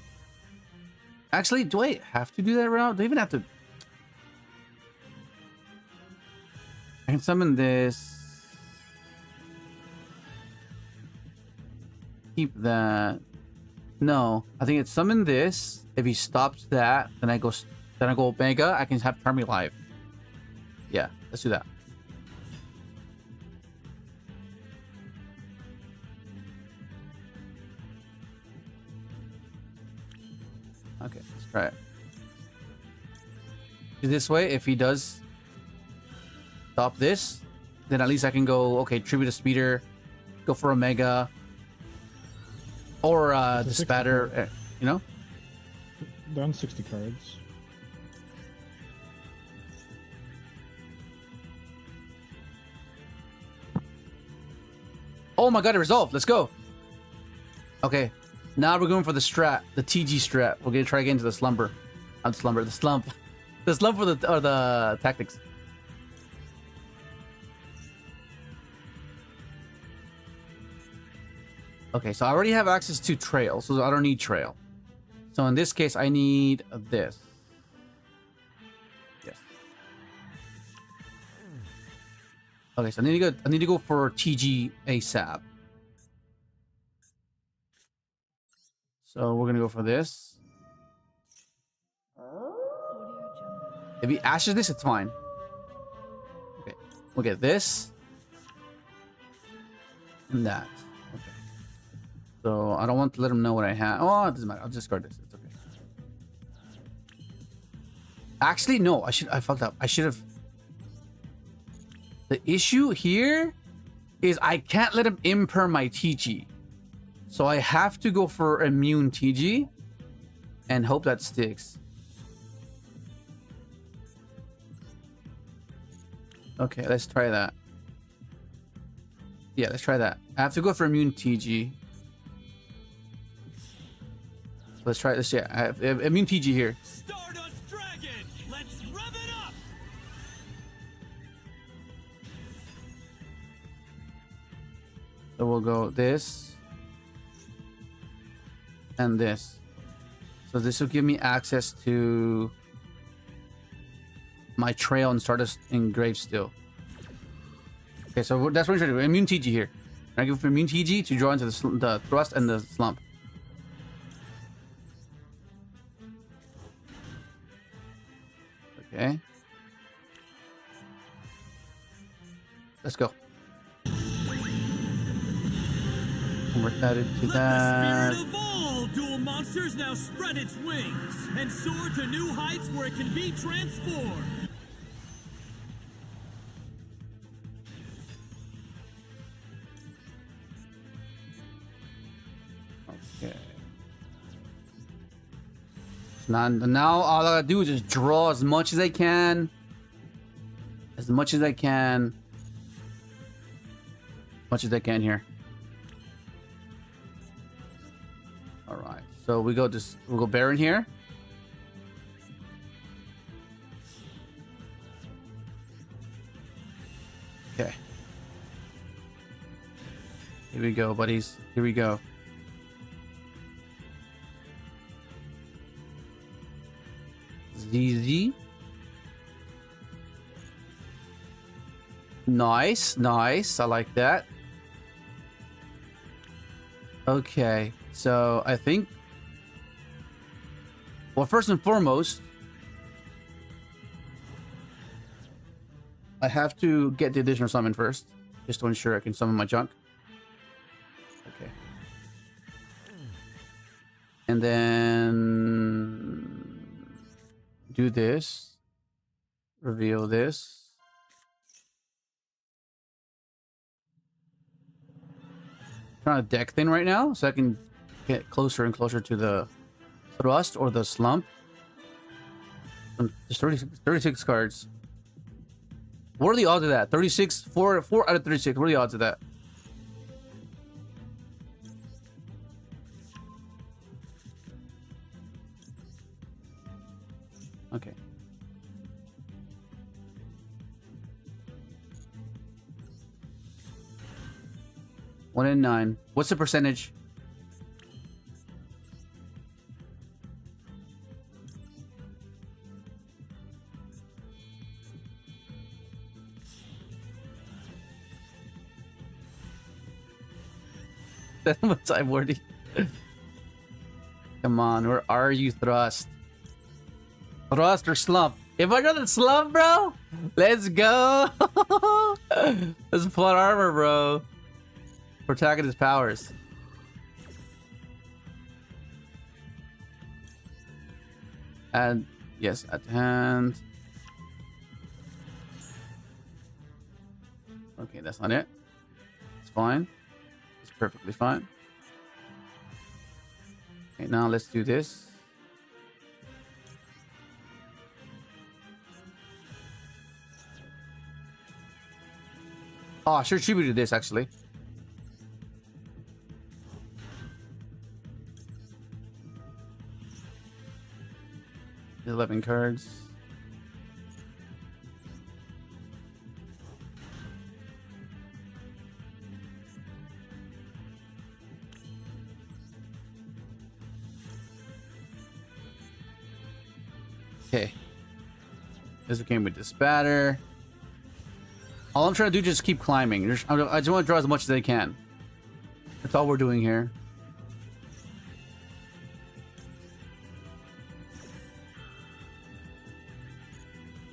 Actually, do I have to do that route? Do I even have to... I can summon this. Keep that. No, I think it's summon this. If he stops that, then I go Omega. I can have Charmy live. Yeah, let's do that. Okay, let's try it. This way, if he does stop this, then at least I can go, okay, tribute to speeder, go for Omega, or the spatter, you know? Down 60 cards. Oh my god, it resolved. Let's go. Okay, now we're going for the strat, the TG strat. We're gonna try again to the slumber. Not slumber, the slump. The slump for the tactics. Okay, so I already have access to trail, so I don't need trail. So in this case, I need this. Yes. Okay, so I need to go for TG ASAP. So we're gonna go for this. If he ashes this, it's fine. Okay, we'll get this and that. Okay. So I don't want to let him know what I have. Oh, it doesn't matter. I'll discard this. It's okay. Actually, no. I fucked up. I should have. The issue here is I can't let him imper my TG. So I have to go for immune TG and hope that sticks. Okay, let's try that. Yeah, let's try that. I have to go for immune TG. Let's try this. Yeah, I have immune TG here. Stardust Dragon, let's rev it up. So we'll go this and this. So this will give me access to my trail and Stardust engraved still. Okay, so that's what I'm trying to do. Immune TG here. I give immune TG to draw into the thrust and the slump. Okay. Let's go. Convert that into Let that. the spirit of all dual monsters now spread its wings and soar to new heights where it can be transformed. Okay. Now all I gotta do is just draw as much as I can. As much as I can. Much as I can here. Alright. So we'll go Baron here. Okay. Here we go, buddies. Here we go. ZZ. Nice, nice. I like that. Okay, so I think... Well, first and foremost, I have to get the additional summon first, just to ensure I can summon my junk. Okay. And then... do this. Reveal this. Trying to deck thing right now, so I can get closer and closer to the thrust or the slump. There's 36 cards. What are the odds of that? 36, 4 out of 36. What are the odds of that? Okay. One in 9. What's the percentage? That's what I'm wordy. Come on, where are you, Thrust? Thrust or slump? If I got the slump, bro, let's go. Let's plot armor, bro. Protagonist powers. And yes, at hand. Okay, that's not it. It's fine. It's perfectly fine. Okay, now let's do this. Oh, I should tribute to this actually. 11 cards. Okay. This game with this batter. All I'm trying to do is just keep climbing. I just want to draw as much as I can. That's all we're doing here.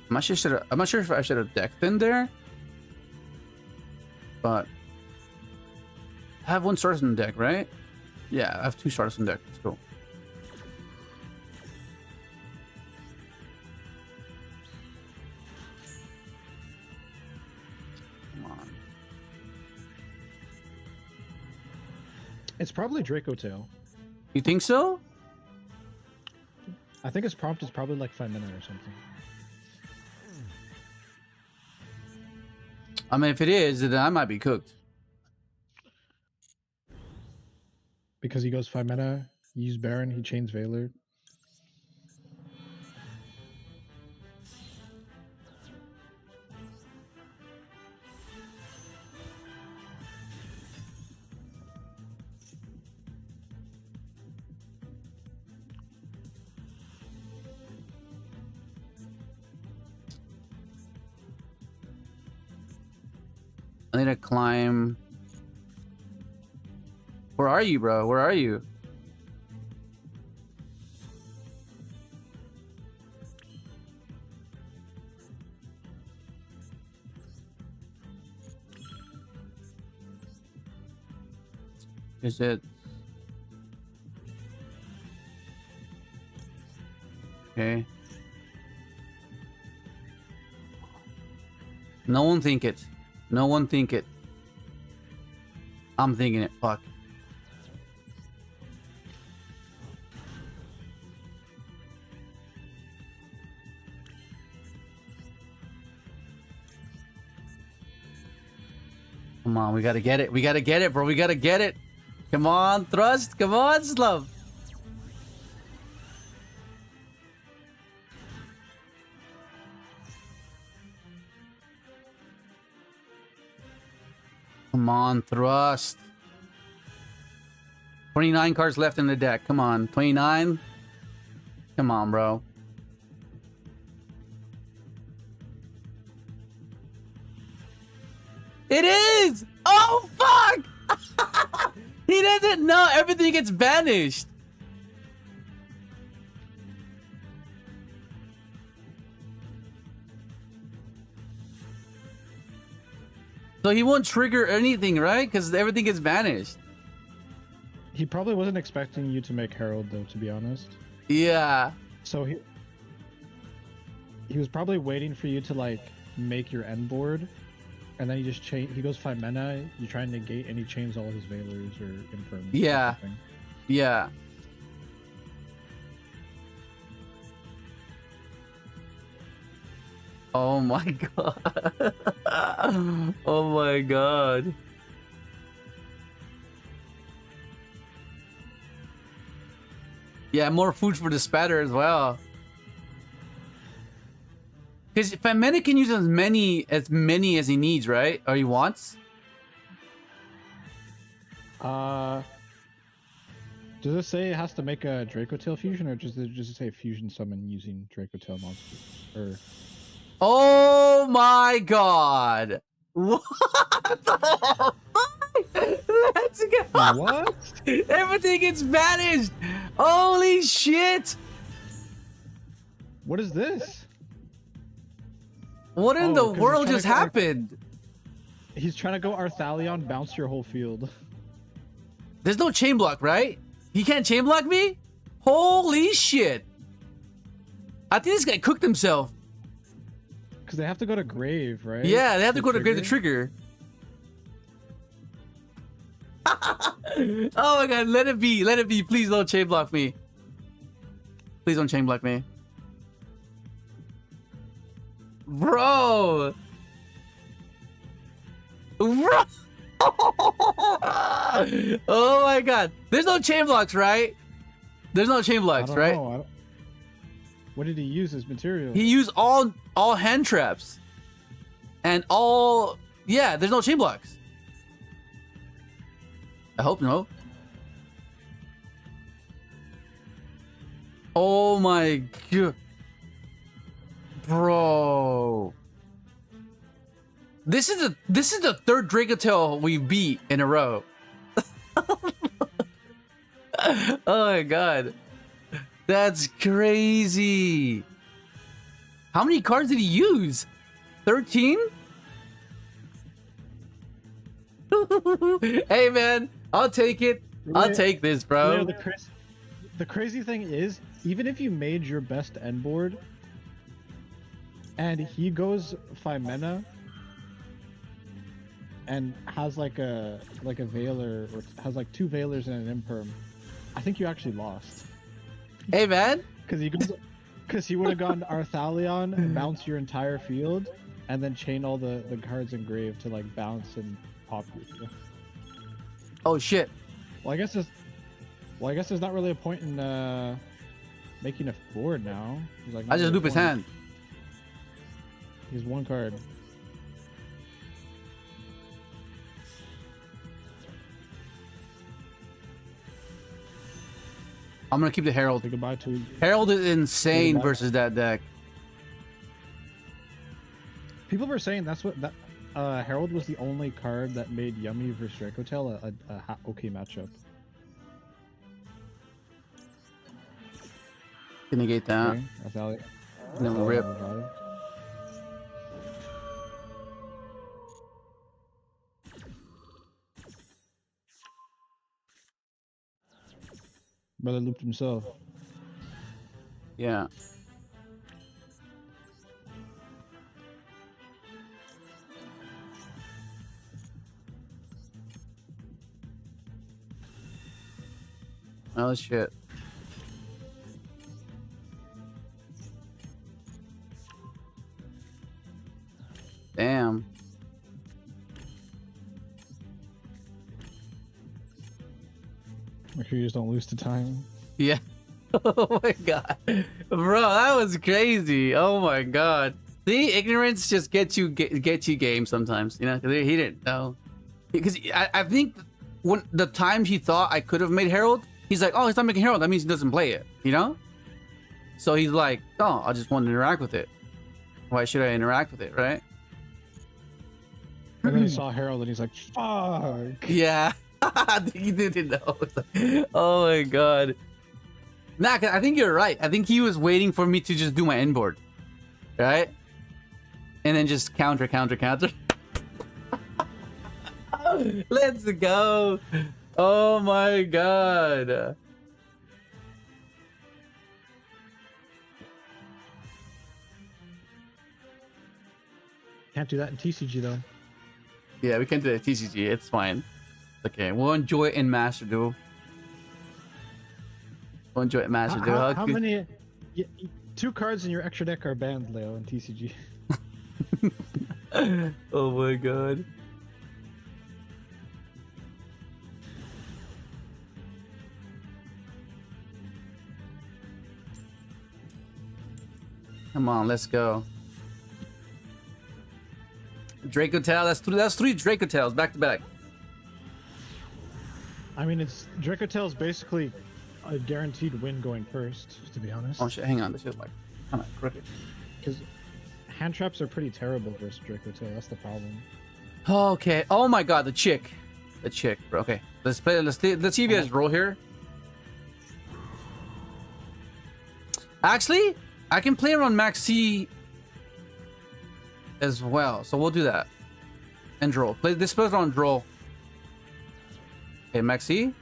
I'm not sure if I should have decked in there. But I have one Stardust in the deck, right? Yeah, I have 2 Stardust in the deck. Let's go. Come on. It's probably Dracotail. You think so? I think his prompt is probably like 5 mana or something. I mean, if it is, then I might be cooked. Because he goes 5 mana, you use Baron, he chains Valor. I need to climb. Where are you, bro? Where are you? Is it? Okay. No one think it. No one think it. I'm thinking it. Fuck. Come on, we gotta get it. We gotta get it, bro. We gotta get it. Come on, thrust. Come on, Slum. Come on, thrust. 29 cards left in the deck. Come on, 29. Come on, bro. It is! Oh, fuck! He doesn't know. Everything gets banished. So he won't trigger anything, right? Because everything gets banished. He probably wasn't expecting you to make Herald, though, to be honest. Yeah. So he was probably waiting for you to like make your end board, and then he just he goes 5 mana, you try and negate, and he chains all his Veilers or Infirms. Yeah. Yeah. Oh my god. Oh my god. Yeah, more food for the spatter as well. Because Famena can use as many as he needs, right? Or he wants? Does it say it has to make a Dracotail fusion, or does it just say fusion summon using Dracotail monsters? Or oh my god! What the fuck? Let's go! what? Everything gets banished! Holy shit! What is this? What in the 'cause he's world trying just to go happened? He's trying to go Arthalion, bounce your whole field. There's no chain block, right? He can't chain block me? Holy shit! I think this guy cooked himself. Because they have to go to grave, right? Yeah, they have to go to grave the trigger. Oh my god, let it be, let it be. Please don't chain block me. Please don't chain block me. Bro! Bro! Oh my god. There's no chain blocks, right? There's no chain blocks, right? What did he use as material? He used all hand traps. And all... Yeah, there's no chain blocks. I hope no. Oh my god. Bro. This is the third Dracotail we beat in a row. Oh my god. That's crazy. How many cards did he use? 13? Hey man, I'll take it. I'll take this, bro. The crazy thing is, even if you made your best end board and he goes 5 mana and has like a Veiler, or has like 2 Veilers and an Imperm, I think you actually lost. Hey man, because he would have gone Arthalion and bounce your entire field, and then chain all the cards in grave to like bounce and pop you. oh shit. Well, I guess there's not really a point in making a board now. He's like, I just loop his hand. He's 1 card. I'm gonna keep the Herald. Say goodbye to Herald is insane goodbye. versus that deck. People were saying that's Herald was the only card that made Yummy versus Dracotail a okay matchup. Negate that. Okay, I thought it. And then we'll rip. Brother looped himself. Yeah. Oh shit. Damn. Make sure you just don't lose to time. Yeah. Oh my god. Bro, that was crazy. Oh my god. See, ignorance just gets you game sometimes, you know? 'Cause he didn't know. Because I think when the times he thought I could have made Herald, he's like, oh, he's not making Herald. That means he doesn't play it, you know? So he's like, oh, I just want to interact with it. Why should I interact with it, right? And then he saw Herald and he's like, fuck! Yeah. He didn't know. Oh my god. Nah, 'cause I think you're right. I think he was waiting for me to just do my inboard. Right? And then just counter. Let's go. Oh my god. Can't do that in TCG though. Yeah, we can do that TCG. It's fine. Okay, we'll enjoy it in Master Duel. We'll enjoy it in Master Duel. How many? 2 cards in your extra deck are banned, Leo, in TCG. Oh my god. Come on, let's go. Dracotail, that's three Dracotails back to back. I mean, it's Dracotail's basically a guaranteed win going first, to be honest. Oh shit, hang on, this is like kind of crooked. Because hand traps are pretty terrible versus Dracotail, that's the problem. Okay, oh my god, the chick, bro. Okay, let's see if you guys roll here. Actually, I can play around Maxi as well, so we'll do that. And draw. Play this first round, draw. Okay, Maxi.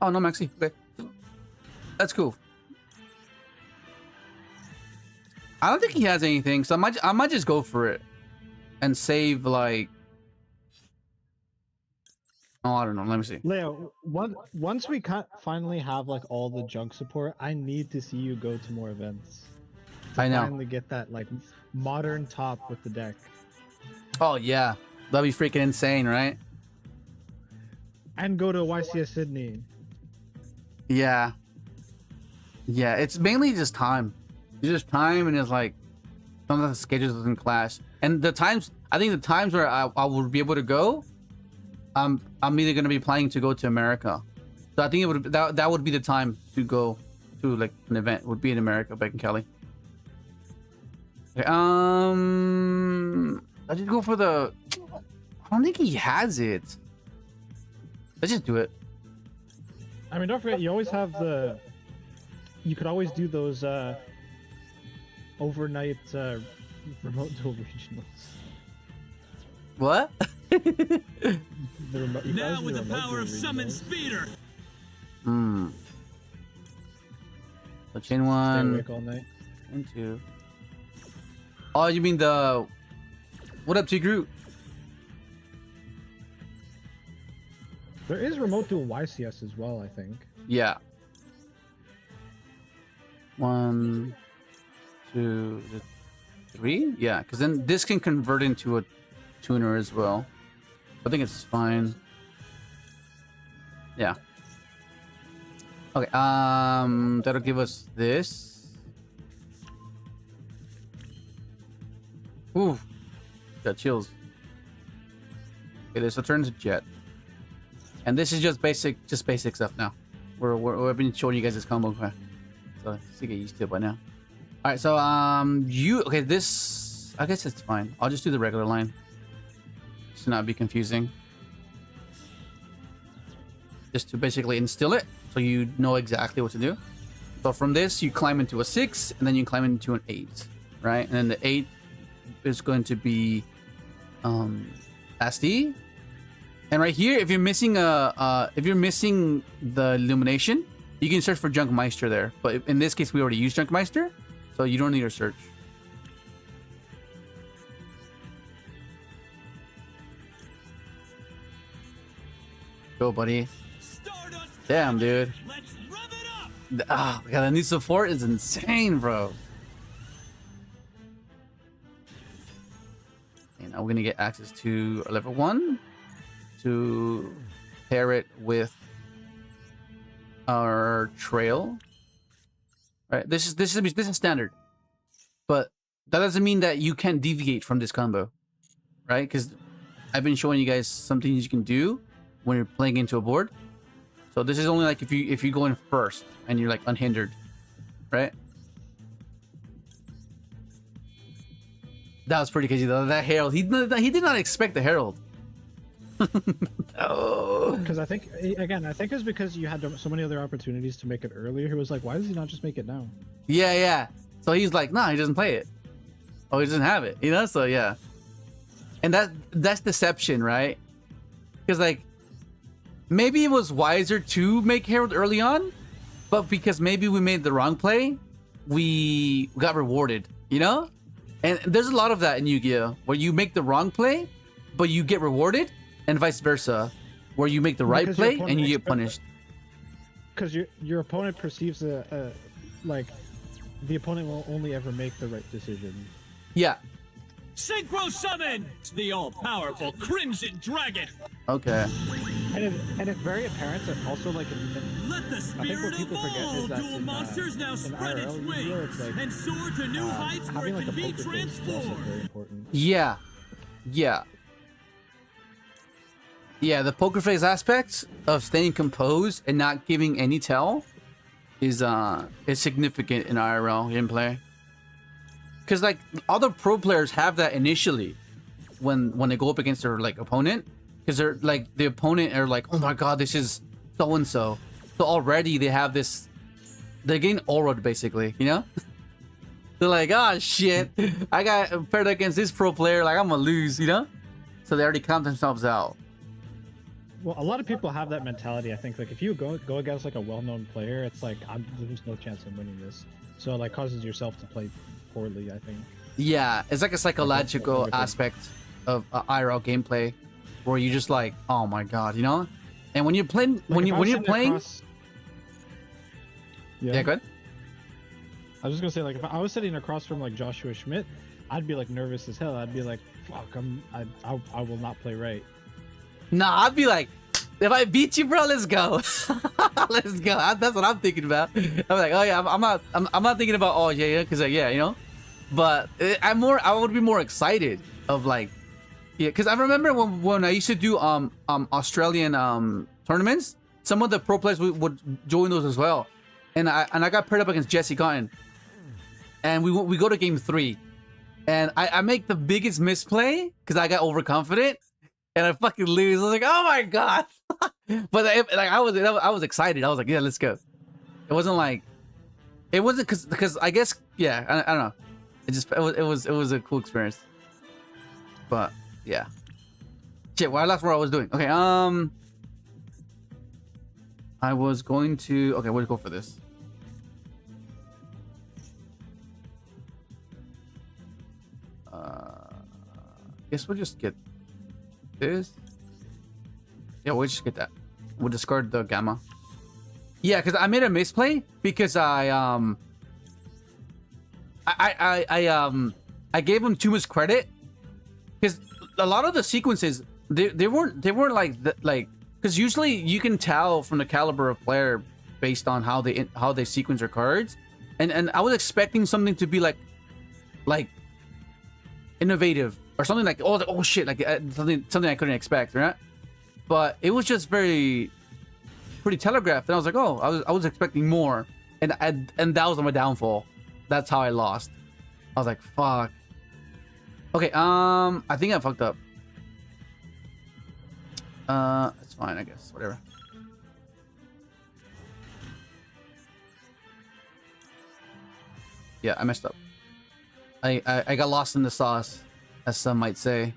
Oh no, Maxi. Okay, that's cool. I don't think he has anything, so I might just go for it and save like. Oh, I don't know. Let me see. Leo, once we finally have like all the junk support, I need to see you go to more events. To I know. Finally get that like modern top with the deck. Oh yeah, that'd be freaking insane, right? And go to YCS Sydney. Yeah. Yeah, it's mainly just time. It's just time, and it's like sometimes the schedules doesn't clash. And the times, I think the times where I will be able to go, I'm either gonna be planning to go to America. So I think it would that would be the time to go to like an event. Would be in America, back in Cali. Okay, I just go for the. I don't think he has it. Let's just do it. I mean, don't forget, you always have the. You could always do those overnight remote duel regionals. What? Now with the power of summon speeder. So chain Stay one, awake all night. and two. Oh, you mean the? What up, T Groot? There is remote duel YCS as well, I think. Yeah. 1, 2, 3. Yeah, because then this can convert into a tuner as well. I think it's fine. Yeah. Okay. That'll give us this. Ooh, got chills. Okay, this returns jet, and this is just basic stuff now. We've been showing you guys this combo. so you get used to it by now. All right, so okay, this I guess it's fine. I'll just do the regular line, just to not be confusing. Just to basically instill it, so you know exactly what to do. So from this, you climb into a 6, and then you climb into an 8, right? And then the 8 is going to be SD. And right here, if you're missing the illumination, you can search for Junkmeister there. But in this case, we already used Junkmeister, so you don't need to search. Go, buddy. Damn, dude. Let's rev it up. Ah, God, the new support is insane, bro. And now we're gonna get access to level 1 to pair it with our trail. Right, this is standard, but that doesn't mean that you can't deviate from this combo, right? Because I've been showing you guys some things you can do when you're playing into a board. So this is only like if you go in first and you're like unhindered, right? That was pretty crazy though. That Herald, he did not expect the Herald. Oh. Because I think it's because you had so many other opportunities to make it earlier. He was like, why does he not just make it now? Yeah. So he's like, nah, he doesn't play it. Oh, he doesn't have it, you know? So yeah. And that's deception, right? Because like, maybe it was wiser to make Herald early on, but because maybe we made the wrong play, we got rewarded, you know? And there's a lot of that in Yu-Gi-Oh! Where you make the wrong play, but you get rewarded, and vice versa, where you make the right play and you get punished. Because your opponent perceives like the opponent will only ever make the right decision. Yeah. Synchro summon the all-powerful Crimson Dragon. Okay. And it's very apparent that also like Let the spirit of all dual monsters now spread its wings and soar to new heights where it can be transformed. Yeah. The poker face aspect of staying composed and not giving any tell is significant in IRL gameplay. Because like other pro players have that initially when they go up against their like opponent, because they're like the opponent are like, oh my god, this is so and so. So already they have this, they're getting auraed basically, you know? They're like, oh shit, I got paired against this pro player, like I'm gonna lose, you know? So they already count themselves out. Well, a lot of people have that mentality. I think like if you go against like a well-known player, it's like there's no chance of winning this. So it like causes yourself to play poorly, I think. Yeah, it's like a psychological aspect of IRL gameplay where you just like, oh my god, you know? And when you're playing, when you're playing, yeah, go ahead. I was just gonna say, like, if I was sitting across from like Joshua Schmidt, I'd be like nervous as hell. I'd be like, fuck, I will not play right. Nah, I'd be like, if I beat you, bro, let's go. Let's go. That's what I'm thinking about. I'm like, oh yeah, I'm not thinking about, oh yeah, because yeah, you know. But I would be more excited of like, yeah, because I remember when I used to do Australian tournaments, some of the pro players would join those as well, and I got paired up against Jesse Cotton, and we go to game 3, and I make the biggest misplay because I got overconfident. And I fucking lose. I was like, oh my god! But like I was excited. I was like, yeah, let's go. It wasn't because I guess yeah, I don't know. It was a cool experience. But yeah, shit. Well, I lost what I was doing. Okay, I was going to we'll go for this. Guess we'll just get this. Yeah, we'll just get that. We'll discard the gamma. Yeah, because I made a misplay because I gave him too much credit, because a lot of the sequences they weren't like because usually you can tell from the caliber of player based on how they sequence their cards, and I was expecting something to be like innovative or something like oh shit, like something I couldn't expect, right? But it was just pretty telegraphed, and I was like, oh, I was expecting more. and that was my downfall. That's how I lost. I was like, fuck. Okay, I think I fucked up. It's fine, I guess. Whatever. Yeah, I messed up. I got lost in the sauce, as some might say.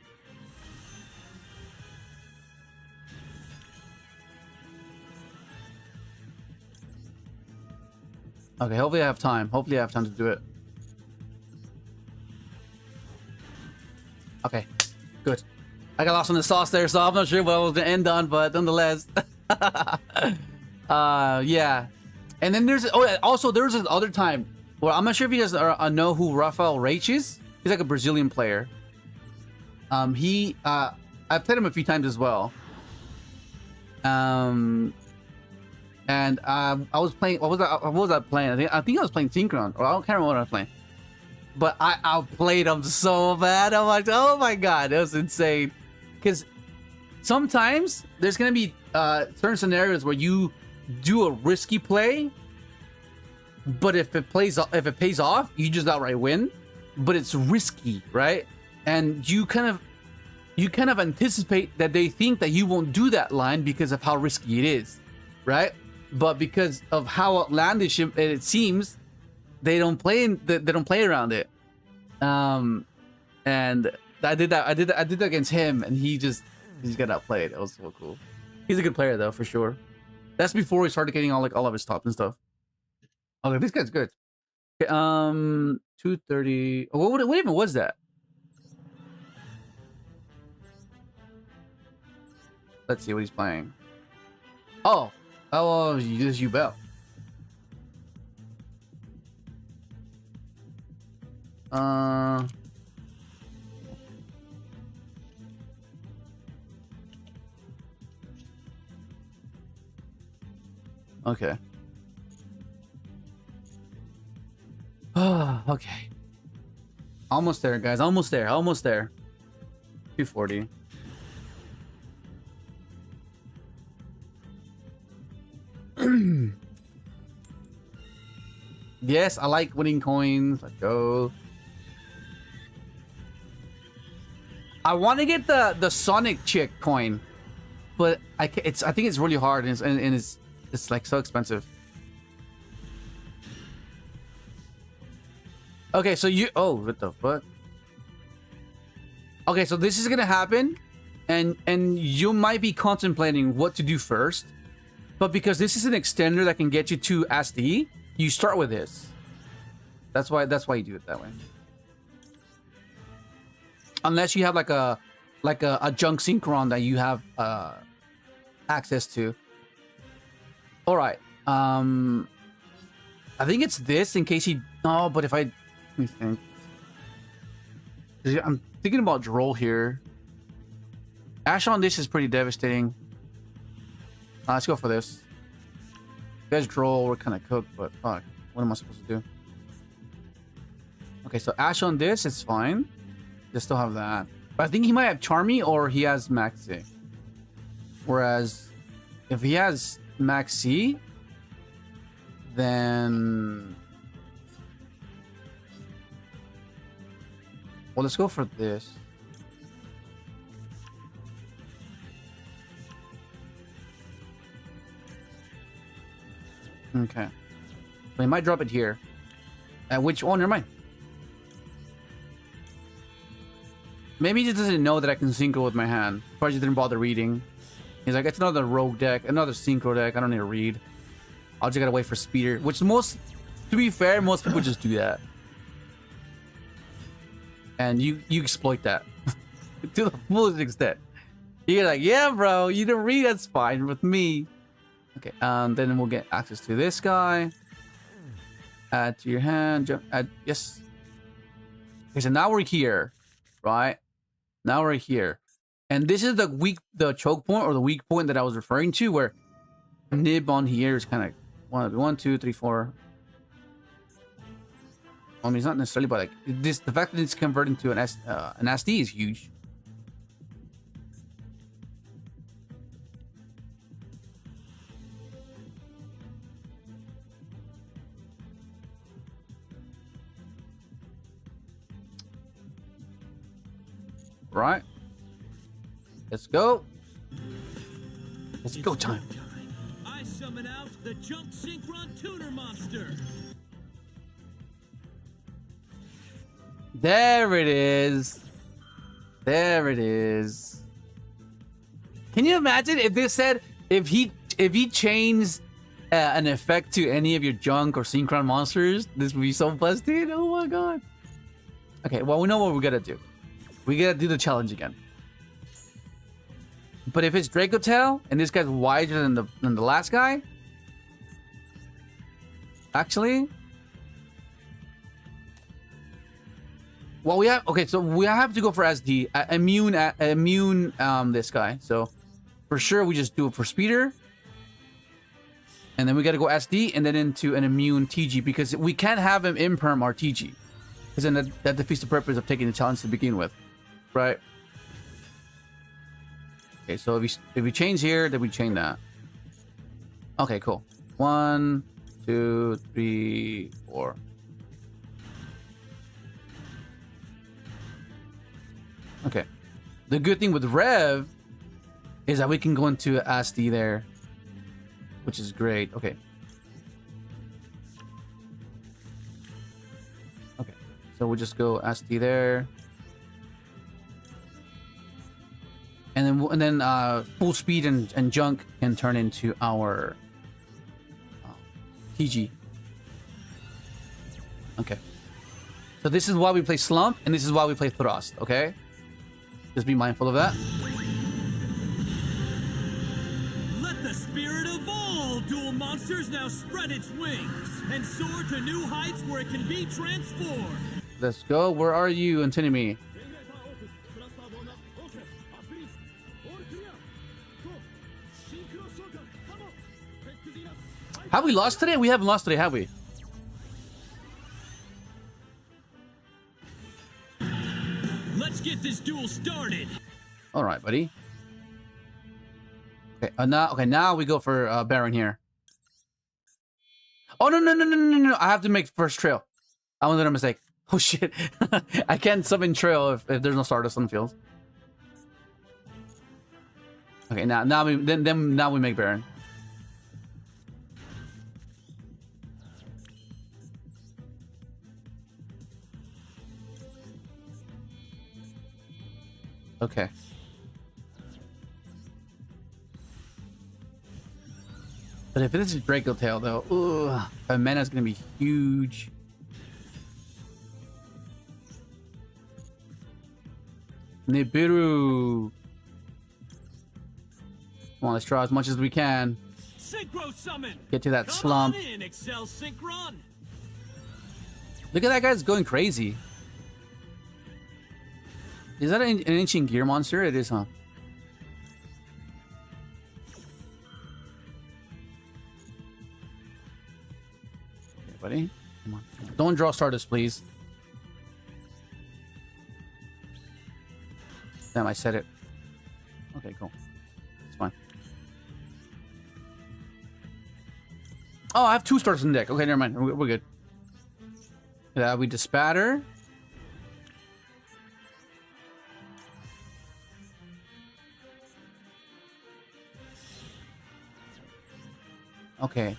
Okay, hopefully I have time. Hopefully I have time to do it. Okay, good. I got lost in the sauce there, so I'm not sure what I was gonna end on, but nonetheless. Yeah. And then there's also there's this other time. Well, I'm not sure if you guys know who Rafael Reich is. He's like a Brazilian player. I played him a few times as well. And I was playing. What was I playing? I think I was playing Synchron, or I can't remember what I was playing. But I outplayed him so bad. I'm like, oh my god, that was insane. Because sometimes there's gonna be certain scenarios where you do a risky play, but if it pays off, you just outright win. But it's risky, right? And you kind of anticipate that they think that you won't do that line because of how risky it is, right? But because of how outlandish it seems, they don't play around it. And I did that against him, and he got outplayed. It was so cool. He's a good player though, for sure. That's before he started getting all of his tops and stuff. I was like, this guy's good. Okay, 230. Oh, what even was that? Let's see what he's playing. Oh, this is Yubel. Okay. Okay. Almost there, guys. Almost there. 240. Yes, I like winning coins. Let's go. I want to get the Sonic chick coin, but I think it's really hard, and it's like so expensive. Okay, so what the fuck? Okay, so this is gonna happen, and you might be contemplating what to do first, but because this is an extender that can get you to SD, you start with this. That's why you do it that way. Unless you have like a junk synchron that you have access to. All right. I think it's this in case he. No, but if I. Let me think. I'm thinking about Droll here. Ash on this is pretty devastating. Let's go for this. You guys Droll, we're kind of cooked, but fuck. What am I supposed to do? Okay, so Ash on this, it's fine. They still have that. But I think he might have Charmy or he has Maxi. Whereas, if he has Maxi, then... Well, let's go for this. Okay. But he might drop it here. Which one? Never mind. Maybe he just doesn't know that I can synchro with my hand. Probably just didn't bother reading. He's like, it's another rogue deck, another synchro deck. I don't need to read. I'll just gotta wait for speeder. Which to be fair, most people just do that. And you exploit that to the fullest extent. You're like, yeah, bro, you didn't read. That's fine with me. Okay, then we'll get access to this guy. Add to your hand. Jump. Add. Yes. Okay, so now we're here, right? Now we're here, and this is the choke point or the weak point that I was referring to, where nib on here is kind of one, two, three, four. I mean, it's not necessarily, but like this, the fact that it's converted to an SD is huge. right? Let's go. Let's go time. I summon out the Jump Synchron Tuner Monster. There it is. There it is. Can you imagine if this said if he changed an effect to any of your junk or synchron monsters? This would be so busted. Oh my god. Okay, well we know what we gotta do. We gotta do the challenge again. But if it's Dracotail and this guy's wider than the last guy, actually, well we have so we have to go for SD immune this guy. So for sure we just do it for speeder, and then we got to go SD and then into an immune TG because we can't have him imperm our TG because then that defeats the purpose of taking the challenge to begin with, right? Okay, so if we change here, then we change that. Okay, cool. 1, 2, 3, 4. Okay. The good thing with Rev is that we can go into SD there, which is great. Okay. Okay. So we'll just go SD there. And then full speed and junk can turn into our TG. Okay. So this is why we play Slump, and this is why we play Thrust, okay? Just be mindful of that. Let the spirit of all dual monsters now spread its wings and soar to new heights where it can be transformed. Let's go. Where are you, Antinimi? Have we lost today? We haven't lost today, have we? Let's get this duel started. All right, buddy. Okay, now we go for Baron here. Oh no! I have to make first trail. I was a mistake. Oh shit! I can't summon trail if there's no Stardust on the field. Okay, now we make Baron. Okay. But if this is Dracotail, though, that mana's gonna be huge. Nibiru. Come on, let's try as much as we can. Synchro summon. Get to that Come slump. on in, Excel Synchron. Look at that guy's going crazy. Is that an ancient gear monster? It is, huh? Okay, buddy. Come on. Don't draw Stardust, please. Damn, I said it. Okay, cool. It's fine. Oh, I have 2 Stardust in the deck. Okay, never mind. We're good. We Dispatter. Okay.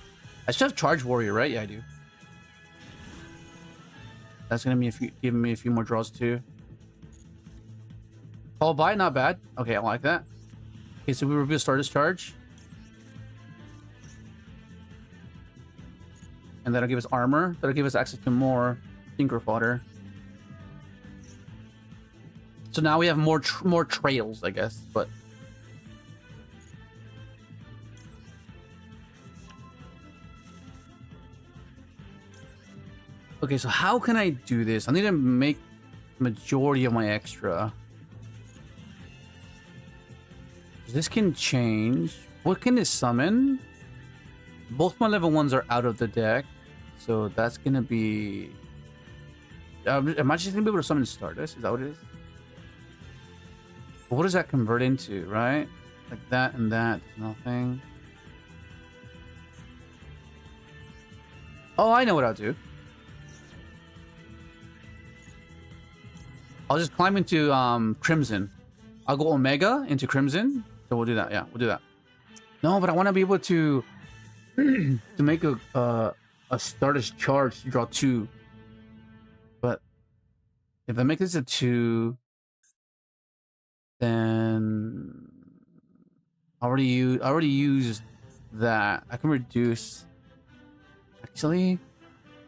I still have Charge Warrior, right? Yeah, I do. That's gonna be giving me a few more draws too. Fall by, not bad. Okay, I like that. Okay, so we reveal Stardust Charge. And that'll give us armor. That'll give us access to more Synchro fodder. So now we have more trails, I guess, but... Okay, so how can I do this? I need to make majority of my extra. This can change. What can this summon? Both my level 1s are out of the deck. So that's gonna be... am I just gonna be able to summon Stardust? Is that what it is? What does that convert into, right? Like that and that. Nothing. Oh, I know what I'll do. I'll just climb into Crimson. I'll go Omega into Crimson. So we'll do that. Yeah, we'll do that. No, but I want to be able to to make a Stardust charge to draw 2. But if I make this a 2, then I already used that. I can reduce. Actually,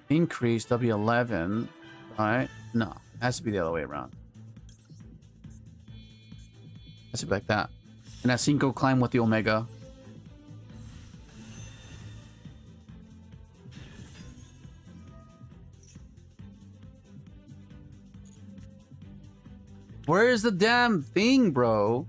increase W11. Right? No, it has to be the other way around. Has to be like that. And I Synchro climb with the Omega. Where's the damn thing, bro?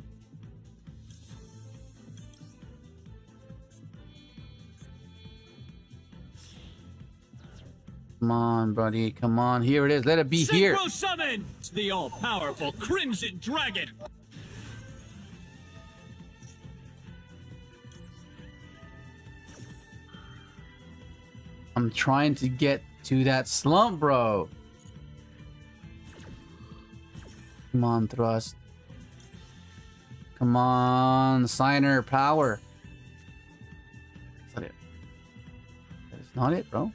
Come on, buddy. Come on. Here it is. Let it be here. Synchro summon the all-powerful Crimson Dragon. I'm trying to get to that slump, bro. Come on, Thrust. Come on, Signer power. Is that it? That is not it, bro.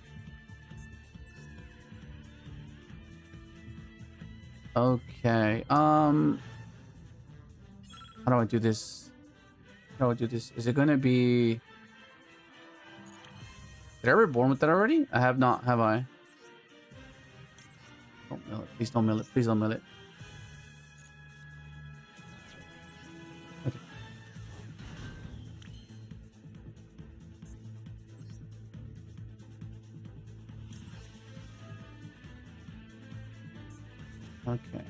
Okay. How do I do this? How do I do this? Is it gonna be? Did I ever born with that already? I have not, have I? Don't mill it. Please don't mill it. Please don't mill it. Okay. Okay.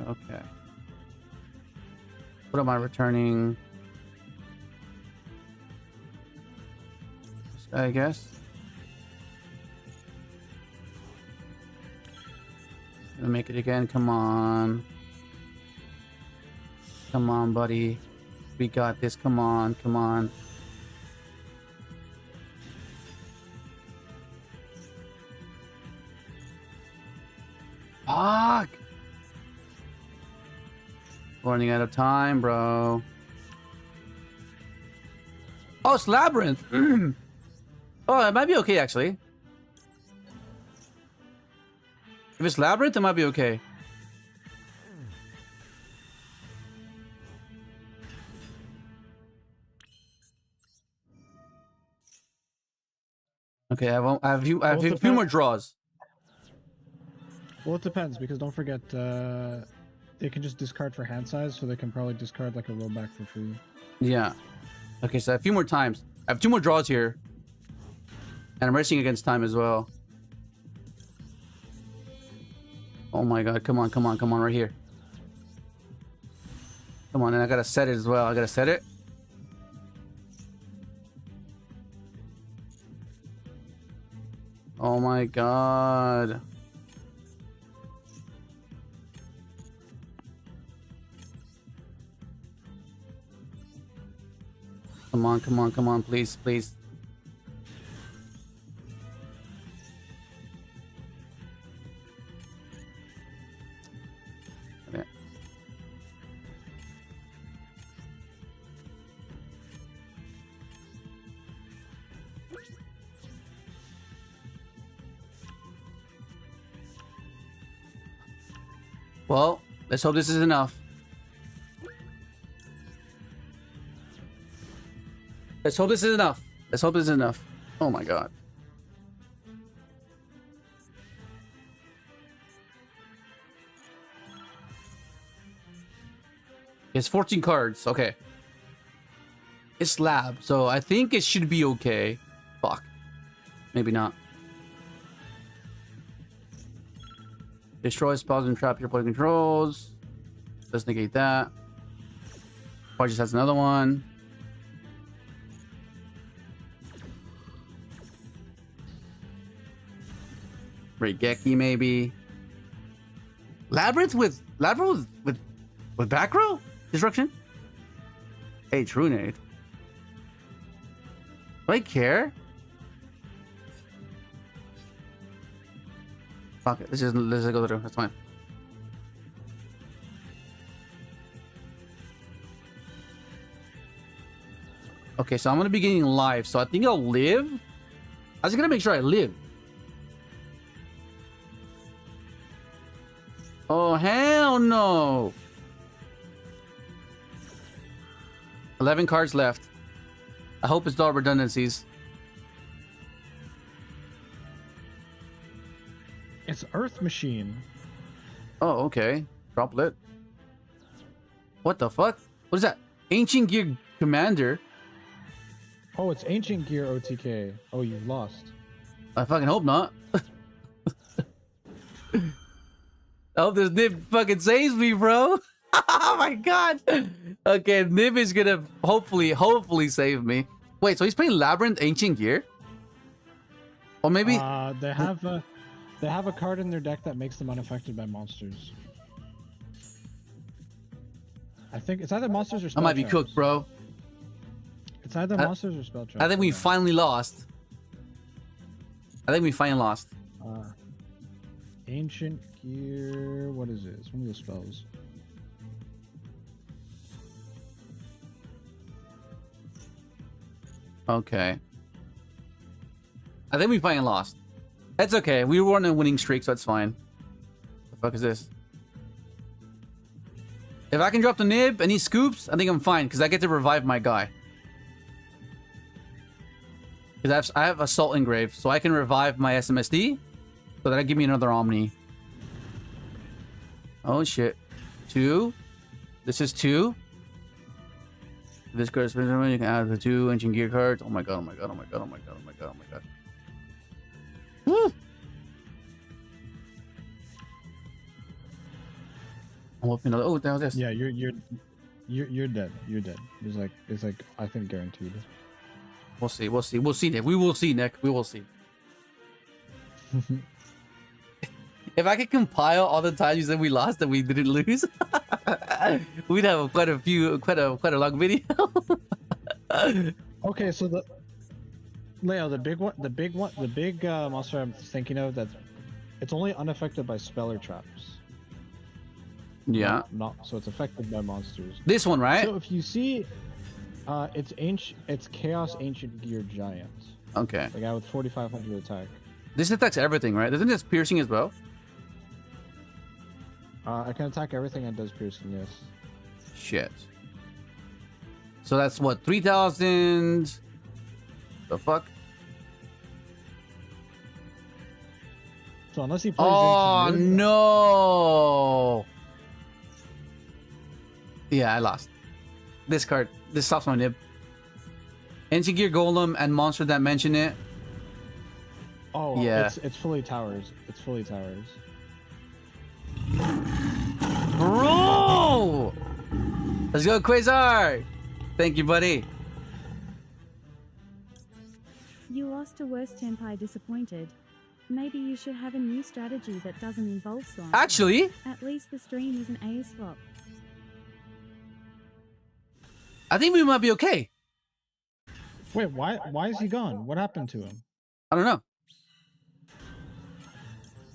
Okay. What am I returning? This guy, I guess. Gonna make it again. Come on. Come on, buddy. We got this. Come on. Come on. Fuck! Running out of time, bro. Oh, it's Labyrinth. Oh, it might be okay, actually. If it's Labyrinth, it might be okay. Okay, I have a few more draws. Well, it depends, because don't forget, they can just discard for hand size, so they can probably discard like a rollback for free. Yeah. Okay, so a few more times. I have 2 more draws here. And I'm racing against time as well. Oh my god, come on, come on, come on, right here. Come on, and I gotta set it as well. I gotta set it. Oh my god. Come on, come on, come on, please, please. Okay. Well, let's hope this is enough. Let's hope this is enough. Let's hope this is enough. Oh my god. It's 14 cards. Okay. It's lab, so I think it should be okay. Fuck. Maybe not. Destroy spells and trap your opponent controls. Let's negate that. Or just has another one. Regeki maybe. Labyrinth with Lateral with back row destruction. Hey, true nade. Do I care? Fuck it. Let's just go through. That's fine. Okay, so I'm gonna be getting live, so I think I'll live. I was gonna make sure I live. Oh hell no! 11 cards left. I hope it's all redundancies. It's Earth Machine. Oh, okay. Droplet. What the fuck? What is that? Ancient Gear Commander. Oh, it's Ancient Gear OTK. Oh, you've lost. I fucking hope not. I hope this Nib fucking saves me, bro. Oh my god. Okay, Nib is gonna hopefully save me. Wait, so he's playing Labyrinth Ancient Gear? Or maybe they have a card in their deck that makes them unaffected by monsters. I think it's either monsters or spell I might be traps. cooked, bro. It's either monsters or spell traps. I think we finally lost. Ancient Gear. What is it? It's one of the spells. Okay. I think we finally lost. That's okay. We were on a winning streak, so that's fine. The fuck is this? If I can drop the Nib and he scoops, I think I'm fine, because I get to revive my guy. Because I have Assault Engrave, so I can revive my SMSD, so that'll give me another Omni. Oh shit. 2. This is 2. This card is you can add the 2 Ancient Gear cards. Oh my god, oh my god, oh my god, oh my god, oh my god, oh my god. Woo! I'm hoping another. Oh, what the hell is this? Yeah, you're dead. You're dead. It's like I think guaranteed. We'll see, Nick. We will see, Nick. We will see. If I could compile all the times you said we lost and we didn't lose, we'd have quite a long video. Okay, so Leo, the big monster I'm thinking of it's only unaffected by speller traps. Yeah. So it's affected by monsters. This one, right? So if you see, it's Chaos Ancient Gear Giant. Okay. The guy with 4,500 attack. This attacks everything, right? Doesn't this piercing as well? I can attack everything and does piercing, yes. Shit. So that's what, 3,000? The fuck? So unless he plays Oh Ancient Gear, no! Yeah, I lost. This card. This stops my Nib. Ancient Gear Golem and monster that mention it. Oh, yeah. It's fully towers. It's fully towers. Bro! Let's go, Quasar! Thank you, buddy. You lost to Worst Tenpai disappointed. Maybe you should have a new strategy that doesn't involve slime. Actually, At least the stream is an A slot. I think we might be okay. Wait, why is he gone? What happened to him? I don't know.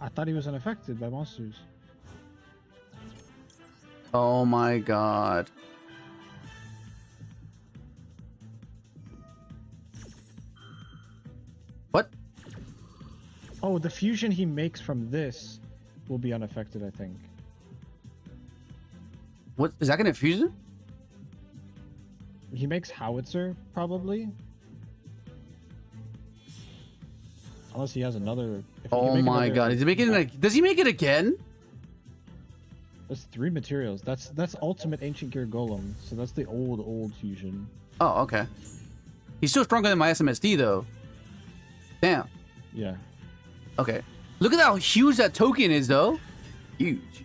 I thought he was unaffected by monsters. Oh my god. What? Oh, the fusion he makes from this will be unaffected, I think. What is that gonna fuse it? He makes Howitzer, probably. Unless he has another. If he can Oh make my another- god. Is he making it? Does he make it again? That's 3 materials. That's Ultimate Ancient Gear Golem. So that's the old fusion. Oh, okay. He's still stronger than my SMSD though. Damn. Yeah. Okay. Look at how huge that token is though. Huge.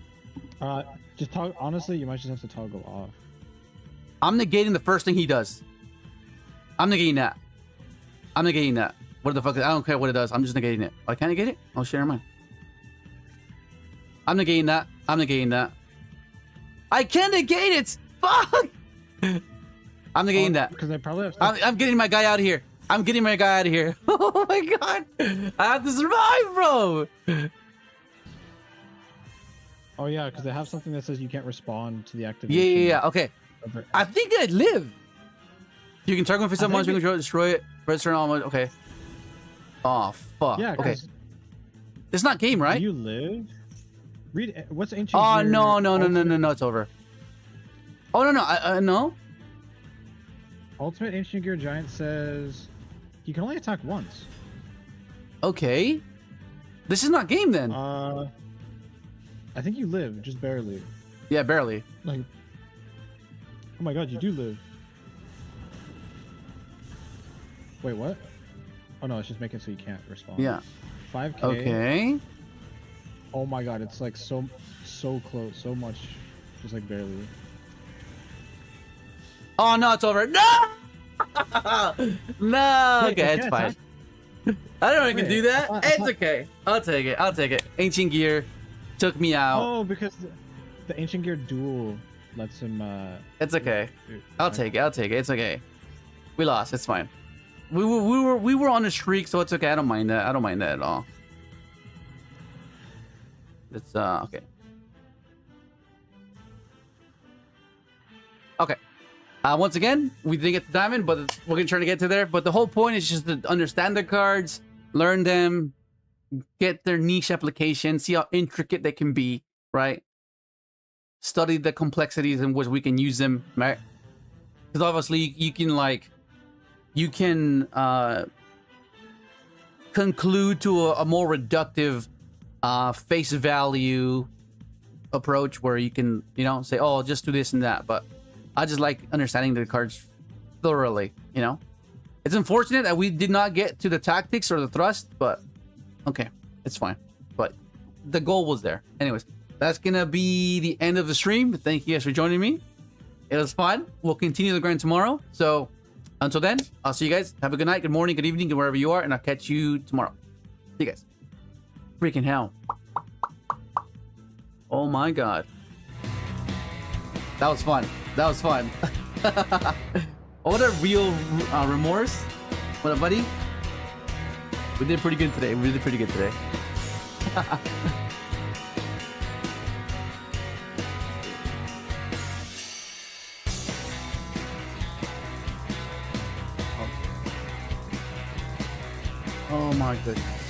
Just honestly, you might just have to toggle off. I'm negating the first thing he does. I'm negating that. I'm negating that. What the fuck? I don't care what it does. I'm just negating it. I can't negate it? Oh shit, never mind. I'm negating that. I'm negating that. I can't negate it. Fuck. I'm negating that. Because I probably have. I'm getting my guy out of here. I'm getting my guy out of here. Oh my god. I have to survive, bro. Oh yeah, because they have something that says you can't respond to the activation. Yeah. Okay. I think I live. You can target with some monster, you can destroy it. Press turn on. Okay. Oh fuck. Yeah. Okay. It's not game, right? Do you live? Read what's ancient. Oh gear no! It's over. Oh no! No. Ultimate Ancient Gear Giant says you can only attack once. Okay. This is not game then. I think you live, just barely. Yeah, barely. Like, oh my god, you do live. Wait, what? Oh no, it's just making it so you can't respond. Yeah. 5k. Okay. Oh my god, it's like so close, so much, just like barely. Oh no, it's over. No. No. Wait, Okay, it's fine. I don't know if I can do that. It's okay. I'll take it. I'll take it. Ancient Gear took me out. Oh, because the Ancient Gear duel lets him. It's okay. I'll take it. I'll take it. It's okay. We lost. It's fine. We were on a streak, so it's okay. I don't mind that. I don't mind that at all. It's okay. Okay. Once again, we didn't get the diamond, but we're gonna try to get to there. But the whole point is just to understand the cards, learn them, get their niche application, see how intricate they can be, right? Study the complexities in which we can use them, right? Because obviously you can conclude to a more reductive face value approach where you can, you know, say, oh, just do this and that. But I just like understanding the cards thoroughly, you know. It's unfortunate that we did not get to the tactics or the thrust, but okay, it's fine. But the goal was there. Anyways, that's gonna be the end of the stream. Thank you guys for joining me. It was fun. We'll continue the grind tomorrow. So until then, I'll see you guys. Have a good night, good morning, good evening, wherever you are, and I'll catch you tomorrow. See you guys. Freaking hell. Oh my god. That was fun. That was fun. What a real remorse. What up, buddy? We did pretty good today. We did pretty good today. Oh my goodness.